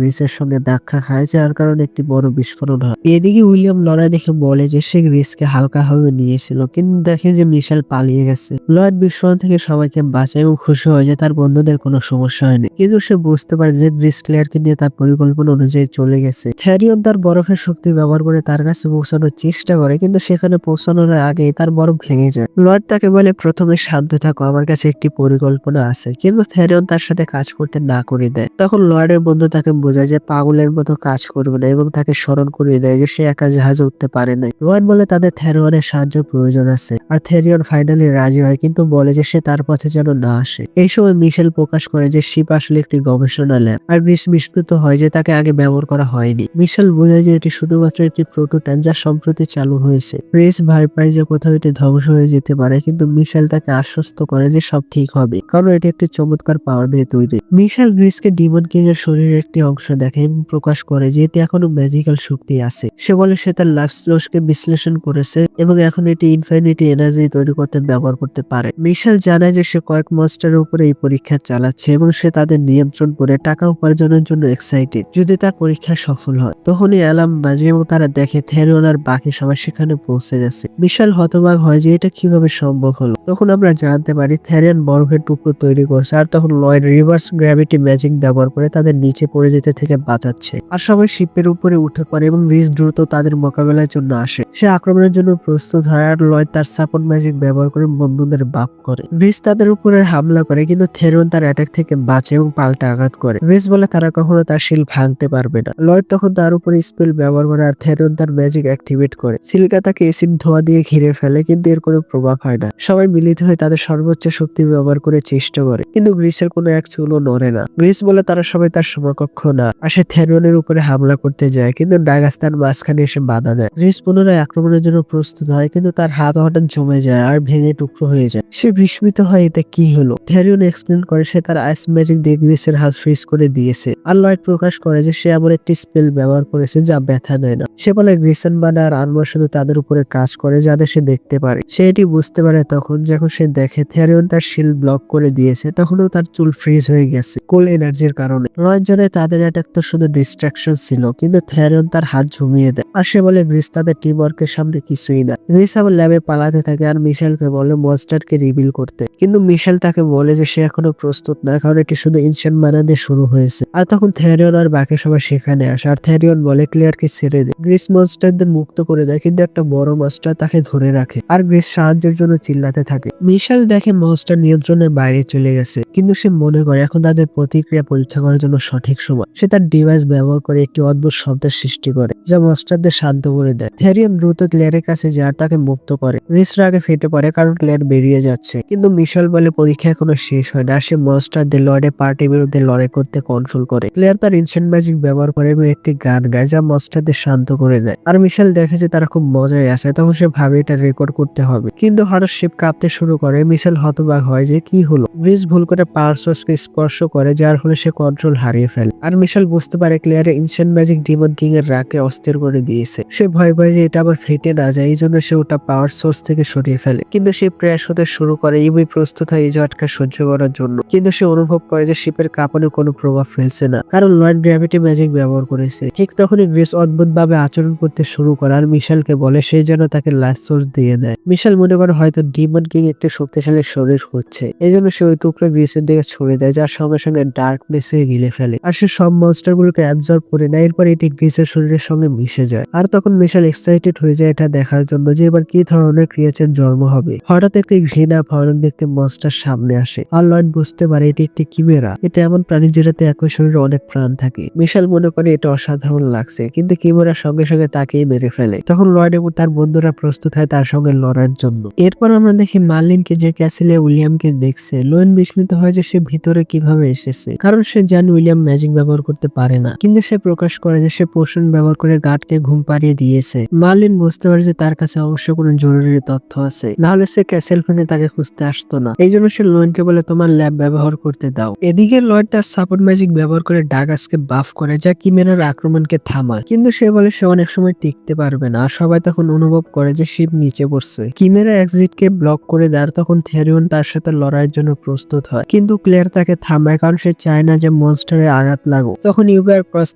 গ্রিসের সঙ্গে ধাক্কা খায়, যার কারণে একটি বড় বিস্ফোরণ হয়। এদিকে উইলিয়াম লড়াই দেখে বলে যে সে গ্রিসকে হালকাভাবে নিয়েছিল, কিন্তু দেখে যে মিশেল পালিয়ে গেছে। লয়েড বিস্ফোরণ থেকে সবাইকে বাঁচায় এবং খুশি হয় যে তার বন্ধুদের কোনো সমস্যা হয়নি, কিন্তু সে বুঝতে পারে যে গ্রিস ক্লেয়ারকে নিয়ে তার পরিকল্পনা অনুযায়ী চলে গেছে। থেরিয়ন তার বরফের শক্তি ব্যবহার করে তার কাছে পৌঁছানোর চেষ্টা করে, কিন্তু সেখানে পৌঁছানোর আগেই তার বরফ ভেঙে যায়। লয়েড তাকে বলে প্রথমে শান্ত থাকো, আমার কাছে একটি পরিকল্পনা আছে, কিন্তু থেরিয়ন তার সাথে কাজ করতে না করে দেয়। তখন লয়েডের বন্ধু তাকে বোঝায় যে পাগলের মতো কাজ করবে না এবং তাকে স্মরণ করিয়ে দেয় যে সে একা জাহাজে উঠতে পারে নাই। লয়েড বলে তাদের থেরিয়নের সাহায্য প্রয়োজন আছে, আর থেরিয়ন ফাইনালি রাজি হয়, কিন্তু বলে যে সে তার পথে যেন না আসে। এই সময় মিশেল প্রকাশ করে যে শিপ আসলে একটি গবেষণা ল্যাব, আর গ্রিস বিস্মিত হয় যে তাকে আগে ব্যবহার করা হয়নি। মিশেল বোঝায় যে এটি শুধুমাত্র একটি প্রোটোটাইপ যা সম্প্রতি চালু হয়েছে। গ্রিস ভয় পায় যে কোথাও এটি ধ্বংস হয়ে যেতে পারে, কিন্তু মিশেল তাকে আশ্বস্ত করে যে সব ঠিক হবে, কারণ এটি একটি চমৎকার পাওয়ার দিয়ে তৈরি। মিশেল গ্রিসকে ডিমন কিং এর শরীরের একটি অংশ দেখে এবং প্রকাশ করে যে এতে এখনো ম্যাজিক্যাল শক্তি আছে। সে বলে সে তার লাইফ স্লোসকে বিশ্লেষণ করেছে এবং এখন এটি ইনফিনিটি এনার্জি তৈরি করতে ব্যবহার করতে পারে। মিশেল জানায় যে সে কয়েক মাস্টারের উপরে এই পরীক্ষা চালাচ্ছে এবং সে তাদের নিয়ন্ত্রণ করে টাকা উপার্জনের জন্য এক্সাইটেড যদি তার পরীক্ষা সফল হয়। তখনই অ্যালার্ম বাজে এবং তারা দেখে থেরিয়ন আর বাকি সবাই সেখানে পৌঁছে গেছে। বিশাল হতবাক হয় যে এটা কিভাবে সম্ভব হলো। তখন আমরা জানতে পারি থেরিয়ন বরফের টুকরো তৈরি করছে, আর তখন লয়েড রিভার্স গ্র্যাভিটি ম্যাজিক ব্যবহার করে তাদের নিচে পড়ে যেতে থেকে বাঁচাচ্ছে। আর সবাই শিপের উপরে উঠে পড়ে এবং গ্রিস দ্রুত তাদের মোকাবেলার জন্য আসে। সে আক্রমণের জন্য প্রস্তুত হয়, আর লয়েড তার সাপোর্ট ম্যাজিক ব্যবহার করে বন্ধুদের বাপ করে। গ্রিস তাদের উপরে হামলা করে, কিন্তু থেরিয়ন তার অ্যাটাক থেকে বাঁচে এবং পাল্টা আঘাত করে। গ্রিস বলে তারা কখনো তার শিল ভাঙতে পারবে না। লয়েড তখন তার উপরে স্পেল ব্যবহার করে, আর থেরিয়ন তার ম্যাজিক অ্যাক্টিভেট করে। সিল্কা তাকে এসিড ধোয়া দিয়ে ঘিরে ফেলে, কিন্তু এর কোনো প্রভাব হয় না। সবাই মিলিত হয়ে তাদের সর্বোচ্চ শক্তি ব্যবহার করে চেষ্টা করে, কিন্তু গ্রিসের কোনো এক চুলও নড়ে না। গ্রিস বলে তারা সবাই তার সমকক্ষ না, আর সে থেরিয়নের উপরে হামলা করতে যায়, কিন্তু ডাগাস তার মাঝখানে এসে বাধা দেয়। গ্রিস পুনরায় আক্রমণের জন্য প্রস্তুত হয়, কিন্তু তার হাত হঠাৎ জমে যায় আর ভেঙে টুকরো হয়ে যায়। সে বিস্মিত হয় এটা কি হলো। থেরিয়ন এক্সপ্লেন করে সে তার আইস ম্যাজিক দিয়ে গ্রিসের হাত ফ্রিজ করে দিয়েছে, আর লয়েড প্রকাশ করে যে সে এমন একটি স্পেল ব্যবহার করেছে যা ব্যথা দেয় না। সে বলে গ্রিসেন বানা আর আর্মর শুধু তাদের উপরে কাজ করে যাদের সে দেখতে পারে। সে এটি বুঝতে পারে তখন যখন সে দেখে থেরিয়ন তার শিল ব্লক করে দিয়েছে, তখনও তার চুল ফ্রিজ হয়ে গেছে কোল এনার্জির কারণে। লয়েড জানে তাদের অ্যাটাক তো শুধু ডিস্ট্রাকশন ছিল, কিন্তু থেরিয়ন তার হাত ঝুমিয়ে দেয়, আর সে বলে গ্রিস তাদের টিম ওয়ার্কের সামনে কিছুই না। গ্রিস আবার ল্যাবে পালাতে থাকে আর মিশেলকে বলে মনস্টারকে রিভিল করতে, কিন্তু মিশেল তাকে বলে যে সে এখনো প্রস্তুত না, কারণ এটি শুধু ইনসেন্ট মানা দিয়ে শুরু হয়েছে। আর তখন থেরিয়ন আর বাকি সবাই সেখানে আসে, আর থেরিয়ন বলে ক্লিয়ারকে ছেড়ে দেয়। গ্রিস মনস্টারদের মুক্ত করে দেয়, কিন্তু একটা বড় মনস্টার তাকে ধরে রাখে, আর গ্রিস সাহায্যের জন্য চিল্লাতে থাকে। মিশেল দেখে মনস্টার নিয়ন্ত্রণের বাইরে চলে গেছে, কিন্তু সে মনে করে এখন তাদের প্রতিক্রিয়া পরীক্ষা করার জন্য সঠিক সময়। সে তার ডিভাইস ব্যবহার করে একটি অদ্ভুত শব্দের সৃষ্টি করে যা মনস্টারদের শান্ত করে দেয়। থেরিয়ন দ্রুত ক্লিয়ারের কাছে যায় আর তাকে মুক্ত করে। গ্রিস রাগে ফেটে পড়ে কারণ ক্লিয়ার বেরিয়ে যাচ্ছে, কিন্তু মিশেল বলে পরীক্ষা এখনো শেষ হয় না। সে মনস্টারদের লর্ডে পার্টির বিরুদ্ধে লড়াই করতে কন্ট্রোল করে। ক্লিয়ার তার ইনসেন্ট ম্যাজিক ব্যবহার করে এবং একটি গান গায় যা মনস্টারদের শান্ত করে দেয়। আর মিশেল দেখে যে তারা খুব মজায় আসে, তখন সে ভাবে এটা রেকর্ড করতে হবে, কিন্তু হঠাৎ শিপ কাঁপতে শুরু করে। মিশেল হতবাক হয় যে কি হলো। গ্রিস ভুল করে পাওয়ার সোর্সকে স্পর্শ করে, যার ফলে সে কন্ট্রোল হারিয়ে ফেলে। আর মিশেল বুঝতে পারে ক্লিয়ারের ইনসেন্ট ম্যাজিক ডিমন কিং এর রাগকে অস্থির করে দিয়েছে। সে ভয় পায় যে এটা আবার ফেটে না যায়, এই জন্য সে ওটা পাওয়ার সোর্স থেকে সরিয়ে ফেলে, কিন্তু সে প্রয়াস হতে শুরু করে। ইবি প্রস্তুত হয় এই ঝটকা সহ্য করার জন্য, কিন্তু সে অনুভব করে যে শিপের কাঁপনে কোনো প্রভাব ফেলছে না, কারণ লয়েড গ্র্যাভিটি ম্যাজিক ব্যবহার করেছে। ঠিক তখনই গ্রিস অদ্ভুত ভাবে আচরণ করতে শুরু করে, আর মিশেলকে বলে সে যেন তাকে লাইফ সোর্স দিয়ে দেয়। মিশেল মনে করে হয়তো ডিমন কিং একটি শক্তিশালী শরীর হচ্ছে, এই জন্য সে ওই টুকরো গ্রিসের দিকে ছড়ে দেয়, যার সঙ্গে সঙ্গে ডার্কনেসে গিলে ফেলে। আর সে সব মনস্টার গুলোকে অ্যাবজর্ব করে নেয়। এরপর এটি গ্রিসের শরীরের সঙ্গে মিশে যায়, আর তখন মিশেল এক্সাইটেড হয়ে যায় এটা দেখার জন্য যে এবার কি ধরনের ক্রিয়েচার জন্ম হবে। হঠাৎ একটি ঘৃণা ভয়ানক দেখতে মনস্টার সামনে আসে, আর লয়েড বুঝতে পারে এটি একটি কিমেরা। এটা এমন প্রাণী যেটাতে একই শরীরে অনেক প্রাণ থাকে। মিশেল মনে করে এটা অসাধারণ লাগছে, কিন্তু কিমোরা সঙ্গে সঙ্গে তাকেই মেরে ফেলে। তখন লয়েড এবং তার বন্ধুরা প্রস্তুত হয় তার সঙ্গে লড়ার জন্য। এরপর আমরা দেখি মার্লিনকে, যে ক্যাসেলে উইলিয়ামকে দেখছে। লোয়েন বিস্মিত হয় যে সে ভিতরে কিভাবে এসেছে, কারণ সে জানে উইলিয়াম ম্যাজিক ব্যবহার করতে পারে না, কিন্তু সে প্রকাশ করে যে সে পোষণ ব্যবহার করে গার্ডকে ঘুম পাড়িয়ে দিয়েছে। মার্লিন বুঝতে পারে যে তার কাছে অবশ্য কোনো জরুরি তথ্য আছে, নাহলে সে ক্যাসেল ভেঙে তাকে খুঁজতে আসতো না। এই জন্য সে লোয়েনকে বলে তোমার ল্যাব ব্যবহার করতে দাও। এদিকে লয়েড তার সাপোর্ট ম্যাজিক ব্যবহার করে ডাগাসকে বাফ করে, যা কিমেরার আক্রমণকে থামায়, কিন্তু সে বলে সে অনেক সময় টিকতে পারবে না। আর সবাই তখন অনুভব করে যে শিব নিচে পড়ছে। কিমেরা এক্সিটকে ব্লক করে দেয়, আর তখন থেরিয়ন তার সাথে লড়াইয়ের জন্য প্রস্তুত হয়, কিন্তু ক্লেয়ার তাকে থামায়, কারণ সে চায় না যে মনস্টারের আঘাত লাগুক। তখন ইউবার ক্রস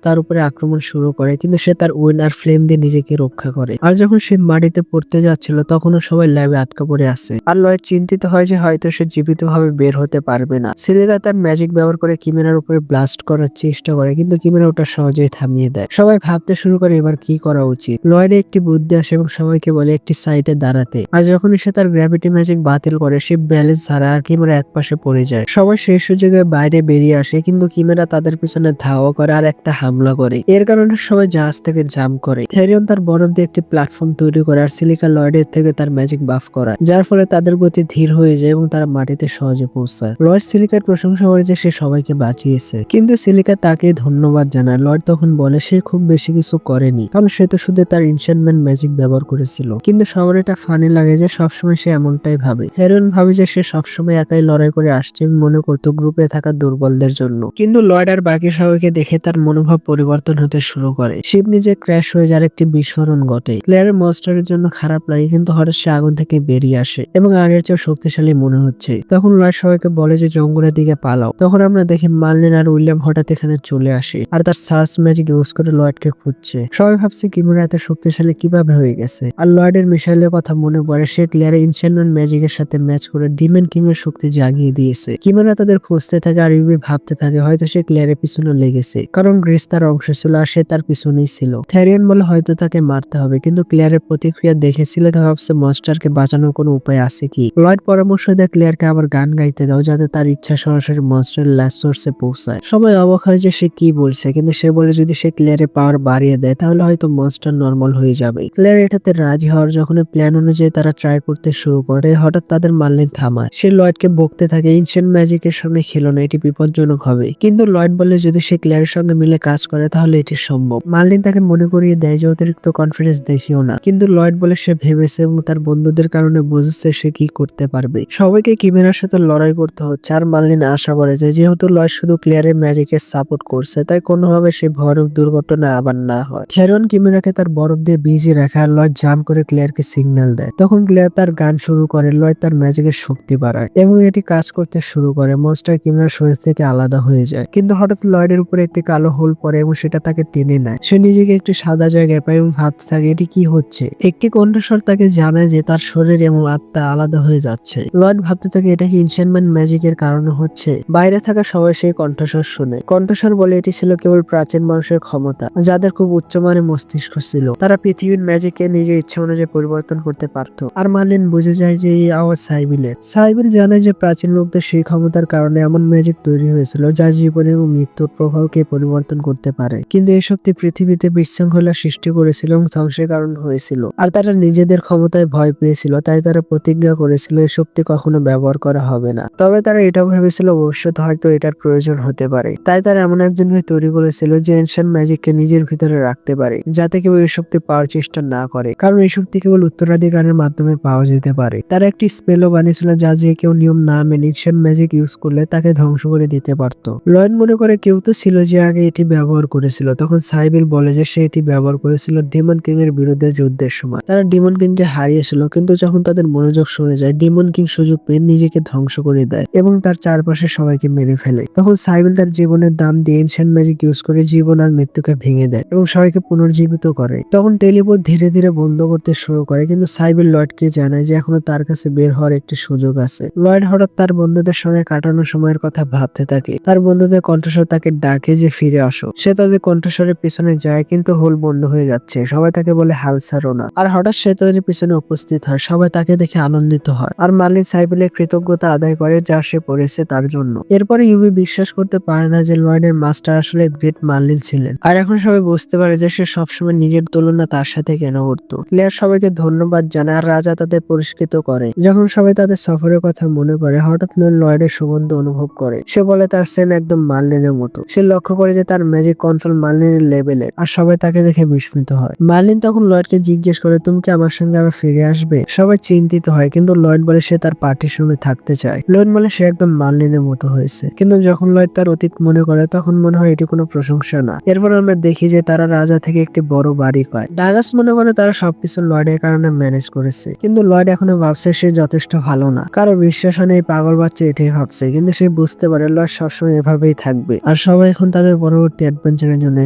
তার উপরে আক্রমণ শুরু করে, কিন্তু সে তার উইন আর ফ্লেম দিয়ে নিজেকে রক্ষা করে। আর যখন সে মাটিতে পড়তে যাচ্ছিল, তখনও সবাই ল্যাবে আটকা পড়ে আছে। আর লয়েড চিন্তিত হয় যে হয়তো সে জীবিতভাবে বের হতে পারবে না। সিলেরা তার ম্যাজিক ব্যবহার করে কিমেরার উপরে ব্লাস্ট করার চেষ্টা করে, কিন্তু কিমেরা ওটা সহজেই থামিয়ে দেয়। সবাই ভাবতে শুরু করে এবার কি করা উচিত। লয়েডে একটি বুদ্ধি আসে এবং সবাইকে বলে একটি সাইডে দাঁড়াতে। আর যখনই সে তার গ্র্যাভিটি ম্যাজিক বাতিল করে, সে ব্যালেন্স হারা আর কিমেরা একপাশে পড়ে যায়। সবাই সেই সুযোগে বাইরে বেরিয়ে আসে, কিন্তু কিমেরা তাদের পিছনে ধাওয়া করে আর একটা হামলা করে। এর কারণে সবাই জাহাজ থেকে জাম্প করে। থেরিয়ন তার বরফ দিয়ে একটি প্ল্যাটফর্ম তৈরি করে, আর সিলিকা লয়েডের থেকে তার ম্যাজিক বাফ করায়, যার ফলে তাদের গতি ধীর হয়ে যায় এবং তারা মাটিতে সহজে পৌঁছায়। লয়েড সিলিকার প্রশংসা করে যে সে সবাইকে বাঁচিয়েছে, কিন্তু সিলিকা তাকে ধন্যবাদ জানায়। লয়েড তখন বলে সে খুব বেশি কিছু করেনি, কারণ সে তো শুধু তার এনশানমেন্ট ম্যাজিক ব্যবহার করেছিল। কিন্তু সবার এটা ফানি লাগে যে সবসময় সে এমনটাই ভাবে। থেরিয়ন ভাবে যে সে সবসময় একাই লড়াই করে আসছে, মনে করতো গ্রুপে থাকা দুর্বলদের জন্য। কিন্তু লয়েড আর বাকি সবাইকে দেখে তার মনোভাব পরিবর্তন হতে শুরু করে। শিপ নিজে ক্র্যাশ হয়ে যার একটি বিস্ফোরণ ঘটে। ক্লেয়ারের মনস্টারের জন্য খারাপ লাগে, কিন্তু হঠাৎ সে আগুন থেকে বেরিয়ে আসে এবং আগের চেয়ে শক্তিশালী মনে হচ্ছে। তখন লয়েড সবাইকে বলে যে জঙ্গলের দিকে পালাও। তখন আমরা দেখি মার্লিন আর উইলিয়াম হঠাৎ এখানে চলে আসে, আর তার সার্চ ম্যাজিক ইউজ করে লয়েডকে খুঁজছে। সবাই ভাবছে কিমেরা এত শক্তিশালী কিভাবে হয়ে গেছে। আর লয়েডের মিসাইলের কথা মনে পড়ে, সে ক্লিয়ারের এনশানমেন্ট ম্যাজিকের সাথে ম্যাচ করে ডিমন কিং এর শক্তি জাগিয়ে দিয়েছে। কিমেরা তাদের খুঁজতে থাকে, আর ইউবি ভাবতে থাকে হয়তো সে ক্লিয়ারের পিছনে লেগেছে, কারণ গ্রিস তার অংশ ছিল আর সে তার পিছনেই ছিল। থেরিয়ন বলে হয়তো তাকে মারতে হবে, কিন্তু ক্লিয়ারের প্রতিক্রিয়া দেখেছিল, ভাবছে মনস্টারকে বাঁচানোর কোনো উপায় আছে কি। লয়েড পরামর্শ দেয় ক্লিয়ারকে আবার গান গাইতে দাও, যাতে তার ইচ্ছা সরাসরি মনস্টার লাস্ট সোর্সে পৌঁছায়। সবাই অবাক হয় যে সে কি বলছে, কিন্তু সে বলে যদি সে ক্লিয়ারের পাওয়ার বাড়িয়ে দেয় তাহলে হয়তো মনস্টার নর্মাল হয়ে যাবে। ক্লিয়ার এটাতে রাজি হওয়ার যখন প্ল্যান অনুযায়ী তারা ট্রাই করতে শুরু করে, হঠাৎ তাদের মার্লিন থামায়। সে লয়েডকে বকতে থাকে এনশিয়েন্ট ম্যাজিকের সঙ্গে খেলো না, এটি বিপজ্জনক হবে। কিন্তু লয়েড বলে যদি সে ক্লিয়ারের সঙ্গে মিলে কাজ করে তাহলে এটি সম্ভব। মার্লিন তাকে মনে করিয়ে দেয় যে অতিরিক্ত কনফিডেন্স দেখিও না, কিন্তু লয়েড বলে সে ভেবেছে এবং তার বন্ধুদের কারণে বুঝেছে সে কি করতে পারবে। সবাইকে কিমেরার সাথে লড়াই করতে হচ্ছে, আর মার্লিন আশা করে যে যেহেতু লয়েড শুধু ক্লিয়ারের ম্যাজিকের সাপোর্ট করছে, তাই কোনোভাবে সে ভয়ানক দুর্ঘটনা আবার না হয়। থেরিয়ন কিমেরাকে তার বরফ দিয়ে ভিজিয়ে রাখে, আর লয়েড জাম্প করে ক্লিয়ারকে সিগন্যাল দেয়। তখন ক্লিয়ার তার গান শুরু করে, লয়েড তার ম্যাজিকের শক্তি বাড়ায় এবং এটি কাজ করতে শুরু করে। মনস্টার কিমেরার শরীর থেকে আলাদা হয়ে যায়, কিন্তু হঠাৎ লয়েডের উপরে একটি কালো হোল পড়ে এবং সেটা তাকে টেনে নেয়। সে নিজেকে একটি সাদা জায়গায় পায় এবং ভাবতে থাকে এটি কি হচ্ছে। একটি কণ্ঠস্বর তাকে জানায় যে তার শরীর এবং আত্মা আলাদা হয়ে যাচ্ছে। লয়েড ভাবতে থাকে এটা কি এনশানমেন্ট ম্যাজিকের কারণে হচ্ছে। বাইরে থাকা সবাই সেই কণ্ঠস্বর শুনে। কণ্ঠস্বর বলে এটি ছিল কেবল প্রাচীন মানুষের ক্ষমতা, যাদের খুব উচ্চমানের মস্তিষ্ক ছিল। তারা পৃথিবীর ম্যাজিককে নিজের ইচ্ছা অনুযায়ী পরিবর্তন করতে পারত। আর মার্লিন বুঝে যায় যে এই আওয়াজ সাইবিলের। সাইবিল জানে যে প্রাচীন লোকদের সেই ক্ষমতার কারণে এমন ম্যাজিক তৈরি হয়েছিল যা জীবন এবং মৃত্যুর প্রভাবকে পরিবর্তন করতে পারে। কিন্তু এই শক্তি পৃথিবীতে বিশৃঙ্খলা সৃষ্টি করেছিল এবং ধ্বংসের কারণ হয়েছিল। আর তারা নিজেদের ক্ষমতায় ভয় পেয়েছিল, তাই তারা প্রতিজ্ঞা করেছিল এই শক্তি কখনো ব্যবহার করা হবে না। তবে তারা এটাও ভেবেছিল ভবিষ্যতে হয়তো এটার প্রয়োজন হতে পারে। তাই তারা এমন একজনকে তৈরি করেছিল যে এনশিয়েন্ট ম্যাজিককে নিজের ভিতরে রাখতে পারে, যাতে কেউ এই শক্তি পাওয়ার চেষ্টা না করে, কারণ এই শক্তি কেবল উত্তরাধিকারের মাধ্যমে পাওয়া যেতে পারে। তারা একটি স্পেলও বানিয়েছিল যা যে কেউ নিয়ম না মেনে এনশিয়েন্ট ম্যাজিক ইউজ করলে তাকে ধ্বংস করে দিতে পারত। লয়েড মনে করে কেউ তো ছিল যে আগে এটি ব্যবহার করেছিল। তখন সাইবিল বলে যে সে এটি ব্যবহার করেছিল ডিমন কিং এর বিরুদ্ধে যুদ্ধের সময়। তারা ডিমন কিংকে হারিয়েছিল, কিন্তু যখন তাদের মনোযোগ সরে যায়, ডিমন কিং সুযোগ পেয়ে নিজেকে ধ্বংস করে দেয় এবং তার চারপাশে সবাইকে মেরে ফেলে। তখন সাইবিল তার জীবনের দাম দিয়ে এনশিয়েন্ট ম্যাজিক ইউজ করে জীবন আর মৃত্যুকে ভেঙে দেয় এবং সবাইকে পুনর্জীবিত করে। তখন টেলিপোর্ট ধীরে ধীরে বন্ধ করতে শুরু করে, কিন্তু সাইবিল লয়েডকে জানায় যে এখনো তার কাছে বের হওয়ার একটি সুযোগ আছে। লয়েড হঠাৎ তার বন্ধুদের সঙ্গে কাটানো সময়ের কথা ভাবতে থাকে। তার বন্ধুদের কণ্ঠস্বর তাকে ডাকে যে ফিরে আসো। সে তাদের কণ্ঠস্বরের পিছনে যায়, কিন্তু হোল বন্ধ হয়ে যাচ্ছে। সবাই তাকে বলে হাল ছাড়ো না। আর হঠাৎ সে তাদের পিছনে উপস্থিত হয়। সবাই তাকে দেখে আনন্দিত হয়, আর মার্লিন সাইবিলের কৃতজ্ঞতা আদায় করে যা সে করেছে তার জন্য। এরপরে ইউবি বিশ্বাস করতে পারে না যে যে লয়েডের মাস্টার আসলে গ্রেট মার্লিন ছিলেন। আর এখন সবাই বুঝতে পারে যে সে সবসময় নিজের তুলনা তার সাথে কেন করতো। ক্লেয়ার সবাইকে ধন্যবাদ জানায় আর রাজা তাদের পুরস্কৃত করে। যখন সবাই তাদের সফরের কথা মনে করে হঠাৎ লয়েডের সুগন্ধ অনুভব করে। সে বলে তার সেন একদম মার্লিনের মতো। সে লক্ষ্য করে যে তার ম্যাজিক কন্ট্রোল মার্লিনের লেভেলের আর সবাই তাকে দেখে বিস্মিত হয়। মার্লিন তখন লয়েডকে জিজ্ঞেস করে তুমি কি আমার সঙ্গে আবার ফিরে আসবে। সবাই চিন্তিত হয় কিন্তু লয়েড বলে সে তার পার্টির সঙ্গে থাকতে চায়। লয়েড বলে সে একদম মার্লিনের মতো হয়েছে। কিন্তু যখন লয়েড তার অতীত মনে করে তখন মনে হয় এটি কোনো প্রশংসা না। এরপর আমরা দেখি যে তারা রাজা থেকে একটি বড় বাড়ি পায়। ডাগাস মনে করে তারা সবকিছু লয়েডের কারণে ম্যানেজ করেছে, কিন্তু লয়েড এখনো ভাবছে সে যথেষ্ট ভালো না। কারো বিশ্বাস হয় না এই পাগল বাচ্চা এটাই ভাবছে, কিন্তু সে বুঝতে পারে লয়েড সবসময় এভাবেই থাকবে। আর সবাই এখন তাদের পরবর্তী অ্যাডভেঞ্চারের জন্য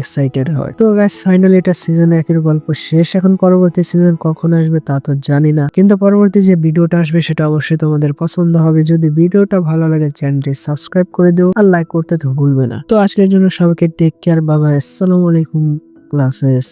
এক্সাইটেড হয়। তো গাইস ফাইনালি এটা সিজন 1 এর গল্প শেষ। এখন পরবর্তী সিজন কখন আসবে তা তো জানি না, কিন্তু পরবর্তী যে ভিডিওটা আসবে সেটা অবশ্যই তোমাদের পছন্দ হবে। যদি ভিডিওটা ভালো লাগে চ্যানেলটি সাবস্ক্রাইব করে দিও আর লাইক করতে তো ভুলবে না। তো আজকের জন্য সবাইকে টেক কেয়ার, বাবা, আসসালামু আলাইকুম, আল্লাহ হাফেজ।